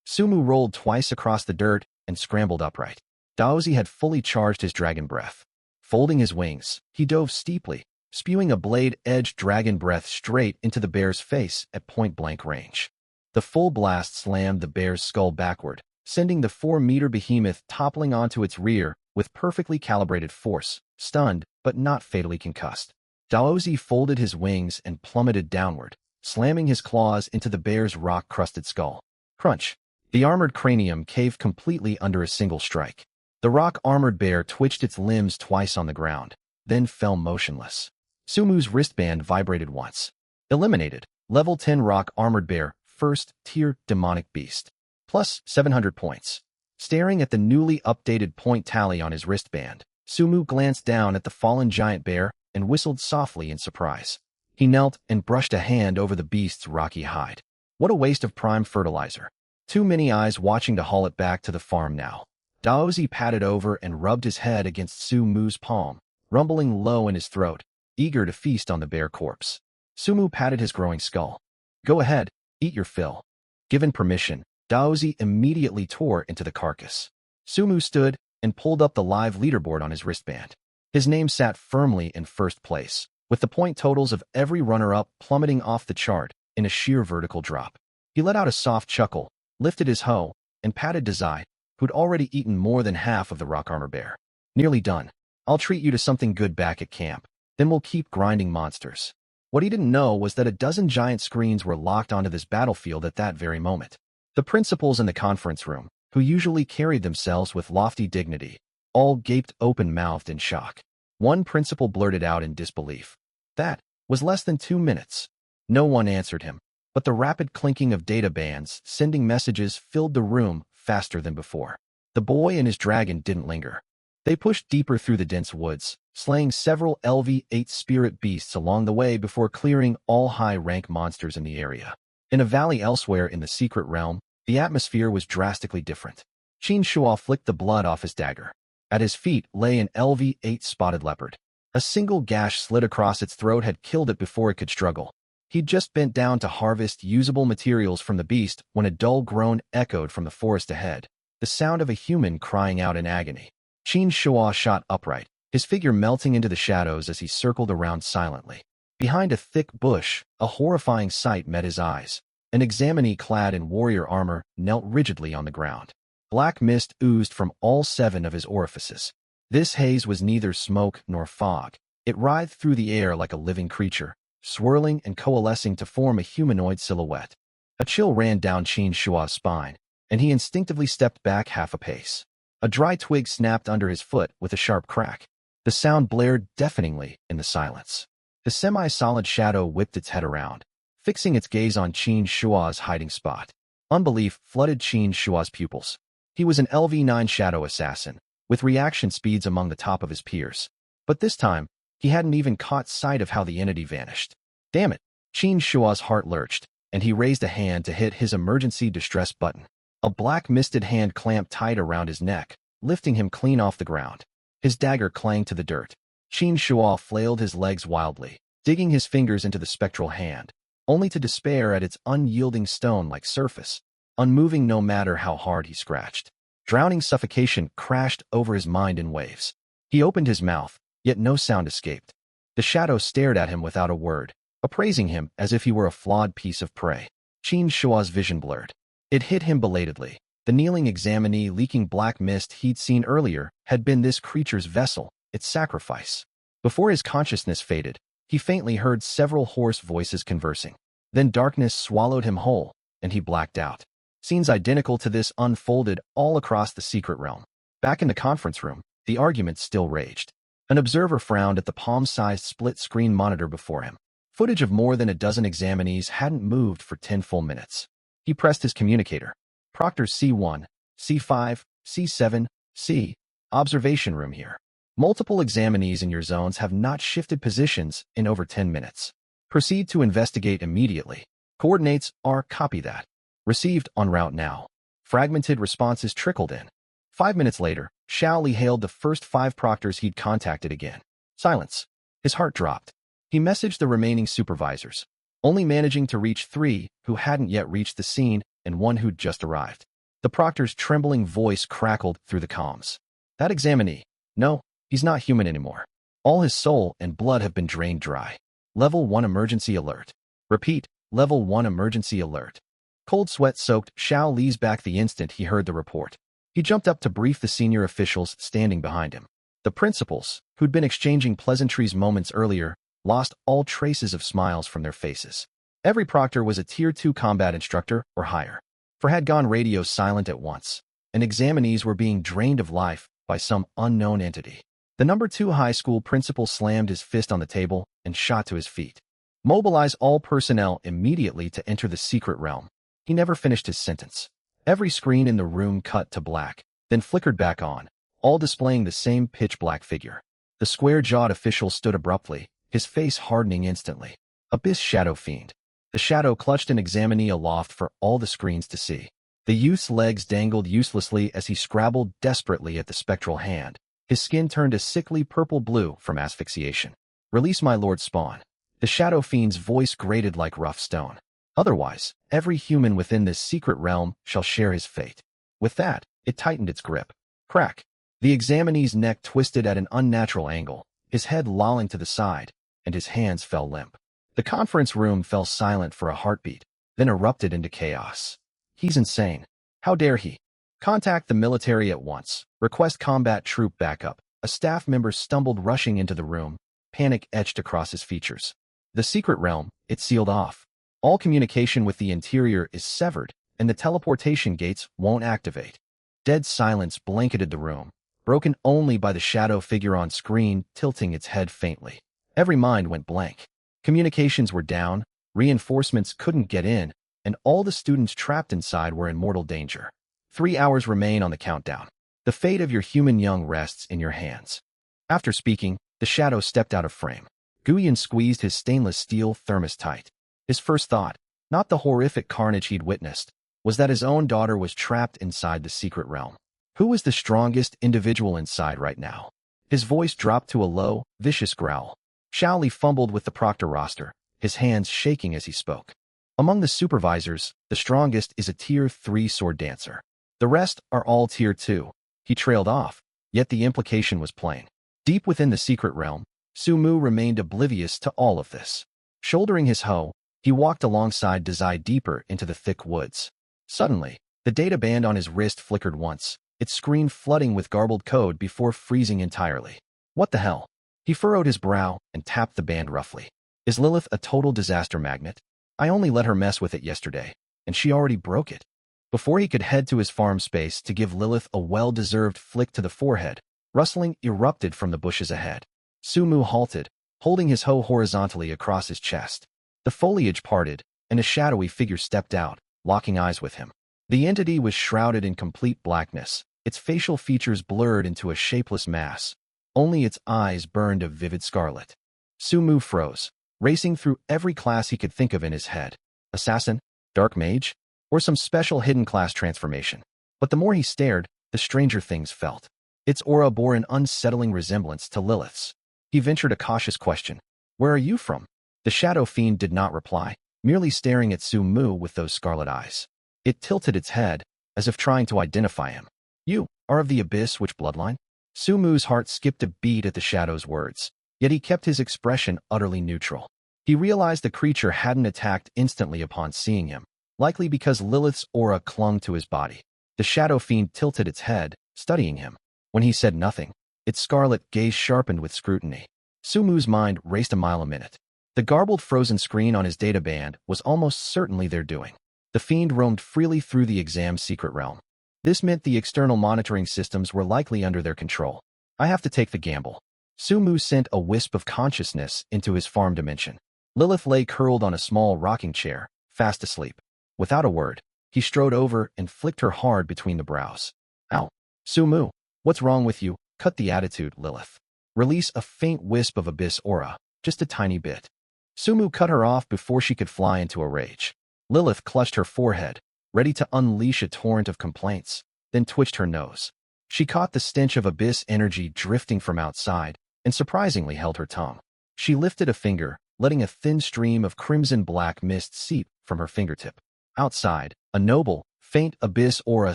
Sumu rolled twice across the dirt and scrambled upright. Daozi had fully charged his dragon breath. Folding his wings, he dove steeply, spewing a blade-edged dragon breath straight into the bear's face at point-blank range. The full blast slammed the bear's skull backward, sending the 4-meter behemoth toppling onto its rear with perfectly calibrated force, stunned but not fatally concussed. Daozi folded his wings and plummeted downward, slamming his claws into the bear's rock-crusted skull. Crunch! The armored cranium caved completely under a single strike. The rock-armored bear twitched its limbs twice on the ground, then fell motionless. Sumu's wristband vibrated once. Eliminated. Level 10 rock-armored bear, first tier demonic beast. Plus 700 points. Staring at the newly updated point tally on his wristband, Sumu glanced down at the fallen giant bear and whistled softly in surprise. He knelt and brushed a hand over the beast's rocky hide. What a waste of prime fertilizer. Too many eyes watching to haul it back to the farm now. Daozi patted over and rubbed his head against Sumu's palm, rumbling low in his throat, eager to feast on the bear corpse. Sumu patted his growing skull. Go ahead, eat your fill. Given permission, Daozi immediately tore into the carcass. Sumu stood and pulled up the live leaderboard on his wristband. His name sat firmly in first place, with the point totals of every runner-up plummeting off the chart in a sheer vertical drop. He let out a soft chuckle, lifted his hoe, and patted Dazai, who'd already eaten more than half of the rock armor bear. Nearly done. I'll treat you to something good back at camp. Then we'll keep grinding monsters. What he didn't know was that a dozen giant screens were locked onto this battlefield at that very moment. The principals in the conference room, who usually carried themselves with lofty dignity, all gaped open-mouthed in shock. One principal blurted out in disbelief. That was less than 2 minutes. No one answered him, but the rapid clinking of data bands sending messages filled the room faster than before. The boy and his dragon didn't linger. They pushed deeper through the dense woods, slaying several LV-8 spirit beasts along the way before clearing all high-rank monsters in the area. In a valley elsewhere in the secret realm, the atmosphere was drastically different. Qin Shuo flicked the blood off his dagger. At his feet lay an LV-8 spotted leopard. A single gash slit across its throat had killed it before it could struggle. He'd just bent down to harvest usable materials from the beast when a dull groan echoed from the forest ahead, the sound of a human crying out in agony. Qin Shuo shot upright, his figure melting into the shadows as he circled around silently. Behind a thick bush, a horrifying sight met his eyes. An examinee clad in warrior armor knelt rigidly on the ground. Black mist oozed from all 7 of his orifices. This haze was neither smoke nor fog. It writhed through the air like a living creature, swirling and coalescing to form a humanoid silhouette. A chill ran down Qin Shua's spine, and he instinctively stepped back half a pace. A dry twig snapped under his foot with a sharp crack. The sound blared deafeningly in the silence. The semi-solid shadow whipped its head around, fixing its gaze on Qin Shua's hiding spot. Unbelief flooded Qin Shua's pupils. He was an LV-9 shadow assassin, with reaction speeds among the top of his peers. But this time, he hadn't even caught sight of how the entity vanished. Damn it! Qin Shua's heart lurched, and he raised a hand to hit his emergency distress button. A black misted hand clamped tight around his neck, lifting him clean off the ground. His dagger clanged to the dirt. Qin Shua flailed his legs wildly, digging his fingers into the spectral hand, only to despair at its unyielding stone-like surface, unmoving no matter how hard he scratched. Drowning suffocation crashed over his mind in waves. He opened his mouth, yet no sound escaped. The shadow stared at him without a word, appraising him as if he were a flawed piece of prey. Qin Shua's vision blurred. It hit him belatedly. The kneeling examinee leaking black mist he'd seen earlier had been this creature's vessel, its sacrifice. Before his consciousness faded, he faintly heard several hoarse voices conversing. Then darkness swallowed him whole, and he blacked out. Scenes identical to this unfolded all across the secret realm. Back in the conference room, the argument still raged. An observer frowned at the palm-sized split-screen monitor before him. Footage of more than a dozen examinees hadn't moved for 10 full minutes. He pressed his communicator. Proctor C1, C5, C7, C. Observation room here. Multiple examinees in your zones have not shifted positions in over 10 minutes. Proceed to investigate immediately. Coordinates are copy that. Received en route now. Fragmented responses trickled in. 5 minutes later, Xiao Li hailed the first 5 proctors he'd contacted again. Silence. His heart dropped. He messaged the remaining supervisors, only managing to reach 3 who hadn't yet reached the scene and 1 who'd just arrived. The proctor's trembling voice crackled through the comms. That examinee. No, he's not human anymore. All his soul and blood have been drained dry. Level 1 emergency alert. Repeat, Level 1 emergency alert. Cold sweat soaked Xiao Li's back the instant he heard the report. He jumped up to brief the senior officials standing behind him. The principals, who'd been exchanging pleasantries moments earlier, lost all traces of smiles from their faces. Every proctor was a Tier 2 combat instructor or higher. For had gone radio silent at once, and examinees were being drained of life by some unknown entity. The number 2 high school principal slammed his fist on the table and shot to his feet. Mobilize all personnel immediately to enter the secret realm. He never finished his sentence. Every screen in the room cut to black, then flickered back on, all displaying the same pitch-black figure. The square-jawed official stood abruptly, his face hardening instantly. Abyss Shadow Fiend. The shadow clutched an examinee aloft for all the screens to see. The youth's legs dangled uselessly as he scrabbled desperately at the spectral hand. His skin turned a sickly purple-blue from asphyxiation. Release my Lord Spawn. The Shadow Fiend's voice grated like rough stone. Otherwise, every human within this secret realm shall share his fate. With that, it tightened its grip. Crack. The examinee's neck twisted at an unnatural angle, his head lolling to the side, and his hands fell limp. The conference room fell silent for a heartbeat, then erupted into chaos. He's insane. How dare he? Contact the military at once. Request combat troop backup. A staff member stumbled rushing into the room, panic etched across his features. The secret realm, it's sealed off. All communication with the interior is severed, and the teleportation gates won't activate. Dead silence blanketed the room, broken only by the shadow figure on screen tilting its head faintly. Every mind went blank. Communications were down, reinforcements couldn't get in, and all the students trapped inside were in mortal danger. 3 hours remain on the countdown. The fate of your human young rests in your hands. After speaking, the shadow stepped out of frame. Guyan squeezed his stainless steel thermos tight. His first thought, not the horrific carnage he'd witnessed, was that his own daughter was trapped inside the secret realm. Who was the strongest individual inside right now? His voice dropped to a low, vicious growl. Xiao Li fumbled with the proctor roster, his hands shaking as he spoke. Among the supervisors, the strongest is a Tier 3 sword dancer. The rest are all Tier 2. He trailed off, yet the implication was plain. Deep within the secret realm, Su Mu remained oblivious to all of this. Shouldering his hoe, he walked alongside Dazai deeper into the thick woods. Suddenly, the data band on his wrist flickered once, its screen flooding with garbled code before freezing entirely. What the hell? He furrowed his brow and tapped the band roughly. Is Lilith a total disaster magnet? I only let her mess with it yesterday, and she already broke it. Before he could head to his farm space to give Lilith a well-deserved flick to the forehead, rustling erupted from the bushes ahead. Su Mu halted, holding his hoe horizontally across his chest. The foliage parted, and a shadowy figure stepped out, locking eyes with him. The entity was shrouded in complete blackness, its facial features blurred into a shapeless mass. Only its eyes burned a vivid scarlet. Sumu froze, racing through every class he could think of in his head. Assassin? Dark mage? Or some special hidden class transformation? But the more he stared, the stranger things felt. Its aura bore an unsettling resemblance to Lilith's. He ventured a cautious question. Where are you from? The shadow fiend did not reply, merely staring at Sumu with those scarlet eyes. It tilted its head, as if trying to identify him. You are of the Abyss, which bloodline? Sumu's heart skipped a beat at the shadow's words, yet he kept his expression utterly neutral. He realized the creature hadn't attacked instantly upon seeing him, likely because Lilith's aura clung to his body. The shadow fiend tilted its head, studying him. When he said nothing, its scarlet gaze sharpened with scrutiny. Sumu's mind raced a mile a minute. The garbled frozen screen on his databand was almost certainly their doing. The fiend roamed freely through the exam's secret realm. This meant the external monitoring systems were likely under their control. I have to take the gamble. Sumu sent a wisp of consciousness into his farm dimension. Lilith lay curled on a small rocking chair, fast asleep. Without a word, he strode over and flicked her hard between the brows. Ow. Sumu, what's wrong with you? Cut the attitude, Lilith. Release a faint wisp of abyss aura, just a tiny bit. Sumu cut her off before she could fly into a rage. Lilith clutched her forehead, ready to unleash a torrent of complaints, then twitched her nose. She caught the stench of abyss energy drifting from outside, and surprisingly held her tongue. She lifted a finger, letting a thin stream of crimson-black mist seep from her fingertip. Outside, a noble, faint abyss aura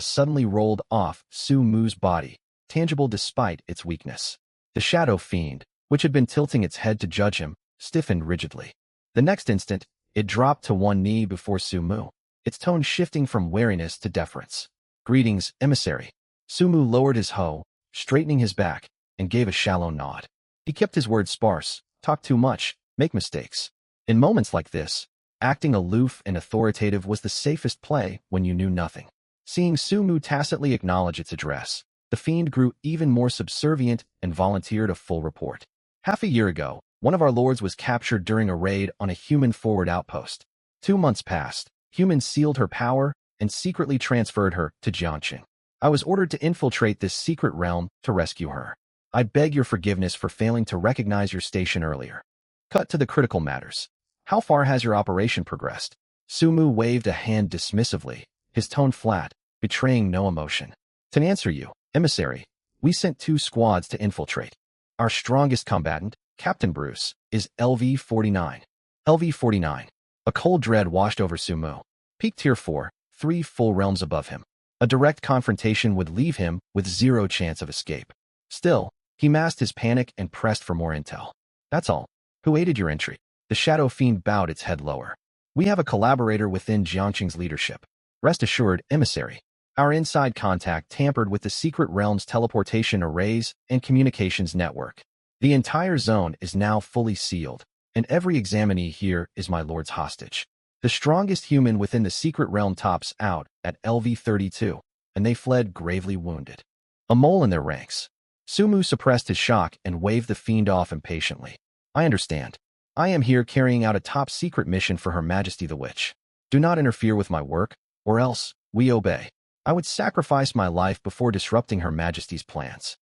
suddenly rolled off Sumu's body, tangible despite its weakness. The shadow fiend, which had been tilting its head to judge him, stiffened rigidly. The next instant, it dropped to one knee before Sumu, its tone shifting from wariness to deference. Greetings, emissary. Sumu lowered his hoe, straightening his back, and gave a shallow nod. He kept his words sparse, talk too much, make mistakes. In moments like this, acting aloof and authoritative was the safest play when you knew nothing. Seeing Sumu tacitly acknowledge its address, the fiend grew even more subservient and volunteered a full report. Half a year ago, one of our lords was captured during a raid on a human forward outpost. 2 months passed. Humans sealed her power and secretly transferred her to Jiangqing. I was ordered to infiltrate this secret realm to rescue her. I beg your forgiveness for failing to recognize your station earlier. Cut to the critical matters. How far has your operation progressed? Sumu waved a hand dismissively, his tone flat, betraying no emotion. To answer you, emissary, we sent 2 squads to infiltrate. Our strongest combatant, Captain Bruce, is LV-49. LV-49. A cold dread washed over Sumu. Peak Tier 4, 3 full realms above him. A direct confrontation would leave him with 0 chance of escape. Still, he masked his panic and pressed for more intel. That's all. Who aided your entry? The shadow fiend bowed its head lower. We have a collaborator within Jiangqing's leadership. Rest assured, emissary. Our inside contact tampered with the secret realm's teleportation arrays and communications network. The entire zone is now fully sealed, and every examinee here is my lord's hostage. The strongest human within the secret realm tops out at LV-32, and they fled gravely wounded. A mole in their ranks. Sumu suppressed his shock and waved the fiend off impatiently. I understand. I am here carrying out a top-secret mission for Her Majesty the Witch. Do not interfere with my work, or else, we obey. I would sacrifice my life before disrupting Her Majesty's plans.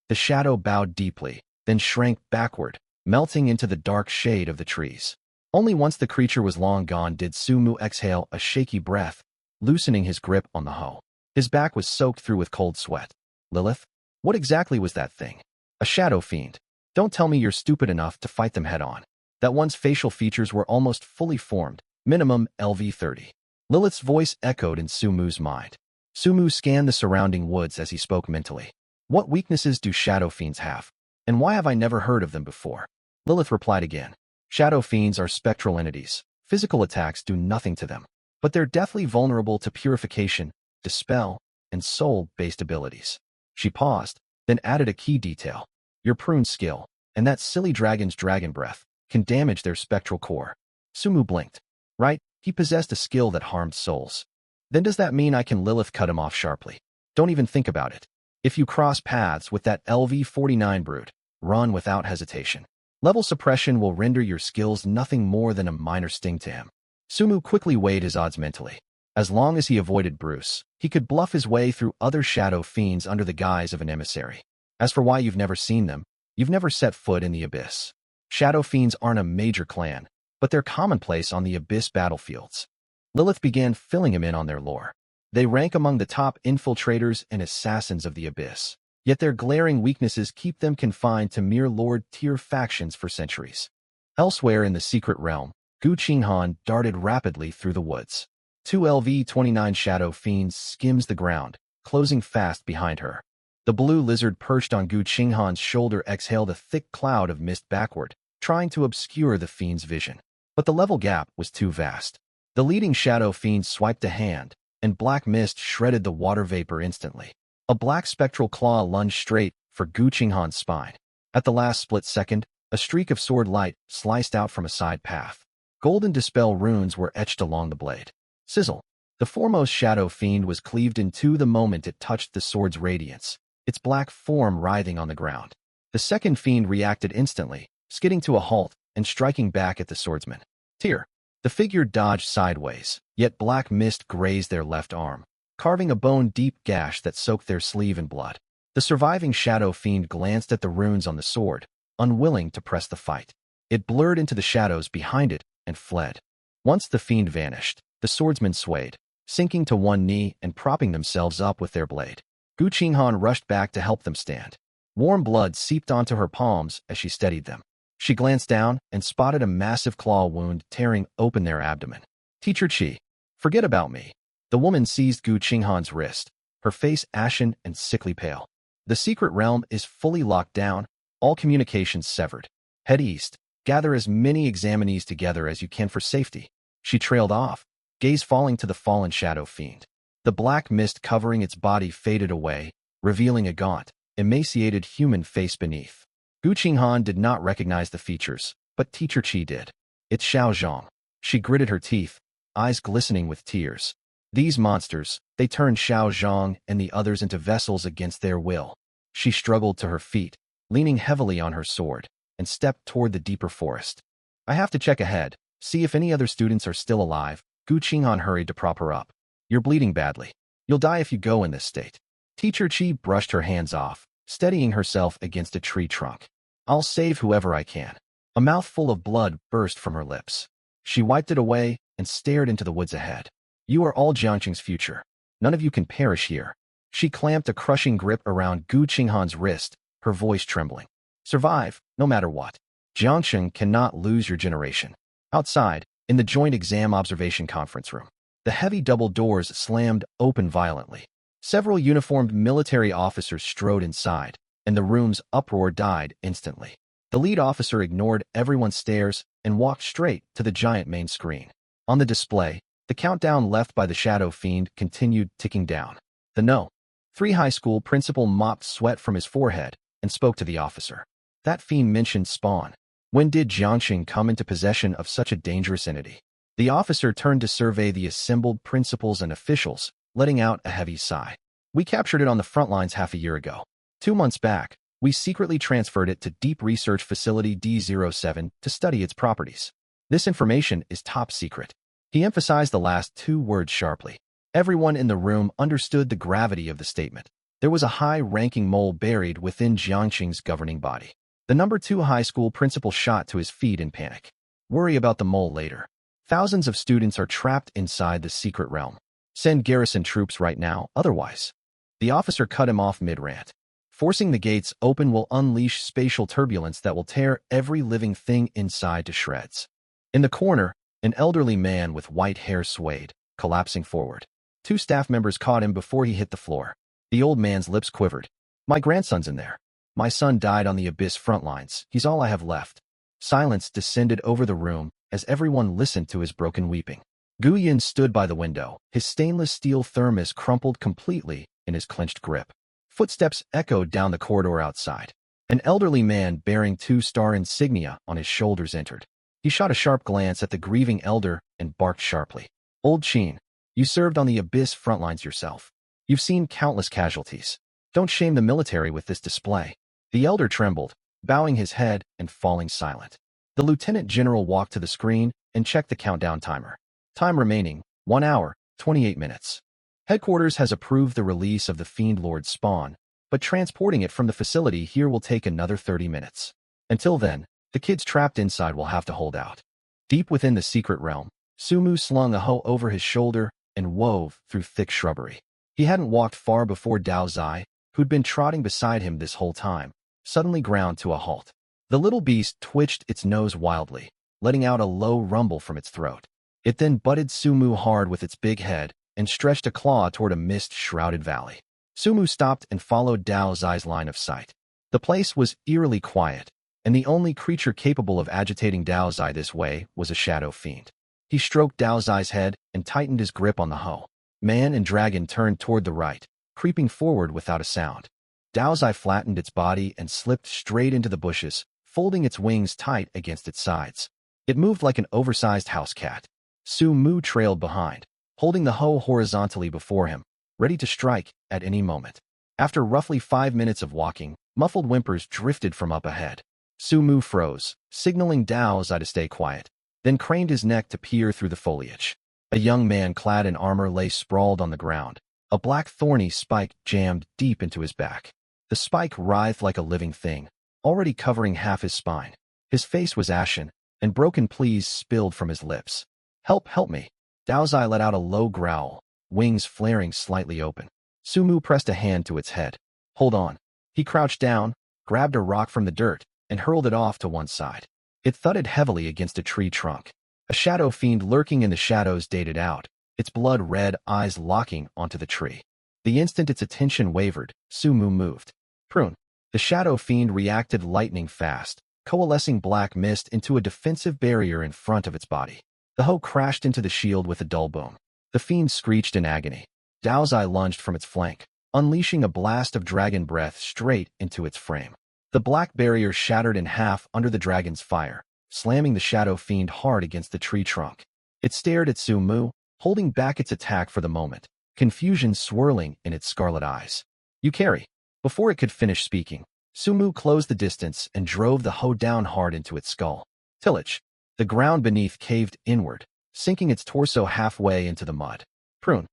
The shadow bowed deeply, then shrank backward, melting into the dark shade of the trees. Only once the creature was long gone did Sumu exhale a shaky breath, loosening his grip on the hoe. His back was soaked through with cold sweat. Lilith? What exactly was that thing? A shadow fiend. Don't tell me you're stupid enough to fight them head-on. That one's facial features were almost fully formed, minimum LV-30. Lilith's voice echoed in Sumu's mind. Sumu scanned the surrounding woods as he spoke mentally. What weaknesses do shadow fiends have? And why have I never heard of them before? Lilith replied again. Shadow fiends are spectral entities. Physical attacks do nothing to them. But they're deathly vulnerable to purification, dispel, and soul-based abilities. She paused, then added a key detail. Your prune skill, and that silly dragon's dragon breath, can damage their spectral core. Sumu blinked. Right, he possessed a skill that harmed souls. Then does that mean I can Lilith cut him off sharply? Don't even think about it. If you cross paths with that LV-49 brute, run without hesitation. Level suppression will render your skills nothing more than a minor sting to him. Sumu quickly weighed his odds mentally. As long as he avoided Bruce, he could bluff his way through other shadow fiends under the guise of an emissary. As for why you've never seen them, you've never set foot in the Abyss. Shadow fiends aren't a major clan, but they're commonplace on the Abyss battlefields. Lilith began filling him in on their lore. They rank among the top infiltrators and assassins of the Abyss, yet their glaring weaknesses keep them confined to mere Lord-tier factions for centuries. Elsewhere in the secret realm, Gu Qinghan darted rapidly through the woods. Two LV-29 shadow fiends skims the ground, closing fast behind her. The blue lizard perched on Gu Qinghan's shoulder exhaled a thick cloud of mist backward, trying to obscure the fiend's vision. But the level gap was too vast. The leading shadow fiend swiped a hand, and black mist shredded the water vapor instantly. A black spectral claw lunged straight for Gu Qinghan's spine. At the last split second, a streak of sword light sliced out from a side path. Golden dispel runes were etched along the blade. Sizzle. The foremost shadow fiend was cleaved in two the moment it touched the sword's radiance, its black form writhing on the ground. The second fiend reacted instantly, skidding to a halt and striking back at the swordsman. Tear. The figure dodged sideways, yet black mist grazed their left arm, carving a bone-deep gash that soaked their sleeve in blood. The surviving shadow fiend glanced at the runes on the sword, unwilling to press the fight. It blurred into the shadows behind it and fled. Once the fiend vanished, the swordsmen swayed, sinking to one knee and propping themselves up with their blade. Gu Qinghan rushed back to help them stand. Warm blood seeped onto her palms as she steadied them. She glanced down and spotted a massive claw wound tearing open their abdomen. Teacher Qi, forget about me. The woman seized Gu Qinghan's wrist, her face ashen and sickly pale. The secret realm is fully locked down, all communications severed. Head east, gather as many examinees together as you can for safety. She trailed off, gaze falling to the fallen shadow fiend. The black mist covering its body faded away, revealing a gaunt, emaciated human face beneath. Gu Qinghan did not recognize the features, but Teacher Qi did. It's Xiao Zhang. She gritted her teeth, eyes glistening with tears. These monsters, they turned Xiao Zhang and the others into vessels against their will. She struggled to her feet, leaning heavily on her sword, and stepped toward the deeper forest. I have to check ahead, see if any other students are still alive. Gu Qinghan hurried to prop her up. You're bleeding badly. You'll die if you go in this state. Teacher Qi brushed her hands off, steadying herself against a tree trunk. I'll save whoever I can. A mouthful of blood burst from her lips. She wiped it away and stared into the woods ahead. You are all Jiangqing's future. None of you can perish here. She clamped a crushing grip around Gu Qinghan's wrist, her voice trembling. Survive, no matter what. Jiangqing cannot lose your generation. Outside, in the joint exam observation conference room, the heavy double doors slammed open violently. Several uniformed military officers strode inside, and the room's uproar died instantly. The lead officer ignored everyone's stares and walked straight to the giant main screen. On the display, the countdown left by the shadow fiend continued ticking down. The No. 3 high school principal mopped sweat from his forehead and spoke to the officer. That fiend mentioned Spawn. When did Jiangqing come into possession of such a dangerous entity? The officer turned to survey the assembled principals and officials, letting out a heavy sigh. We captured it on the front lines half a year ago. 2 months back, we secretly transferred it to Deep Research Facility D07 to study its properties. This information is top secret. He emphasized the last 2 words sharply. Everyone in the room understood the gravity of the statement. There was a high-ranking mole buried within Jiangqing's governing body. The number 2 high school principal shot to his feet in panic. Worry about the mole later. Thousands of students are trapped inside the secret realm. Send garrison troops right now, otherwise. The officer cut him off mid-rant. Forcing the gates open will unleash spatial turbulence that will tear every living thing inside to shreds. In the corner, an elderly man with white hair swayed, collapsing forward. 2 staff members caught him before he hit the floor. The old man's lips quivered. My grandson's in there. My son died on the Abyss front lines. He's all I have left. Silence descended over the room as everyone listened to his broken weeping. Gu Yin stood by the window, his stainless steel thermos crumpled completely in his clenched grip. Footsteps echoed down the corridor outside. An elderly man bearing 2-star insignia on his shoulders entered. He shot a sharp glance at the grieving elder and barked sharply. Old Qin, you served on the Abyss front lines yourself. You've seen countless casualties. Don't shame the military with this display. The elder trembled, bowing his head and falling silent. The lieutenant general walked to the screen and checked the countdown timer. Time remaining, 1 hour, 28 minutes. Headquarters has approved the release of the Fiend Lord's spawn, but transporting it from the facility here will take another 30 minutes. Until then, the kids trapped inside will have to hold out. Deep within the secret realm, Sumu slung a hoe over his shoulder and wove through thick shrubbery. He hadn't walked far before Dao Zai, who'd been trotting beside him this whole time, suddenly ground to a halt. The little beast twitched its nose wildly, letting out a low rumble from its throat. It then butted Sumu hard with its big head and stretched a claw toward a mist-shrouded valley. Sumu stopped and followed Dao Zai's line of sight. The place was eerily quiet, and the only creature capable of agitating Dao Zai this way was a shadow fiend. He stroked Dao Zai's head and tightened his grip on the hoe. Man and dragon turned toward the right, creeping forward without a sound. Dao Zai flattened its body and slipped straight into the bushes, folding its wings tight against its sides. It moved like an oversized house cat. Sumu trailed behind, holding the hoe horizontally before him, ready to strike at any moment. After roughly 5 minutes of walking, muffled whimpers drifted from up ahead. Sumu froze, signaling Dao Zai to stay quiet, then craned his neck to peer through the foliage. A young man clad in armor lay sprawled on the ground, a black thorny spike jammed deep into his back. The spike writhed like a living thing, already covering half his spine. His face was ashen, and broken pleas spilled from his lips. Help me. Dao Zai let out a low growl, wings flaring slightly open. Sumu pressed a hand to its head. Hold on. He crouched down, grabbed a rock from the dirt, and hurled it off to one side. It thudded heavily against a tree trunk. A shadow fiend lurking in the shadows darted out, its blood-red eyes locking onto the tree. The instant its attention wavered, Sumu moved. Prune. The shadow fiend reacted lightning fast, coalescing black mist into a defensive barrier in front of its body. The hoe crashed into the shield with a dull boom. The fiend screeched in agony. Dao Zai lunged from its flank, unleashing a blast of dragon breath straight into its frame. The black barrier shattered in half under the dragon's fire, slamming the shadow fiend hard against the tree trunk. It stared at Sumu, holding back its attack for the moment, confusion swirling in its scarlet eyes. You carry. Before it could finish speaking, Sumu closed the distance and drove the hoe down hard into its skull. Tillage. The ground beneath caved inward, sinking its torso halfway into the mud. Prune.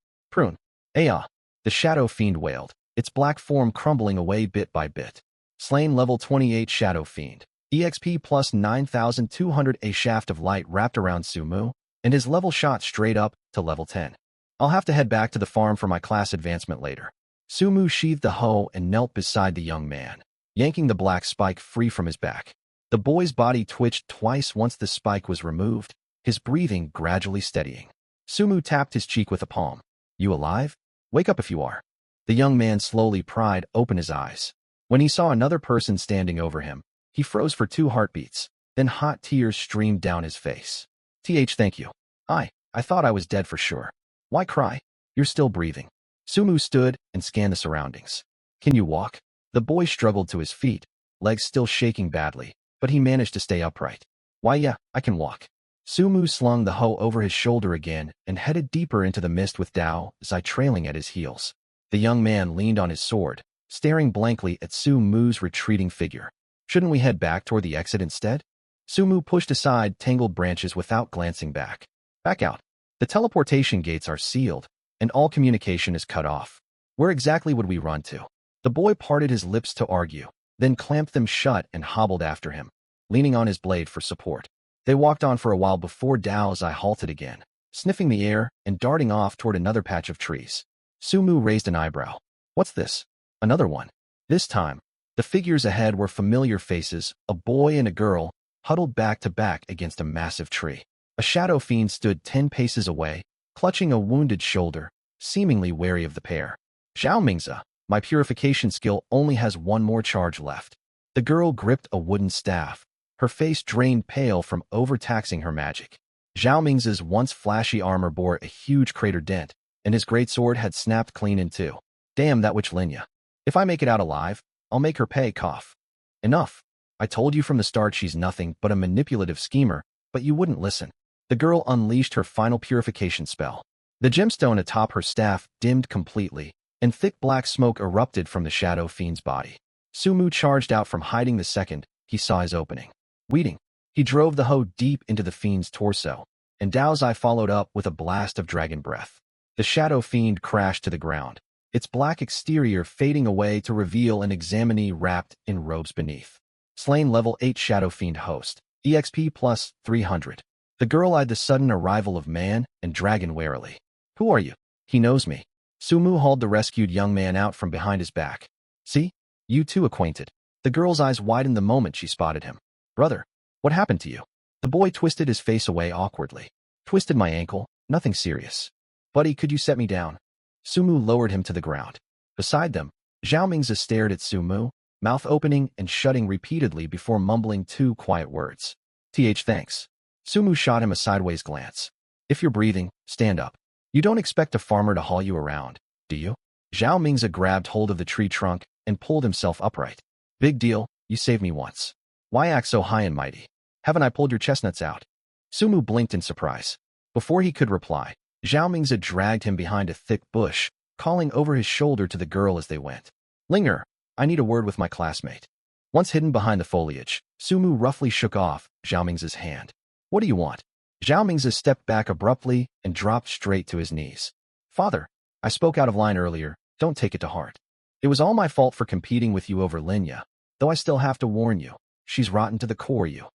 Aya. The shadow fiend wailed, its black form crumbling away bit by bit. Slain level 28 shadow fiend. EXP plus 9,200. A shaft of light wrapped around Sumu, and his level shot straight up to level 10. I'll have to head back to the farm for my class advancement later. Sumu sheathed the hoe and knelt beside the young man, yanking the black spike free from his back. The boy's body twitched twice once the spike was removed, his breathing gradually steadying. Sumu tapped his cheek with a palm. You alive? Wake up if you are. The young man slowly pried open his eyes. When he saw another person standing over him, he froze for 2 heartbeats, then hot tears streamed down his face. Thank you. I thought I was dead for sure. Why cry? You're still breathing. Sumu stood and scanned the surroundings. Can you walk? The boy struggled to his feet, legs still shaking badly, but he managed to stay upright. Why yeah, I can walk. Sumu slung the hoe over his shoulder again and headed deeper into the mist with Dao Zai trailing at his heels. The young man leaned on his sword, staring blankly at Sumu's retreating figure. Shouldn't we head back toward the exit instead? Sumu pushed aside tangled branches without glancing back. Back out. The teleportation gates are sealed, and all communication is cut off. Where exactly would we run to? The boy parted his lips to argue, then clamped them shut and hobbled after him, leaning on his blade for support. They walked on for a while before Dao Zai halted again, sniffing the air and darting off toward another patch of trees. Sumu raised an eyebrow. What's this? Another one. This time, the figures ahead were familiar faces, a boy and a girl, huddled back to back against a massive tree. A shadow fiend stood 10 paces away, clutching a wounded shoulder, seemingly wary of the pair. Zhao Mingzi, my purification skill only has 1 more charge left. The girl gripped a wooden staff, her face drained pale from overtaxing her magic. Zhao Mingzi's once flashy armor bore a huge crater dent, and his greatsword had snapped clean in 2. Damn that witch Linya. If I make it out alive, I'll make her pay. Cough. Enough. I told you from the start she's nothing but a manipulative schemer, but you wouldn't listen. The girl unleashed her final purification spell. The gemstone atop her staff dimmed completely, and thick black smoke erupted from the shadow fiend's body. Sumu charged out from hiding the second he saw his opening. Weeding. He drove the hoe deep into the fiend's torso, and Dao Zai followed up with a blast of dragon breath. The shadow fiend crashed to the ground, its black exterior fading away to reveal an examinee wrapped in robes beneath. Slain level 8 shadow fiend host, EXP plus 300. The girl eyed the sudden arrival of man and dragon warily. Who are you? He knows me. Sumu hauled the rescued young man out from behind his back. See? You too acquainted. The girl's eyes widened the moment she spotted him. Brother, what happened to you? The boy twisted his face away awkwardly. Twisted my ankle, nothing serious. Buddy, could you set me down? Sumu lowered him to the ground. Beside them, Zhao Mingzi stared at Sumu, mouth opening and shutting repeatedly before mumbling 2 quiet words. Thanks. Sumu shot him a sideways glance. If you're breathing, stand up. You don't expect a farmer to haul you around, do you? Zhao Mingzi grabbed hold of the tree trunk and pulled himself upright. Big deal, you saved me once. Why act so high and mighty? Haven't I pulled your chestnuts out? Sumu blinked in surprise. Before he could reply, Zhao Mingzi dragged him behind a thick bush, calling over his shoulder to the girl as they went. Linger, I need a word with my classmate. Once hidden behind the foliage, Sumu roughly shook off Zhao Mingzi's hand. What do you want? Zhao Mingzi stepped back abruptly and dropped straight to his knees. Father, I spoke out of line earlier, don't take it to heart. It was all my fault for competing with you over Linya, though I still have to warn you, she's rotten to the core you.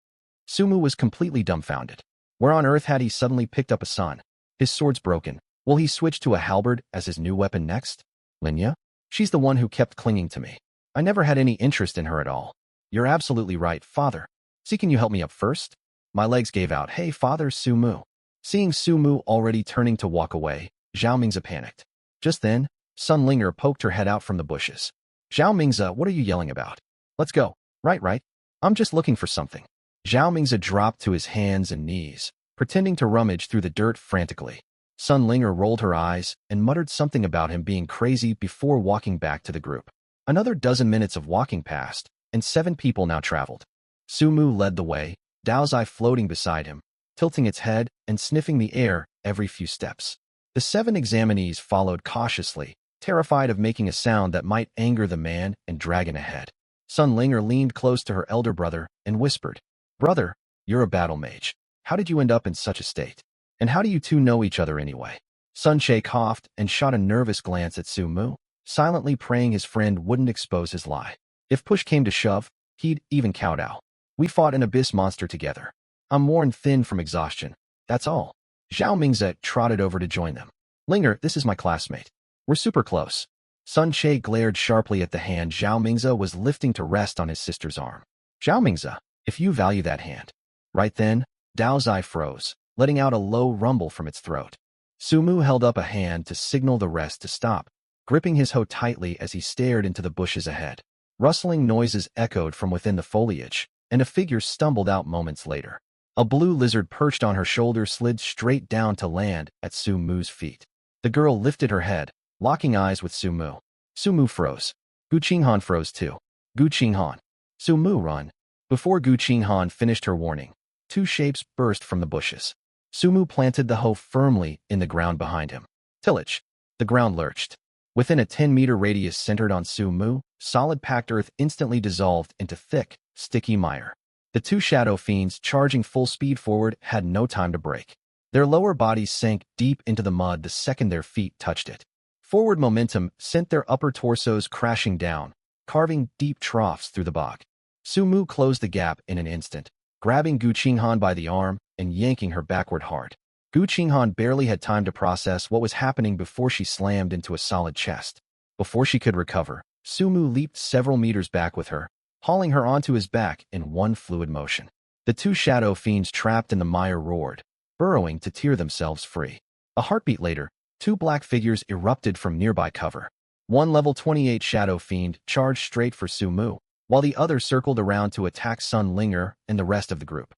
Sumu was completely dumbfounded. Where on earth had he suddenly picked up a son? His sword's broken. Will he switch to a halberd as his new weapon next? Linya? She's the one who kept clinging to me. I never had any interest in her at all. You're absolutely right, father. See, can you help me up first? My legs gave out. Hey, father, Sumu. Seeing Sumu already turning to walk away, Zhao Mingzi panicked. Just then, Sun Linger poked her head out from the bushes. Zhao Mingzi, what are you yelling about? Let's go. Right. I'm just looking for something. Zhao Mingzi dropped to his hands and knees, pretending to rummage through the dirt frantically. Sun Linger rolled her eyes and muttered something about him being crazy before walking back to the group. Another dozen minutes of walking passed, and 7 people now traveled. Sumu led the way, Dao's eye floating beside him, tilting its head and sniffing the air every few steps. The 7 examinees followed cautiously, terrified of making a sound that might anger the man and dragon ahead. Sun Linger leaned close to her elder brother and whispered, Brother, you're a battle mage. How did you end up in such a state? And how do you two know each other anyway? Sun Che coughed and shot a nervous glance at Sumu, silently praying his friend wouldn't expose his lie. If push came to shove, he'd even kowtow. We fought an abyss monster together. I'm worn thin from exhaustion. That's all. Zhao Mingzi trotted over to join them. Linger, this is my classmate. We're super close. Sun Che glared sharply at the hand Zhao Mingzi was lifting to rest on his sister's arm. Zhao Mingzi, if you value that hand. Right then, Dao's eye froze, letting out a low rumble from its throat. Sumu held up a hand to signal the rest to stop, gripping his hoe tightly as he stared into the bushes ahead. Rustling noises echoed from within the foliage, and a figure stumbled out moments later. A blue lizard perched on her shoulder slid straight down to land at Sumu's feet. The girl lifted her head, locking eyes with Sumu. Sumu froze. Gu Qinghan froze too. Gu Qinghan. Sumu, run. Before Gu Qinghan finished her warning, 2 shapes burst from the bushes. Sumu planted the hoe firmly in the ground behind him. Tillage. The ground lurched. Within a 10-meter radius centered on Sumu, solid packed earth instantly dissolved into thick, sticky mire. The 2 shadow fiends charging full speed forward had no time to break. Their lower bodies sank deep into the mud the second their feet touched it. Forward momentum sent their upper torsos crashing down, carving deep troughs through the bog. Sumu closed the gap in an instant, grabbing Gu Qinghan by the arm and yanking her backward hard. Gu Qinghan barely had time to process what was happening before she slammed into a solid chest. Before she could recover, Sumu leaped several meters back with her, hauling her onto his back in one fluid motion. The 2 shadow fiends trapped in the mire roared, burrowing to tear themselves free. A heartbeat later, 2 black figures erupted from nearby cover. One level 28 shadow fiend charged straight for Sumu, while the other circled around to attack Sun Linger and the rest of the group.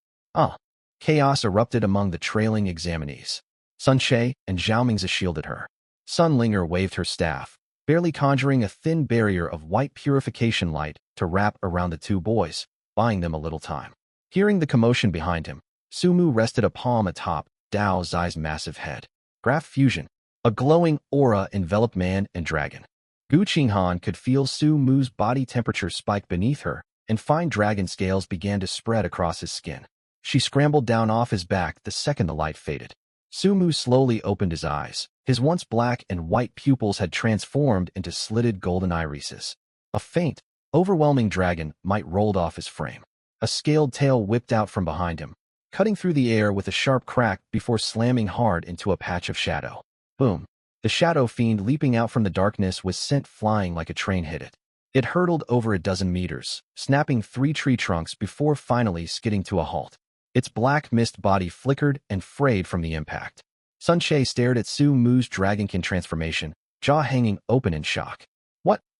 Chaos erupted among the trailing examinees. Sun Che and Zhao Mingzi shielded her. Sun Linger waved her staff, barely conjuring a thin barrier of white purification light to wrap around the 2 boys, buying them a little time. Hearing the commotion behind him, Sumu rested a palm atop Dao Zai's massive head. Graph fusion. A glowing aura enveloped man and dragon. Gu Qinghan could feel Sumu's body temperature spike beneath her, and fine dragon scales began to spread across his skin. She scrambled down off his back the second the light faded. Sumu slowly opened his eyes, His once black and white pupils had transformed into slitted golden irises. A faint, overwhelming dragon might rolled off his frame. A scaled tail whipped out from behind him, cutting through the air with a sharp crack before slamming hard into a patch of shadow. Boom! The shadow fiend leaping out from the darkness was sent flying like a train hit it. It hurtled over a dozen meters, snapping 3 tree trunks before finally skidding to a halt. Its black mist body flickered and frayed from the impact. Sun Che stared at Su Mu's dragonkin transformation, jaw hanging open in shock.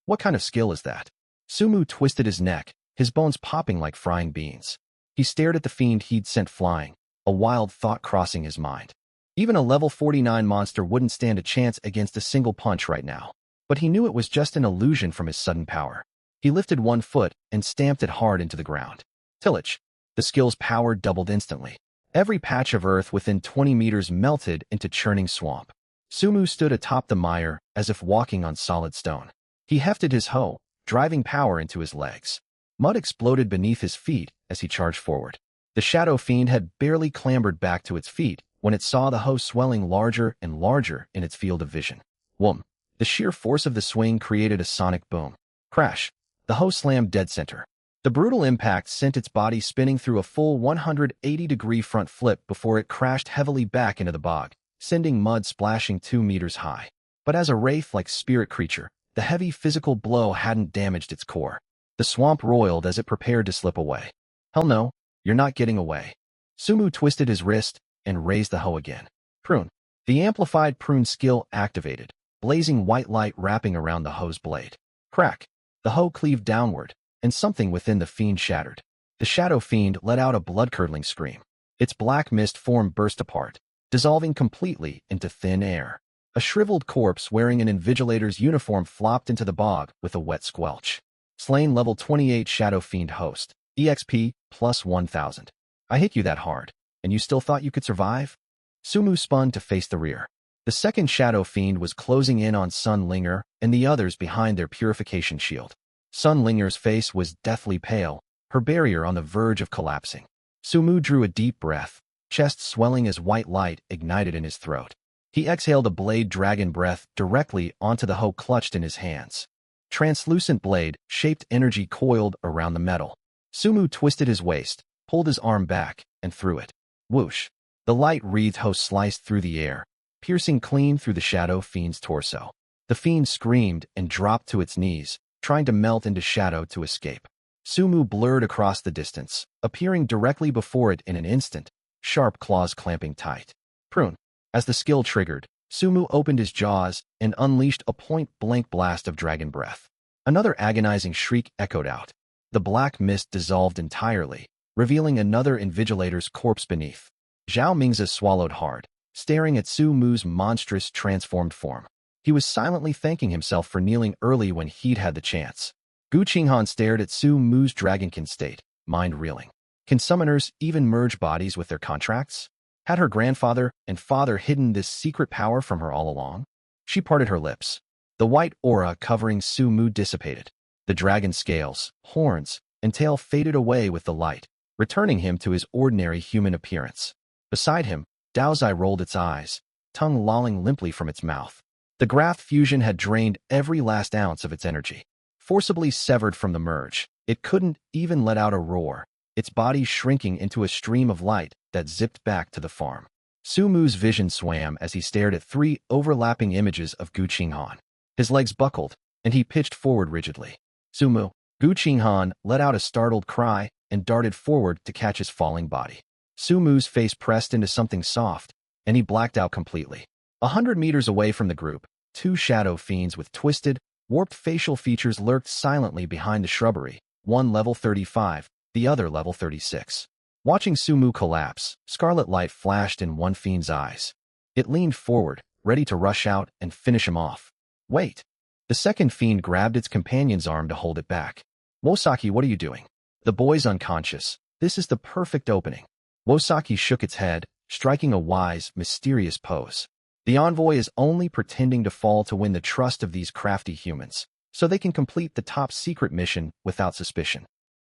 What kind of skill is that? Su Mu twisted his neck, his bones popping like frying beans. He stared at the fiend he'd sent flying, a wild thought crossing his mind. Even a level 49 monster wouldn't stand a chance against a single punch right now. But he knew it was just an illusion from his sudden power. He lifted one foot and stamped it hard into the ground. Tillage. The skill's power doubled instantly. Every patch of earth within 20 meters melted into churning swamp. Su Mu stood atop the mire as if walking on solid stone. He hefted his hoe, driving power into his legs. Mud exploded beneath his feet as he charged forward. The shadow fiend had barely clambered back to its feet when it saw the hoe swelling larger and larger in its field of vision. Whoom! The sheer force of the swing created a sonic boom. Crash! The hoe slammed dead center. The brutal impact sent its body spinning through a full 180-degree front flip before it crashed heavily back into the bog, sending mud splashing 2 meters high. But as a wraith-like spirit creature, the heavy physical blow hadn't damaged its core. The swamp roiled as it prepared to slip away. Hell no, you're not getting away. Su Mu twisted his wrist and raised the hoe again. Prune. The amplified prune skill activated, blazing white light wrapping around the hoe's blade. Crack. The hoe cleaved downward, and something within the fiend shattered. The shadow fiend let out a blood-curdling scream. Its black mist form burst apart, dissolving completely into thin air. A shriveled corpse wearing an invigilator's uniform flopped into the bog with a wet squelch. Slain level 28 Shadow Fiend host. EXP plus 1000. I hit you that hard, and you still thought you could survive? Su Mu spun to face the rear. The second Shadow Fiend was closing in on Sun Linger and the others behind their purification shield. Sun Linger's face was deathly pale, her barrier on the verge of collapsing. Su Mu drew a deep breath, chest swelling as white light ignited in his throat. He exhaled a blade dragon breath directly onto the hoe clutched in his hands. Translucent blade-shaped energy coiled around the metal. Su Mu twisted his waist, pulled his arm back, and threw it. Whoosh! The light-wreathed hoe sliced through the air, piercing clean through the shadow fiend's torso. The fiend screamed and dropped to its knees, trying to melt into shadow to escape. Su Mu blurred across the distance, appearing directly before it in an instant, sharp claws clamping tight. Prune. As the skill triggered, Su Mu opened his jaws and unleashed a point-blank blast of dragon breath. Another agonizing shriek echoed out. The black mist dissolved entirely, revealing another invigilator's corpse beneath. Zhao Mingzi swallowed hard, staring at Su Mu's monstrous transformed form. He was silently thanking himself for kneeling early when he'd had the chance. Gu Qinghan stared at Su Mu's dragonkin state, mind reeling. Can summoners even merge bodies with their contracts? Had her grandfather and father hidden this secret power from her all along? She parted her lips. The white aura covering Su Mu dissipated. The dragon's scales, horns, and tail faded away with the light, returning him to his ordinary human appearance. Beside him, Daozai rolled its eyes, tongue lolling limply from its mouth. The Graph fusion had drained every last ounce of its energy. Forcibly severed from the merge, it couldn't even let out a roar, its body shrinking into a stream of light that zipped back to the farm. Su Mu's vision swam as he stared at 3 overlapping images of Gu Qinghan. His legs buckled, and he pitched forward rigidly. Su Mu. Gu Qinghan let out a startled cry and darted forward to catch his falling body. Su Mu's face pressed into something soft, and he blacked out completely. 100 meters away from the group, 2 shadow fiends with twisted, warped facial features lurked silently behind the shrubbery, one level 35, the other level 36. Watching Su Mu collapse, scarlet light flashed in one fiend's eyes. It leaned forward, ready to rush out and finish him off. Wait! The second fiend grabbed its companion's arm to hold it back. Wosaki, what are you doing? The boy's unconscious. This is the perfect opening. Wosaki shook its head, striking a wise, mysterious pose. The envoy is only pretending to fall to win the trust of these crafty humans, so they can complete the top-secret mission without suspicion.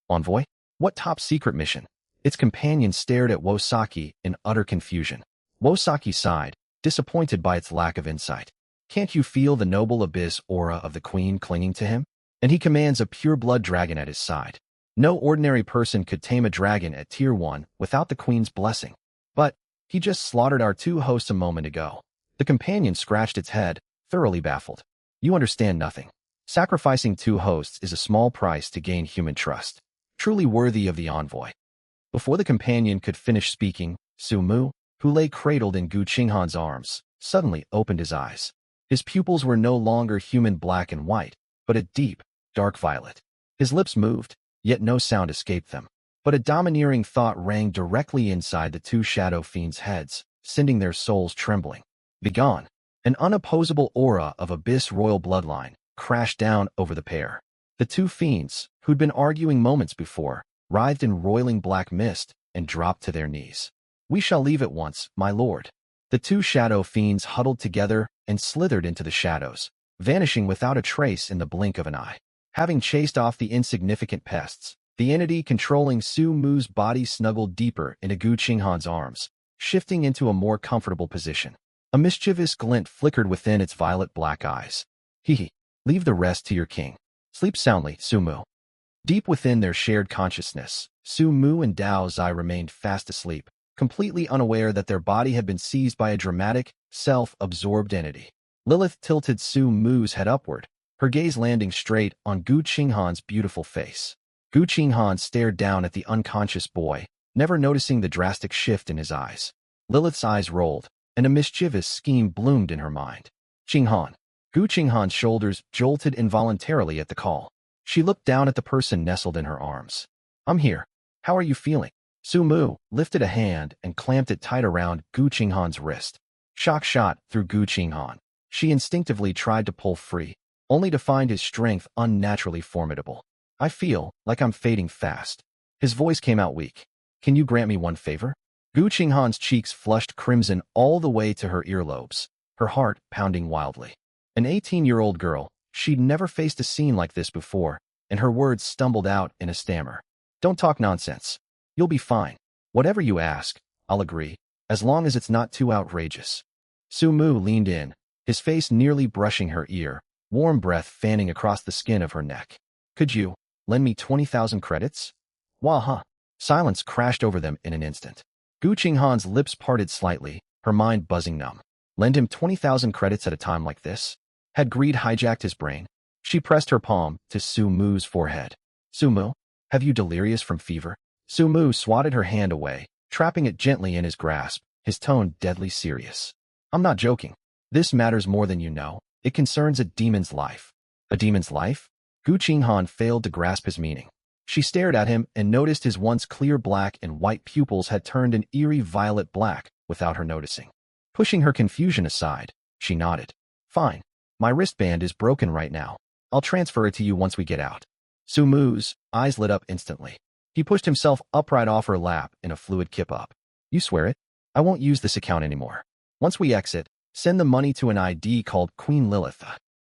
Envoy? What top-secret mission? Its companion stared at Wosaki in utter confusion. Wosaki sighed, disappointed by its lack of insight. Can't you feel the noble abyss aura of the queen clinging to him? And he commands a pure-blood dragon at his side. No ordinary person could tame a dragon at Tier 1 without the queen's blessing. But he just slaughtered our two hosts a moment ago. The companion scratched its head, thoroughly baffled. You understand nothing. Sacrificing two hosts is a small price to gain human trust, truly worthy of the envoy. Before the companion could finish speaking, Su Mu, who lay cradled in Gu Qinghan's arms, suddenly opened his eyes. His pupils were no longer human black and white, but a deep, dark violet. His lips moved, yet no sound escaped them. But a domineering thought rang directly inside the two shadow fiends' heads, sending their souls trembling. Begone! An unopposable aura of abyss royal bloodline crashed down over the pair. The two fiends, who'd been arguing moments before, writhed in roiling black mist and dropped to their knees. We shall leave at once, my lord. The two shadow fiends huddled together and slithered into the shadows, vanishing without a trace in the blink of an eye. Having chased off the insignificant pests, the entity controlling Su Mu's body snuggled deeper into Gu Qinghan's arms, shifting into a more comfortable position. A mischievous glint flickered within its violet-black eyes. Hee, leave the rest to your king. Sleep soundly, Su Mu. Deep within their shared consciousness, Su Mu and Dao Zai remained fast asleep, completely unaware that their body had been seized by a dramatic, self-absorbed entity. Lilith tilted Su Mu's head upward, her gaze landing straight on Gu Qinghan's beautiful face. Gu Qinghan stared down at the unconscious boy, never noticing the drastic shift in his eyes. Lilith's eyes rolled, and a mischievous scheme bloomed in her mind. Qinghan. Gu Qinghan's shoulders jolted involuntarily at the call. She looked down at the person nestled in her arms. I'm here. How are you feeling? Su Mu lifted a hand and clamped it tight around Gu Qinghan's wrist. Shock shot through Gu Qinghan. She instinctively tried to pull free, only to find his strength unnaturally formidable. I feel like I'm fading fast. His voice came out weak. Can you grant me one favor? Gu Qinghan's cheeks flushed crimson all the way to her earlobes, her heart pounding wildly. An 18-year-old girl, she'd never faced a scene like this before, and her words stumbled out in a stammer. Don't talk nonsense. You'll be fine. Whatever you ask, I'll agree, as long as it's not too outrageous. Su Mu leaned in, his face nearly brushing her ear, warm breath fanning across the skin of her neck. Could you lend me 20,000 credits? Wah-huh. Silence crashed over them in an instant. Gu Qinghan's lips parted slightly, her mind buzzing numb. Lend him 20,000 credits at a time like this? Had greed hijacked his brain? She pressed her palm to Su Mu's forehead. Su Mu, have you delirious from fever? Su Mu swatted her hand away, trapping it gently in his grasp, his tone deadly serious. I'm not joking. This matters more than you know. It concerns a demon's life. A demon's life? Gu Qinghan failed to grasp his meaning. She stared at him and noticed his once clear black and white pupils had turned an eerie violet black without her noticing. Pushing her confusion aside, she nodded. Fine. My wristband is broken right now. I'll transfer it to you once we get out. Su Mu's eyes lit up instantly. He pushed himself upright off her lap in a fluid kip-up. You swear it? I won't use this account anymore. Once we exit, send the money to an ID called Queen Lilith.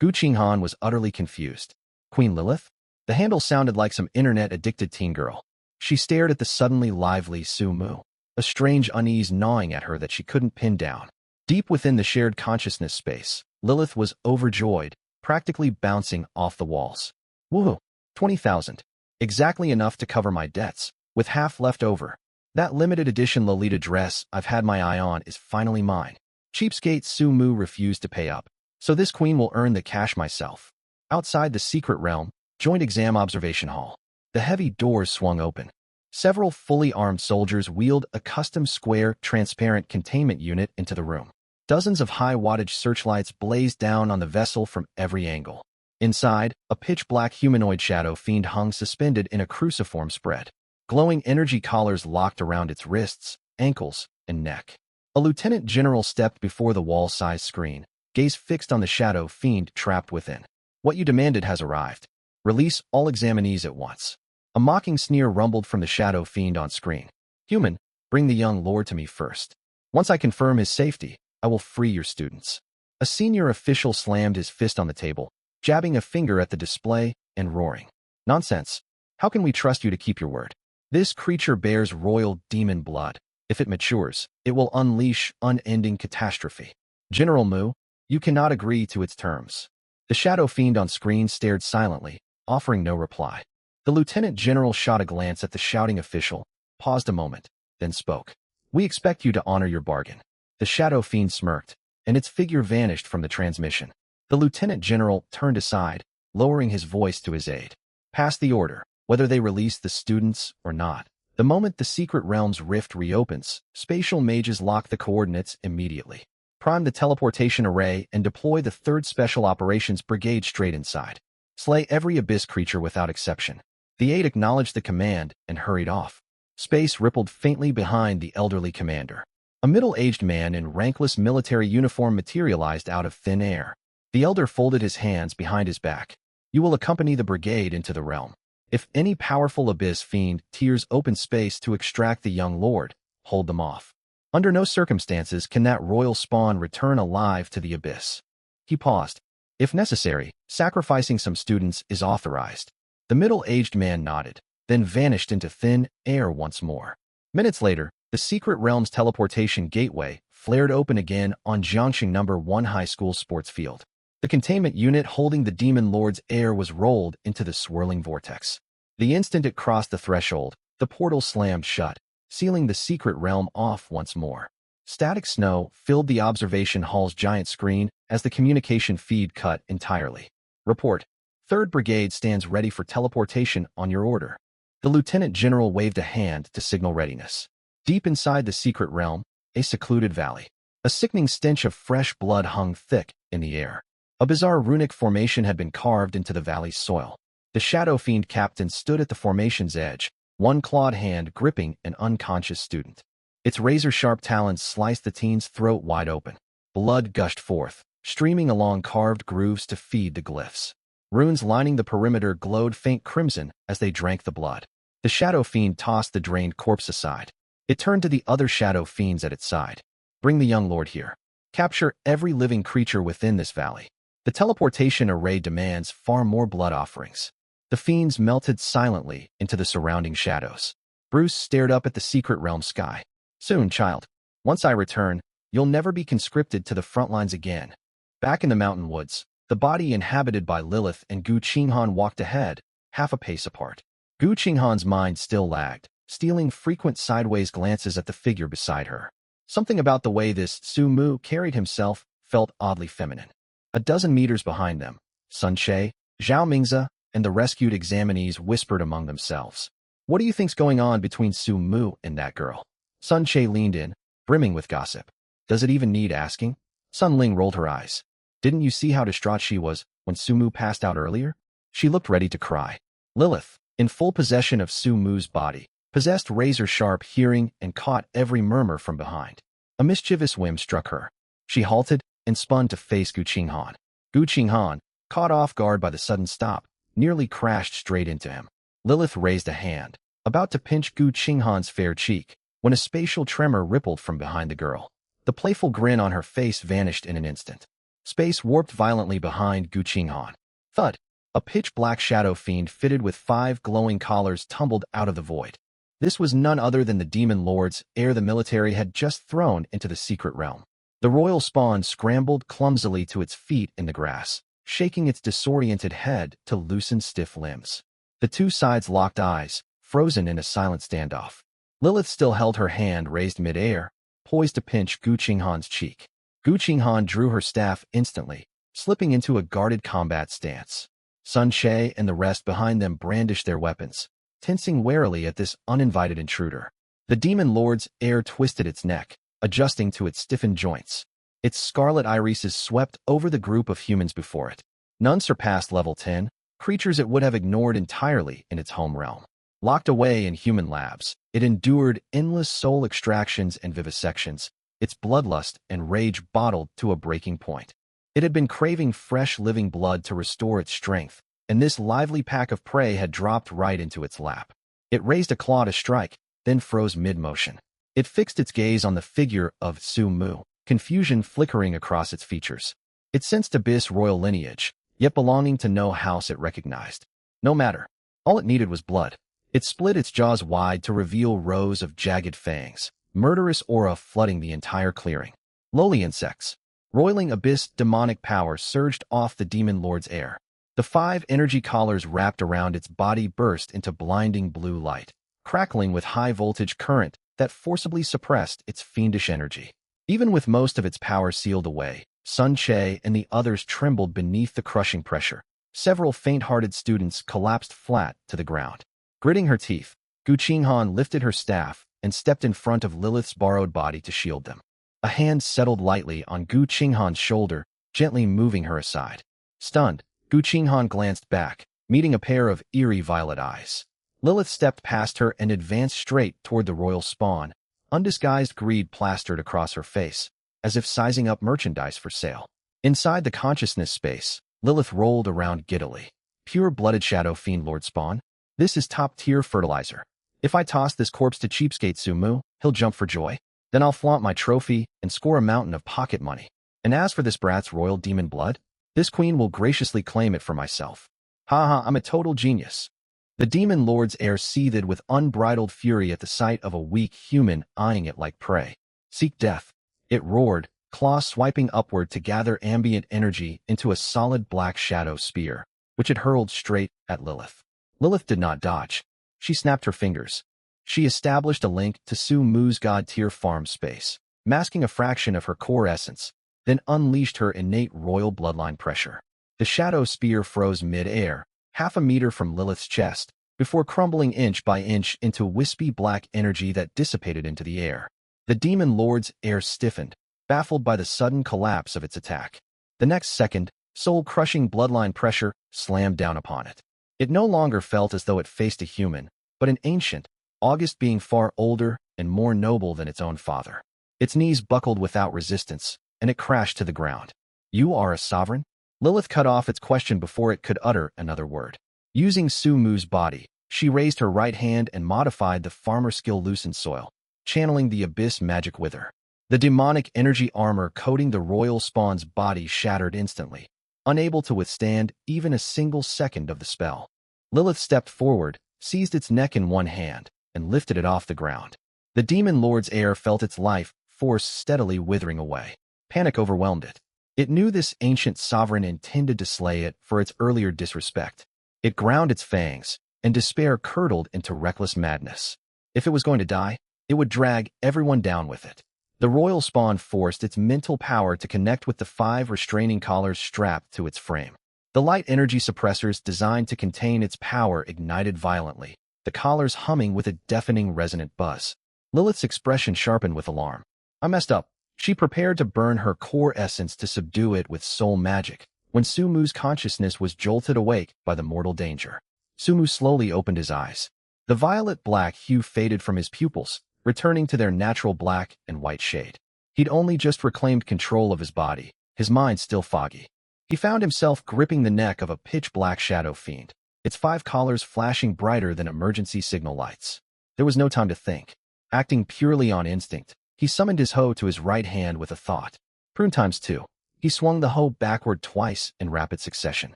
Gu Qinghan was utterly confused. Queen Lilith? The handle sounded like some internet-addicted teen girl. She stared at the suddenly lively Su Mu, a strange unease gnawing at her that she couldn't pin down. Deep within the shared consciousness space, Lilith was overjoyed, practically bouncing off the walls. Woohoo! 20,000. Exactly enough to cover my debts, with half left over. That limited edition Lolita dress I've had my eye on is finally mine. Cheapskate Su Mu refused to pay up, so this queen will earn the cash myself. Outside the secret realm, Joint Exam Observation Hall, the heavy doors swung open. Several fully armed soldiers wheeled a custom square, transparent containment unit into the room. Dozens of high-wattage searchlights blazed down on the vessel from every angle. Inside, a pitch-black humanoid shadow fiend hung suspended in a cruciform spread. Glowing energy collars locked around its wrists, ankles, and neck. A lieutenant general stepped before the wall-sized screen, gaze fixed on the shadow fiend trapped within. What you demanded has arrived. Release all examinees at once. A mocking sneer rumbled from the shadow fiend on screen. Human, bring the young lord to me first. Once I confirm his safety, I will free your students. A senior official slammed his fist on the table, jabbing a finger at the display and roaring. Nonsense. How can we trust you to keep your word? This creature bears royal demon blood. If it matures, it will unleash unending catastrophe. General Mu, you cannot agree to its terms. The shadow fiend on screen stared silently, offering no reply. The lieutenant general shot a glance at the shouting official, paused a moment, then spoke. We expect you to honor your bargain. The shadow fiend smirked, and its figure vanished from the transmission. The lieutenant general turned aside, lowering his voice to his aide. Pass the order, whether they release the students or not. The moment the Secret Realm's rift reopens, spatial mages lock the coordinates immediately. Prime the teleportation array and deploy the 3rd Special Operations Brigade straight inside. Slay every abyss creature without exception. The aide acknowledged the command and hurried off. Space rippled faintly behind the elderly commander. A middle-aged man in rankless military uniform materialized out of thin air. The elder folded his hands behind his back. You will accompany the brigade into the realm. If any powerful abyss fiend tears open space to extract the young lord, hold them off. Under no circumstances can that royal spawn return alive to the abyss. He paused. If necessary, sacrificing some students is authorized. The middle-aged man nodded, then vanished into thin air once more. Minutes later, the Secret Realm's teleportation gateway flared open again on Jiangxing No. 1 High School sports field. The containment unit holding the Demon Lord's heir was rolled into the swirling vortex. The instant it crossed the threshold, the portal slammed shut, sealing the Secret Realm off once more. Static snow filled the observation hall's giant screen as the communication feed cut entirely. Report. 3rd Brigade stands ready for teleportation on your order. The Lieutenant General waved a hand to signal readiness. Deep inside the Secret Realm, a secluded valley. A sickening stench of fresh blood hung thick in the air. A bizarre runic formation had been carved into the valley's soil. The Shadow Fiend captain stood at the formation's edge, one clawed hand gripping an unconscious student. Its razor-sharp talons sliced the teen's throat wide open. Blood gushed forth, streaming along carved grooves to feed the glyphs. Runes lining the perimeter glowed faint crimson as they drank the blood. The Shadow Fiend tossed the drained corpse aside. It turned to the other Shadow Fiends at its side. Bring the young lord here. Capture every living creature within this valley. The teleportation array demands far more blood offerings. The fiends melted silently into the surrounding shadows. Bruce stared up at the Secret Realm sky. Soon, child. Once I return, you'll never be conscripted to the front lines again. Back in the mountain woods, the body inhabited by Lilith and Gu Qinghan walked ahead, half a pace apart. Gu Qinghan's mind still lagged, stealing frequent sideways glances at the figure beside her. Something about the way this Su Mu carried himself felt oddly feminine. A dozen meters behind them, Sun Che, Zhao Mingze, and the rescued examinees whispered among themselves. What do you think's going on between Su Mu and that girl? Sun Che leaned in, brimming with gossip. Does it even need asking? Sun Ling rolled her eyes. Didn't you see how distraught she was when Su Mu passed out earlier? She looked ready to cry. Lilith, in full possession of Su Mu's body, possessed razor-sharp hearing and caught every murmur from behind. A mischievous whim struck her. She halted and spun to face Gu Qinghan. Gu Qinghan, caught off guard by the sudden stop, nearly crashed straight into him. Lilith raised a hand, about to pinch Gu Qinghan's fair cheek, when a spatial tremor rippled from behind the girl. The playful grin on her face vanished in an instant. Space warped violently behind Gu Qinghan. Thud! A pitch-black shadow fiend fitted with 5 glowing collars tumbled out of the void. This was none other than the Demon Lord's heir the military had just thrown into the Secret Realm. The royal spawn scrambled clumsily to its feet in the grass, shaking its disoriented head to loosen stiff limbs. The two sides locked eyes, frozen in a silent standoff. Lilith still held her hand raised mid-air, poised to pinch Gu Qinghan's cheek. Gu Qinghan drew her staff instantly, slipping into a guarded combat stance. Sun Che and the rest behind them brandished their weapons, tensing warily at this uninvited intruder. The Demon Lord's heir twisted its neck, adjusting to its stiffened joints. Its scarlet irises swept over the group of humans before it. None surpassed level 10, creatures it would have ignored entirely in its home realm. Locked away in human labs, it endured endless soul extractions and vivisections, its bloodlust and rage bottled to a breaking point. It had been craving fresh living blood to restore its strength, and this lively pack of prey had dropped right into its lap. It raised a claw to strike, then froze mid-motion. It fixed its gaze on the figure of Su Mu, confusion flickering across its features. It sensed abyss royal lineage, yet belonging to no house it recognized. No matter. All it needed was blood. It split its jaws wide to reveal rows of jagged fangs, murderous aura flooding the entire clearing. Lowly insects. Roiling abyss demonic power surged off the demon lord's air. The 5 energy collars wrapped around its body burst into blinding blue light, crackling with high-voltage current that forcibly suppressed its fiendish energy. Even with most of its power sealed away, Sun Che and the others trembled beneath the crushing pressure. Several faint-hearted students collapsed flat to the ground. Gritting her teeth, Gu Qinghan lifted her staff and stepped in front of Lilith's borrowed body to shield them. A hand settled lightly on Gu Qinghan's shoulder, gently moving her aside. Stunned, Gu Qinghan glanced back, meeting a pair of eerie violet eyes. Lilith stepped past her and advanced straight toward the royal spawn, undisguised greed plastered across her face, as if sizing up merchandise for sale. Inside the consciousness space, Lilith rolled around giddily. Pure-blooded shadow fiend Lord Spawn? This is top-tier fertilizer. If I toss this corpse to cheapskate Sumu, he'll jump for joy. Then I'll flaunt my trophy and score a mountain of pocket money. And as for this brat's royal demon blood, this queen will graciously claim it for myself. Haha, I'm a total genius. The demon lord's air seethed with unbridled fury at the sight of a weak human eyeing it like prey. Seek death. It roared, claws swiping upward to gather ambient energy into a solid black shadow spear, which it hurled straight at Lilith. Lilith did not dodge. She snapped her fingers. She established a link to Su Mu's god-tier farm space, masking a fraction of her core essence, then unleashed her innate royal bloodline pressure. The shadow spear froze mid-air, half a meter from Lilith's chest, before crumbling inch by inch into wispy black energy that dissipated into the air. The demon lord's air stiffened, baffled by the sudden collapse of its attack. The next second, soul-crushing bloodline pressure slammed down upon it. It no longer felt as though it faced a human, but an ancient, August being far older and more noble than its own father. Its knees buckled without resistance, and it crashed to the ground. You are a sovereign? Lilith cut off its question before it could utter another word. Using Su Mu's body, she raised her right hand and modified the farmer skill loosened soil, channeling the abyss magic wither. The demonic energy armor coating the royal spawn's body shattered instantly, unable to withstand even a single second of the spell. Lilith stepped forward, seized its neck in one hand, and lifted it off the ground. The demon lord's air felt its life force steadily withering away. Panic overwhelmed it. It knew this ancient sovereign intended to slay it for its earlier disrespect. It ground its fangs, and despair curdled into reckless madness. If it was going to die, it would drag everyone down with it. The royal spawn forced its mental power to connect with the 5 restraining collars strapped to its frame. The light energy suppressors designed to contain its power ignited violently, the collars humming with a deafening resonant buzz. Lilith's expression sharpened with alarm. I messed up. She prepared to burn her core essence to subdue it with soul magic, when Su Mu's consciousness was jolted awake by the mortal danger. Su Mu slowly opened his eyes. The violet-black hue faded from his pupils, returning to their natural black and white shade. He'd only just reclaimed control of his body, his mind still foggy. He found himself gripping the neck of a pitch-black shadow fiend, its 5 collars flashing brighter than emergency signal lights. There was no time to think. Acting purely on instinct, he summoned his hoe to his right hand with a thought. Prune times 2. He swung the hoe backward twice in rapid succession.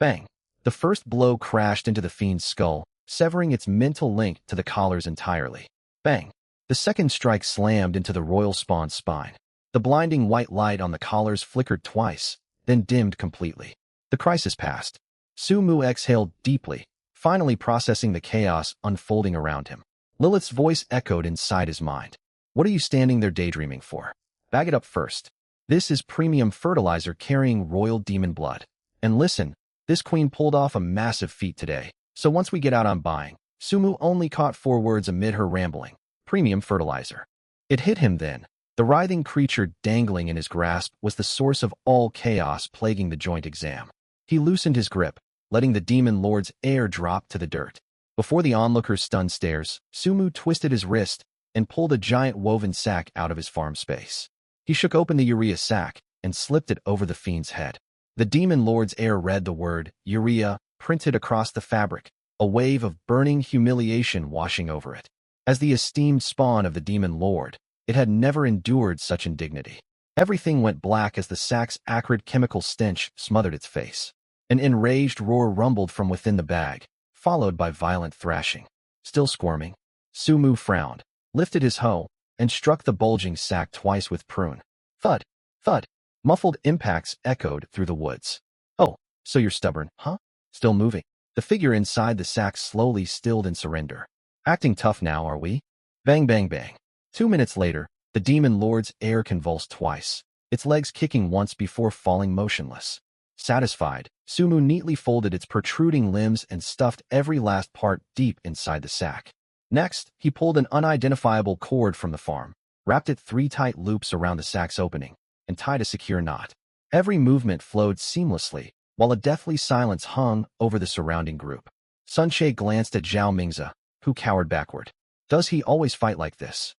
Bang! The first blow crashed into the fiend's skull, severing its mental link to the collars entirely. Bang! The second strike slammed into the royal spawn's spine. The blinding white light on the collars flickered twice, then dimmed completely. The crisis passed. Su Mu exhaled deeply, finally processing the chaos unfolding around him. Lilith's voice echoed inside his mind. What are you standing there daydreaming for? Bag it up first. This is premium fertilizer carrying royal demon blood. And listen, this queen pulled off a massive feat today, so once we get out I'm buying. Su Mu only caught 4 words amid her rambling. Premium fertilizer. It hit him then. The writhing creature dangling in his grasp was the source of all chaos plaguing the joint exam. He loosened his grip, letting the demon lord's air drop to the dirt. Before the onlooker's stunned stares, Su Mu twisted his wrist and pulled a giant woven sack out of his farm space. He shook open the urea sack and slipped it over the fiend's head. The demon lord's air read the word urea printed across the fabric, a wave of burning humiliation washing over it. As the esteemed spawn of the demon lord, it had never endured such indignity. Everything went black as the sack's acrid chemical stench smothered its face. An enraged roar rumbled from within the bag, followed by violent thrashing. Still squirming, Su Mu frowned, lifted his hoe, and struck the bulging sack twice with prune. Thud, thud. Muffled impacts echoed through the woods. Oh, so you're stubborn, huh? Still moving. The figure inside the sack slowly stilled in surrender. Acting tough now, are we? Bang, bang, bang. 2 minutes later, the demon lord's air convulsed twice, its legs kicking once before falling motionless. Satisfied, Sumu neatly folded its protruding limbs and stuffed every last part deep inside the sack. Next, he pulled an unidentifiable cord from the farm, wrapped it 3 tight loops around the sack's opening, and tied a secure knot. Every movement flowed seamlessly, while a deathly silence hung over the surrounding group. Sun Che glanced at Zhao Mingze, who cowered backward. Does he always fight like this?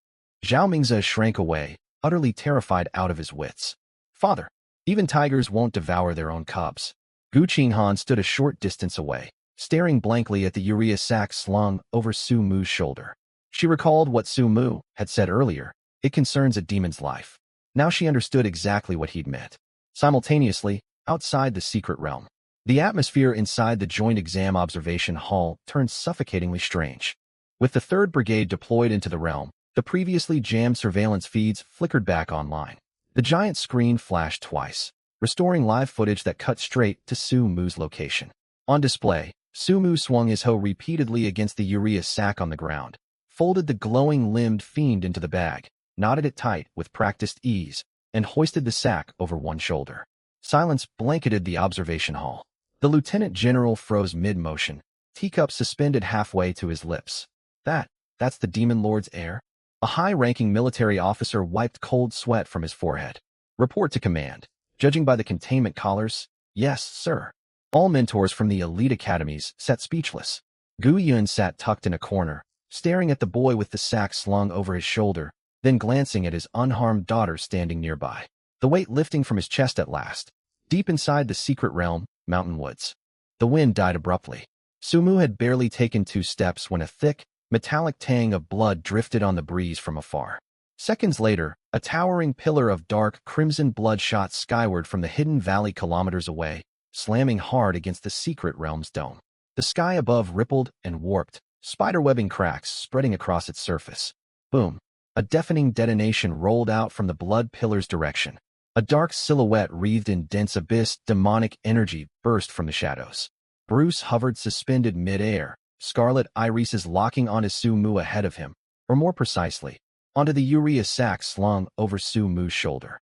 Zhao Mingze shrank away, utterly terrified out of his wits. Father, even tigers won't devour their own cubs. Gu Qinghan stood a short distance away, staring blankly at the urea sack slung over Su Mu's shoulder. She recalled what Su Mu had said earlier. It concerns a demon's life. Now she understood exactly what he'd meant. Simultaneously, outside the secret realm, the atmosphere inside the Joint Exam Observation Hall turned suffocatingly strange. With the 3rd Brigade deployed into the realm, the previously jammed surveillance feeds flickered back online. The giant screen flashed twice, restoring live footage that cut straight to Su Mu's location. On display, Su Mu swung his hoe repeatedly against the urea sack on the ground, folded the glowing-limbed fiend into the bag, knotted it tight with practiced ease, and hoisted the sack over one shoulder. Silence blanketed the observation hall. The lieutenant general froze mid-motion, teacup suspended halfway to his lips. That's the demon lord's heir? A high-ranking military officer wiped cold sweat from his forehead. Report to command. Judging by the containment collars, yes, sir. All mentors from the elite academies sat speechless. Gu Yun sat tucked in a corner, staring at the boy with the sack slung over his shoulder, then glancing at his unharmed daughter standing nearby. The weight lifting from his chest at last. Deep inside the secret realm, mountain woods. The wind died abruptly. Sumu had barely taken 2 steps when a thick, metallic tang of blood drifted on the breeze from afar. Seconds later, a towering pillar of dark crimson blood shot skyward from the hidden valley kilometers away, slamming hard against the secret realm's dome. The sky above rippled and warped, spiderwebbing cracks spreading across its surface. Boom! A deafening detonation rolled out from the blood pillar's direction. A dark silhouette wreathed in dense abyss demonic energy burst from the shadows. Bruce hovered suspended mid-air, scarlet irises locking onto Su Mu ahead of him, or more precisely, onto the urea sack slung over Su Mu's shoulder.